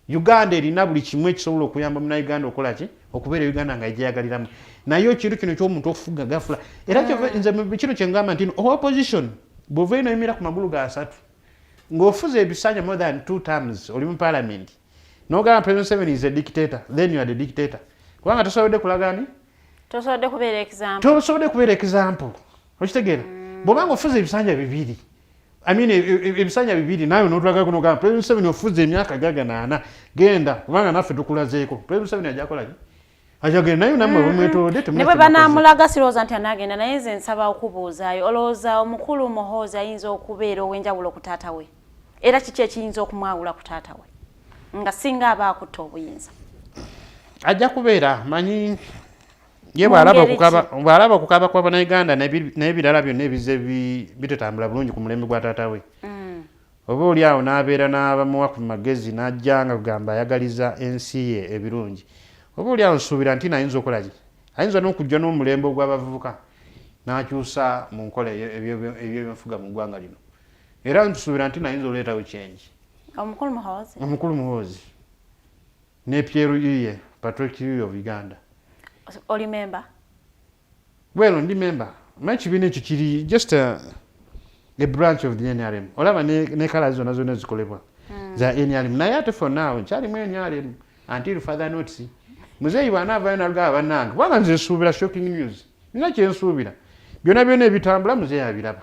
Uganda erina buli kimu ekisobola okuyamba munnayuganda okola ki okubeera Uganda nga ejyayagaliramu naye ekintu kino ky'omuntu okufuga gafula era nze kino kyengamba nti opposition bw'ova eno emira ku magulu ga 3 ng'ofuza ebisanja more than 2 terms oli mu parliament n'ogamba President Museveni is a dictator then you are the dictator kubanga tosobodde kulagani tosobodde kubeera example okitegeera bw'obanga ofuza ebisanja 2 ebisanja 2 nawe n'otulaga kuno ogamba President Museveni ofuza emyaka 8 genda kubanga naffe tukulazeeko President Museveni ajja kola ki ajagenda naye nammwe bamwetolodde ne bwe banaamulaga sirowooza nti anaagenda naye nze nsaba okubuuzaayo olowooza omukulu Muhoozi ayinza okubeera ow'enjawulo ku taata we era kiki ekiyinza okumwawula ku taata we nga singa aba akutta obuyinza ajja kubeera manyi ye bw'alaba okukaaba kwa bannayuganda n'ebirala byonna ebize bitetambula bulungi ku mulembe gwa taata we oba oli awo n'abeera n'abamuwa ku magezi n'ajja nga kugamba ayagaliza ensi ye ebirungi oba oli awo nsuubira nti nayinza okukola ki ayinza n'okujja n'omulembe gw'abavubuka n'akyusa mu nkola eby'ebyenfuga mu ggwanga lino era ntusuubira nti nayinza oleetawo change. Omukulu Muhoozi ne Pierre Iye Patrick of Uganda. Oli member? Well, ndi member. Ekibiina ekyo kiri just a branch of the NRM. Olaba ne kala zonna zonna zikolebwa za NRM. Naye ate for now nkyalimu NRM until further notice. Muzeeyi bw'anaavaayo n'alugaba bannange kubanga nze nsuubira shocking news. Nina kye nsuubira. Byonna ebitambula muzeeyi abiraba.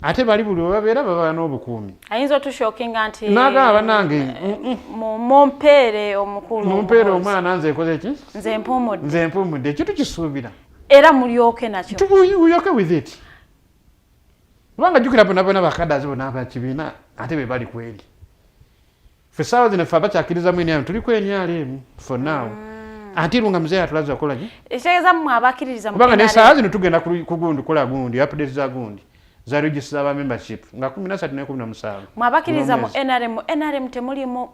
Ate bali buli we babeera baba n'obukuumi. Ayinza otushokinga nti n'agamba bannange mumpeere omukulu. Mumpeere omwana nze nkoze ki? Nze mpumudde. Ekyo tukisuubira. Era mulyoke nakyo. Tubuyoke with it. Kubanga jjukira bonna bakaddazi bonna abakibiina ate be bali kweri. Ffe essaawa zino ffe abakyakirizamu NRM tuli ku NRM for now. Ate lunga muzeeyi atulaze okukola ki? Ekitegeeza mmwe abakkiririza mu kubanga n'essaawa zino tugenda ku gundi kukola gundi update za gundi za register aba membership nga 13 ne 17. Mwabakiriza mu NRM temulimu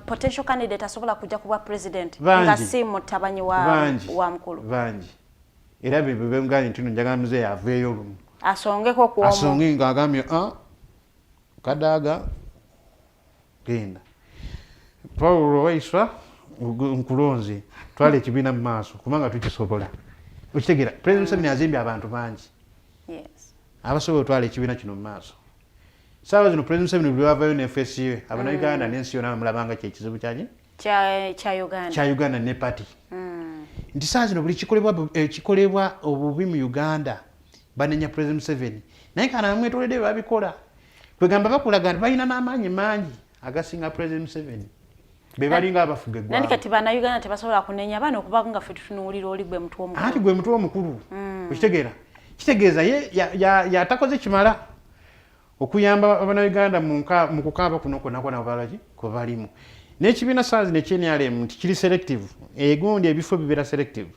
potential candidate asobola kujja kuba president nga si mutabanyi wa mukulu. Bangi. Era bebe ngani ntino njagala muzeeyi aveeyo lumu. Asongeko ku omu. Asonge ng'agambye kadaga genda. Paul Waiswa nkulonzi twala ekibiina mu maaso kubanga tukisobola. Okitegeera President Museveni azimbye abantu bangi. Yes. Abasobola otwala ekibiina kino mu maaso. Saawa zino President Museveni bwe bavayo n'FSU Abannayuganda n'ensi yonna bamulabanga kyekizibu kyaki? Kya Uganda ne party. Nti saa zino buli kikolebwa obubi mu Uganda banenya President Museveni. Naye kana bamwetoledde babikola. Kwegamba bakulaga nti balina n'amaanyi mangi agasinga President Museveni. Be balinga abafuga eggwanga. Nandi kati Bannayuganda tebasobola kunenya bano okuba nga ffe tutunuulira oli gwe mutwe omukulu. Ati gwe mutwe omukulu. Okitegeera? Kitegeeza yatakoze kimala okuyamba Abannayuganda mu kukaaba kuno kwonna balaki kwe balimu. N'ekibiina saa zino ekye-NRM nti kiri selective. Egundi ebifo bibeera selective.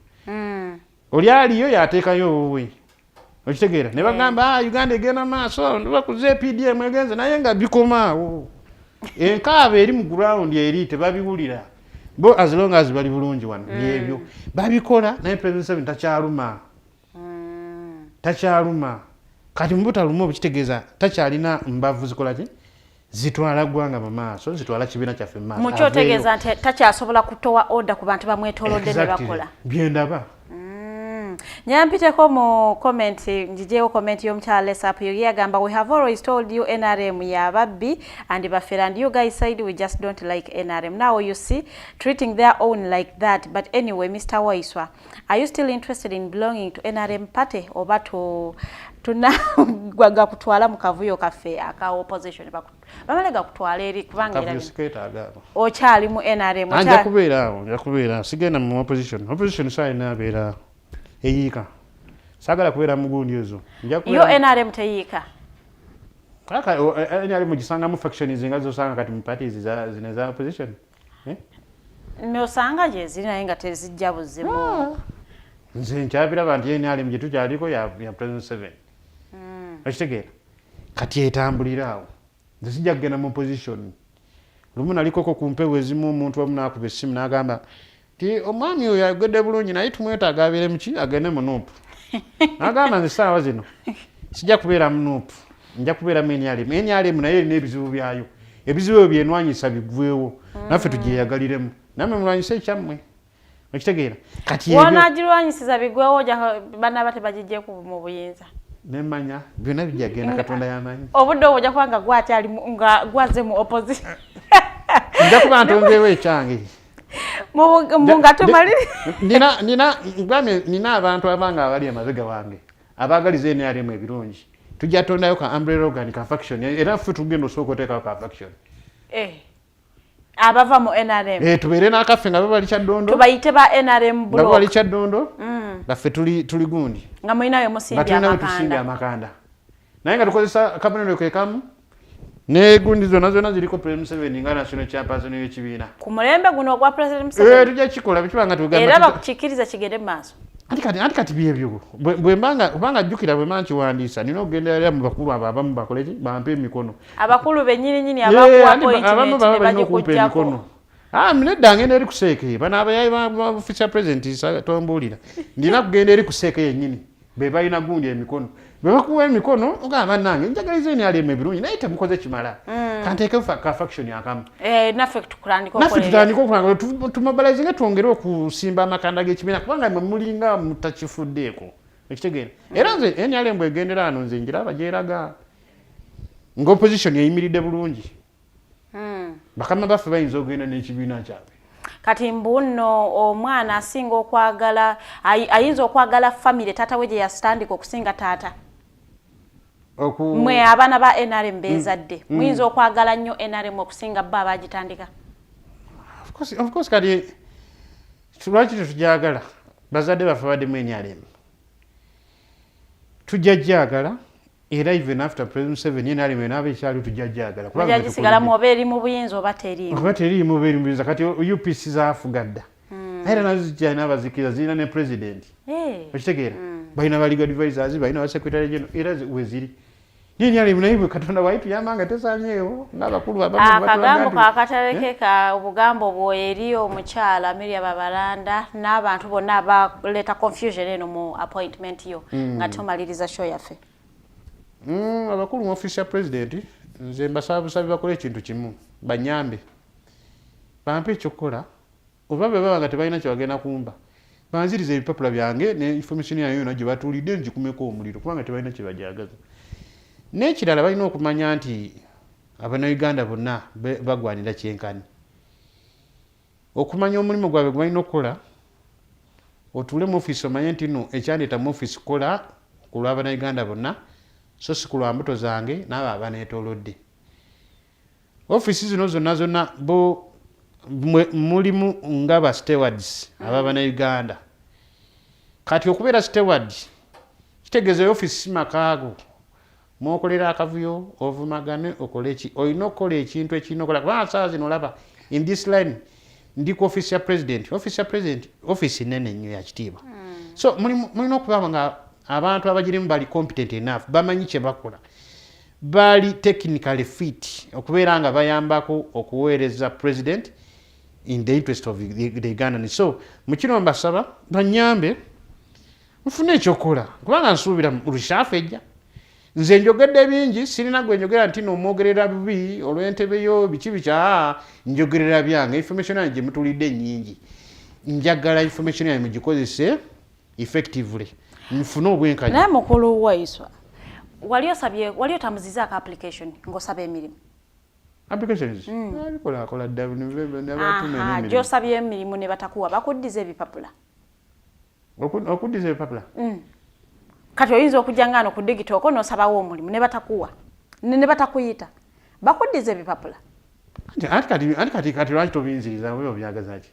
Oli aliyo yateekayo wowe. Okitegeera? Ne bagamba Uganda egenda maaso bakuze PDM egenze naye nga bikomaawo. Enkaaba eri mu ground eri tebabiwulira. Bo as long as bali bulungi wano byebyo. Babikola naye President Museveni takyaluma. Kati mubutaluma obukitegeeza takyalina mbavu zikola ki? Zitwala ggwanga mu maaso, zitwala kibiina kyaffe mu maaso. Mukyo otegeeza nti takyasobola kutowa order ku bantu bamwetoolodde ne bakola. Byendaba. Nyampiteko mu comment njijeewo comment y'omukyala Lesapu ye agamba we have always told you NRM ya babbi and bafera and you guys said we just don't like NRM. Now you see treating their own like that. But anyway, Mr. Waiswa, are you still interested in belonging to NRM party oba tunagwaga kutwala mu kavuyo kaffe aka opposition bamalega kutwala eri kubanga era okyali mu NRM nja kubeera sigenda mu opposition saa inabeera eyiika sagala kubeera mu gundi ezo yo NRM teyiika kaka NRM gisanga mu faction zinga zosanga kati mu parties zine za opposition nosanga je zinaye nga tezijja buzimu nze nkyabiraba nti NRM gye tukyaliko ya President Museveni okitegeera kati etambulira awo nze sijja kugenda mu opposition lumu nalikoko ku mpewo ezimu omuntu omu n'akuba essimu n'agamba nti omwami oyo ayogedde bulungi naye tumwetaaga abeere muki agende mu nuupu n'agamba nze essaawa zino sijja kubeera mu nuupu nja kubeera mu NRM naye erina ebizibu byayo ebizibu ebyo byenwanyisa biggweewo naffe tugyeyagaliremu nammwe mulwanyisa ekyammwe okitegeera kati wonaagirwanyisiza biggwewo banna bate bagijjeeku mu buyinza nemanya byonna bijjagenda Katonda y'amanyi obudde obwo ojja kuba nga gwakyali nga gwaze mu opposition nja kuba ntonzeewo ekyange nga tumalire nina abantu abanga abali emabega wange abaagaliza NRM ebirungi tujja tondayo ka umbrella organic faction era ffe tugenda osooka oteekayo ka faction abava mu NRM tubeere n'akaffe nga bali Kyaddondo tubayite ba NRM block nga bali Kyaddondo baffe tuli gundi nga mulinayo musimbye amakanda naye nga tukozesa kabonero kekamu ne gundi zonna ziriko President Museveni nga national chairperson y'ekibiina ku mulembe guno ogwa President Museveni tujja kikola bikibanga tugamba era bakukikiriza kigende mu maaso anti kati byebyo kubanga ajjukira bwe manki wandiisa nina okugenderera mu bakulu abo abamu bakoleki bampe emikono abakulu bennyini abakuwa appointment abamu baba balina okumpa emikono Nedda ngenda eri kuseeke bano abayayi ba official president tombulira ndina kugenda eri kuseeke yennyini be balina gundi emikono be bakuwa emikono ogamba nange njagaliza enyalema ebirungi naye temukoze kimala kanteeke ka faction yakamu naffe tutandika okulanga tumobilizinge twongere okusimba amakanda g'ekibiina kubanga mwe mulinga mutakifuddeeko ekitegeera era nze enyalema egendera ano nze njiraba gyeraga ng'opposition eyimiridde bulungi bakama baffe bayinza okugenda n'ekibiina kyabwe kati mbuno omwana asinga okwagala ayinza okwagala family taata we gye yasitandika okusinga taata mwe abaana ba NRM bezadde muyinza okwagala nnyo NRM okusinga bba abagitandika of course kati lwaki tetujagala bazadde baffe baddemu NRM tujjajjagala era even after President 7 NRM n'aba ekyali tujjajjagala kubanga gisigalamu oba eri mu buyinza oba teriimu oba teriimu kati UPC zaafugadda era nazo zijja n'abazikiriza zirina ne president okitegeera balina ba legal advisors balina ba secretary general era weziri NRM naye bwe Katonda waayituyamba nga tesaanyeewo n'abakulu akagambo kaakaterekeka obugambo bwo eri omukyala Milly Babalanda n'abantu bonna abaleeta confusion eno mu appointment yo nga tomaliriza show yaffe abakulu mu office ya president nze mbasaba busabi bakole ekintu kimu banyambe bampe ekyokukola oba bwe baba nga tebalina kyebagenda kumba banziriza ebipapula byange ne information yayo yonna gye batuulidde ngikumeko omuliro kubanga tebalina kyebajagaza n'ekirala balina okumanya nti abannayuganda bonna bagwanira kyenkani okumanya omulimu gwabwe gwe balina okukola otuule mu office omanye nti no ekyandeeta mu office kola ku lw'abannayuganda bonna so si ku lwa mbuto zange n'abo abaneetoolodde office zino zonna bo mulimu nga ba stewards ab'abannayuganda kati okubeera steward kitegeeza office si makaago mwokolera akavuyo ovumagane okole ki olina okukola ekintu ekirina okola kubanga saa zino olaba in this line ndi ku office ya president office nene nnyo ya kitiibwa so mulina okubanga nga abantu abagirimu bali competent enough bamanyi kye bakola bali technically fit okubeera nga bayambako okuweereza president in the interest of the Ugandans. So mukino mbasaba banyambe mufune ekyokola kubanga nsuubira lushafu ejja nze njogedde bingi sirina gwe njogera nti nomwogerera bibi olw'entebe yo biki bikya njogerera byange information yange gye mutulidde nnyingi njagala information yange mugikozese effectively mfune obwenkanya naye mukulu Waiswa wali otamuzizaako application ng'osaba emirimu applications kola gy'osabye emirimu ne batakuwa bakuddiza ebipapula okuddiza ebipapula kati oyinza okujja ngaano ku digitooko n'osabawo omulimu ne batakuwa ne batakuyita bakuddiza ebipapula anti kati lwaki tobinziriza bwe obyagaza ki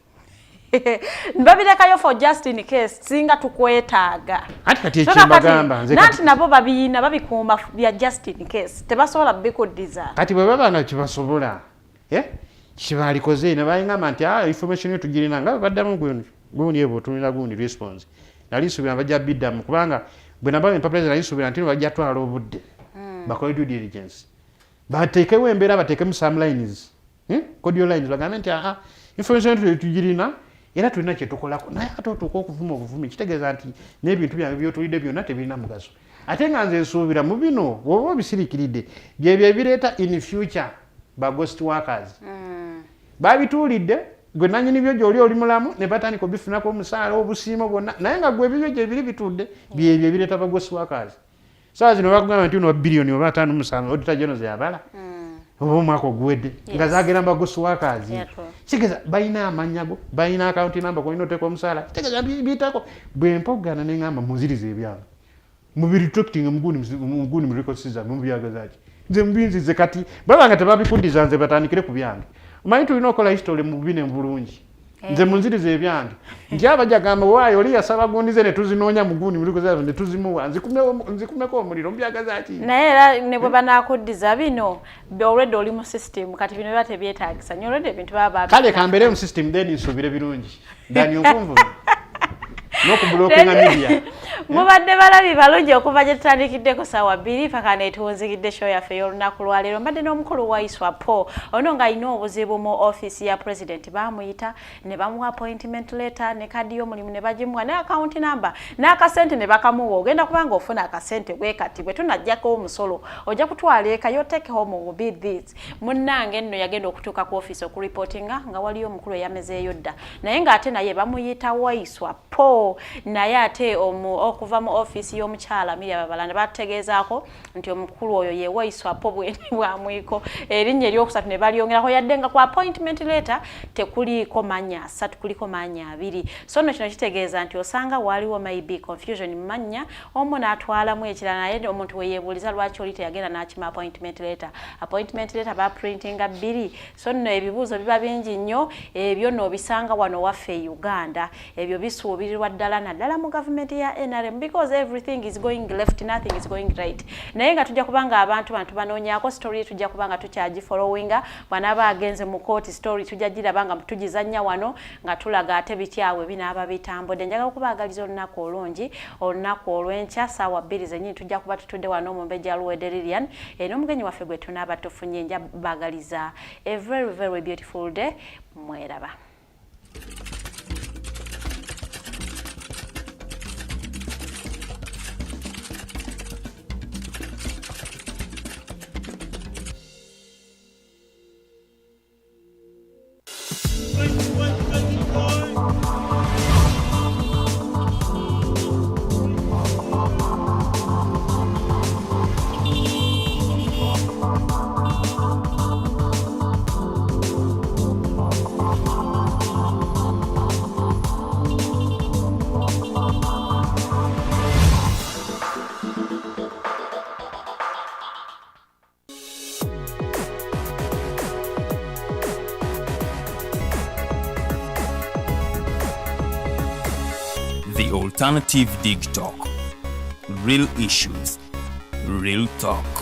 babirekayo for just in case singa tukwetaaga anti kati ekyembagamba nze nanti nabo babiyina babikuuma bya just in case tebasobola bikuddiza kati bwe baba nga kibasobola kibalikoze ne bayingamba nti information yo tugirina nga baddamu gundi ebo tunira gundi response nali nsuubira bajja biddamu kubanga bwe naba empapula nali nsuubira nti bajja twala obudde bakole due diligence bateekewo embeera bateekemu some lines cordial lines bagambe nti information yo tugirina era tulina kyetukolako naye ate otuuka okuvuma obuvumi kitegeeza nti n'ebintu byange byotulidde byonna tebirina mugaso ate nga nze nsuubira mu bino oba obisirikiridde byebyo ebireeta in future ba ghost workers babituulidde gwe nanyini byo gy'oli oli mulamu ne batandika obifunako omusaala obusiimo bwonna naye nga gwe ebibyo gye biri bitudde byebyo ebireeta ba ghost workers saa zino bakugamba nti uno biliyoni oba 5.7 auditor general zeyabala oba omwaka oguwedde nga zagenda ba ghost workers kitegeeza balina amanyago balina akaunti namba kolina oteeka omusaala kitegeeza biyitako bwe mpogana ne ngamba muziriza ebyange mubiretracting mugundi mu record system mubyagazaki nze mbinzize kati baba nga tebabikuddiza nze batandikire ku byange omanyi tulina okola history mu bubine bulungi nze munziriza ebyange nti abajja gamba waayo oli yasaba gundi ze ne tuzinoonya mu gundi mu record system ne tuzimuwa nzikumeko omuliro mbyagazaki naye era ne bwe banakuddiza bino already oli mu system kati bino biba tebyetaagisa nyo already ebintu baba kale kambere mu system then nsubire birungi dani okunvu n'okubulookinga media. Mubadde balabi balungi okuva gye tutandikiddeko ssaawa 2 paka netuwunzikidde show yaffe y'olunaku lwaleero. Mbadde n'omukulu Waiswa Paul ono ng'alina obuzibu mu ofiisi ya president bamuyita ne bamuwa appointment letter ne kadi y'omulimu ne bagimuwa ne account number n'akasente ne bakamuwa. Ogenda kubanga ofuna akasente bwe kati bwe tunajjako omusolo ojja kutwala eka yo take home will be this. Munnange nno yagenda okutuuka ku ofiisi okureportinga nga waliyo omukulu eyamezeeyo dda naye ng'ate naye bamuyita Waiswa Paul naye ate okuva mu ofiisi y'omukyala Milly Babalanda bategeezaako nti omukulu oyo ye Waiswa Paul bwamwiko erinnya eryokusatu ne balyongerako yadde nga ku appointment letter tekuliiko mannya 3 kuliko mannya 2. So nno kino kitegeeza nti osanga waliwo maybe confusion mu mannya omu n'atwalamu ekirala naye omuntu we yeebuuliza lwaki oli teyagenda n'akima appointment letter. Appointment letter baprintinga 2. So nno ebibuuzo biba bingi nnyo ebyo n'obisanga wano waffe Uganda ebyo bisuubirirwa ddala naddala mu government ya NRM because everything is going left, nothing is going right. Naye nga tujja kubanga abantu banoonyaako story tujja kubanga tukyaji followinga bw'anaaba agenze mu court story tujja girabanga tugizannya wano nga tulaga ate bityawe binaaba bitambudde. Njagala okubaagaliza olunaku olungi olunaku olw'enkya ssaawa 2 zennyini tujja kuba tutudde wano mu Mbejja Luwede Lilian n'omugenyi waffe gwe tunaaba tufunye nja baagaliza a very very beautiful day. Mweraba. The Alternative Dig Talk. Real issues, real talk.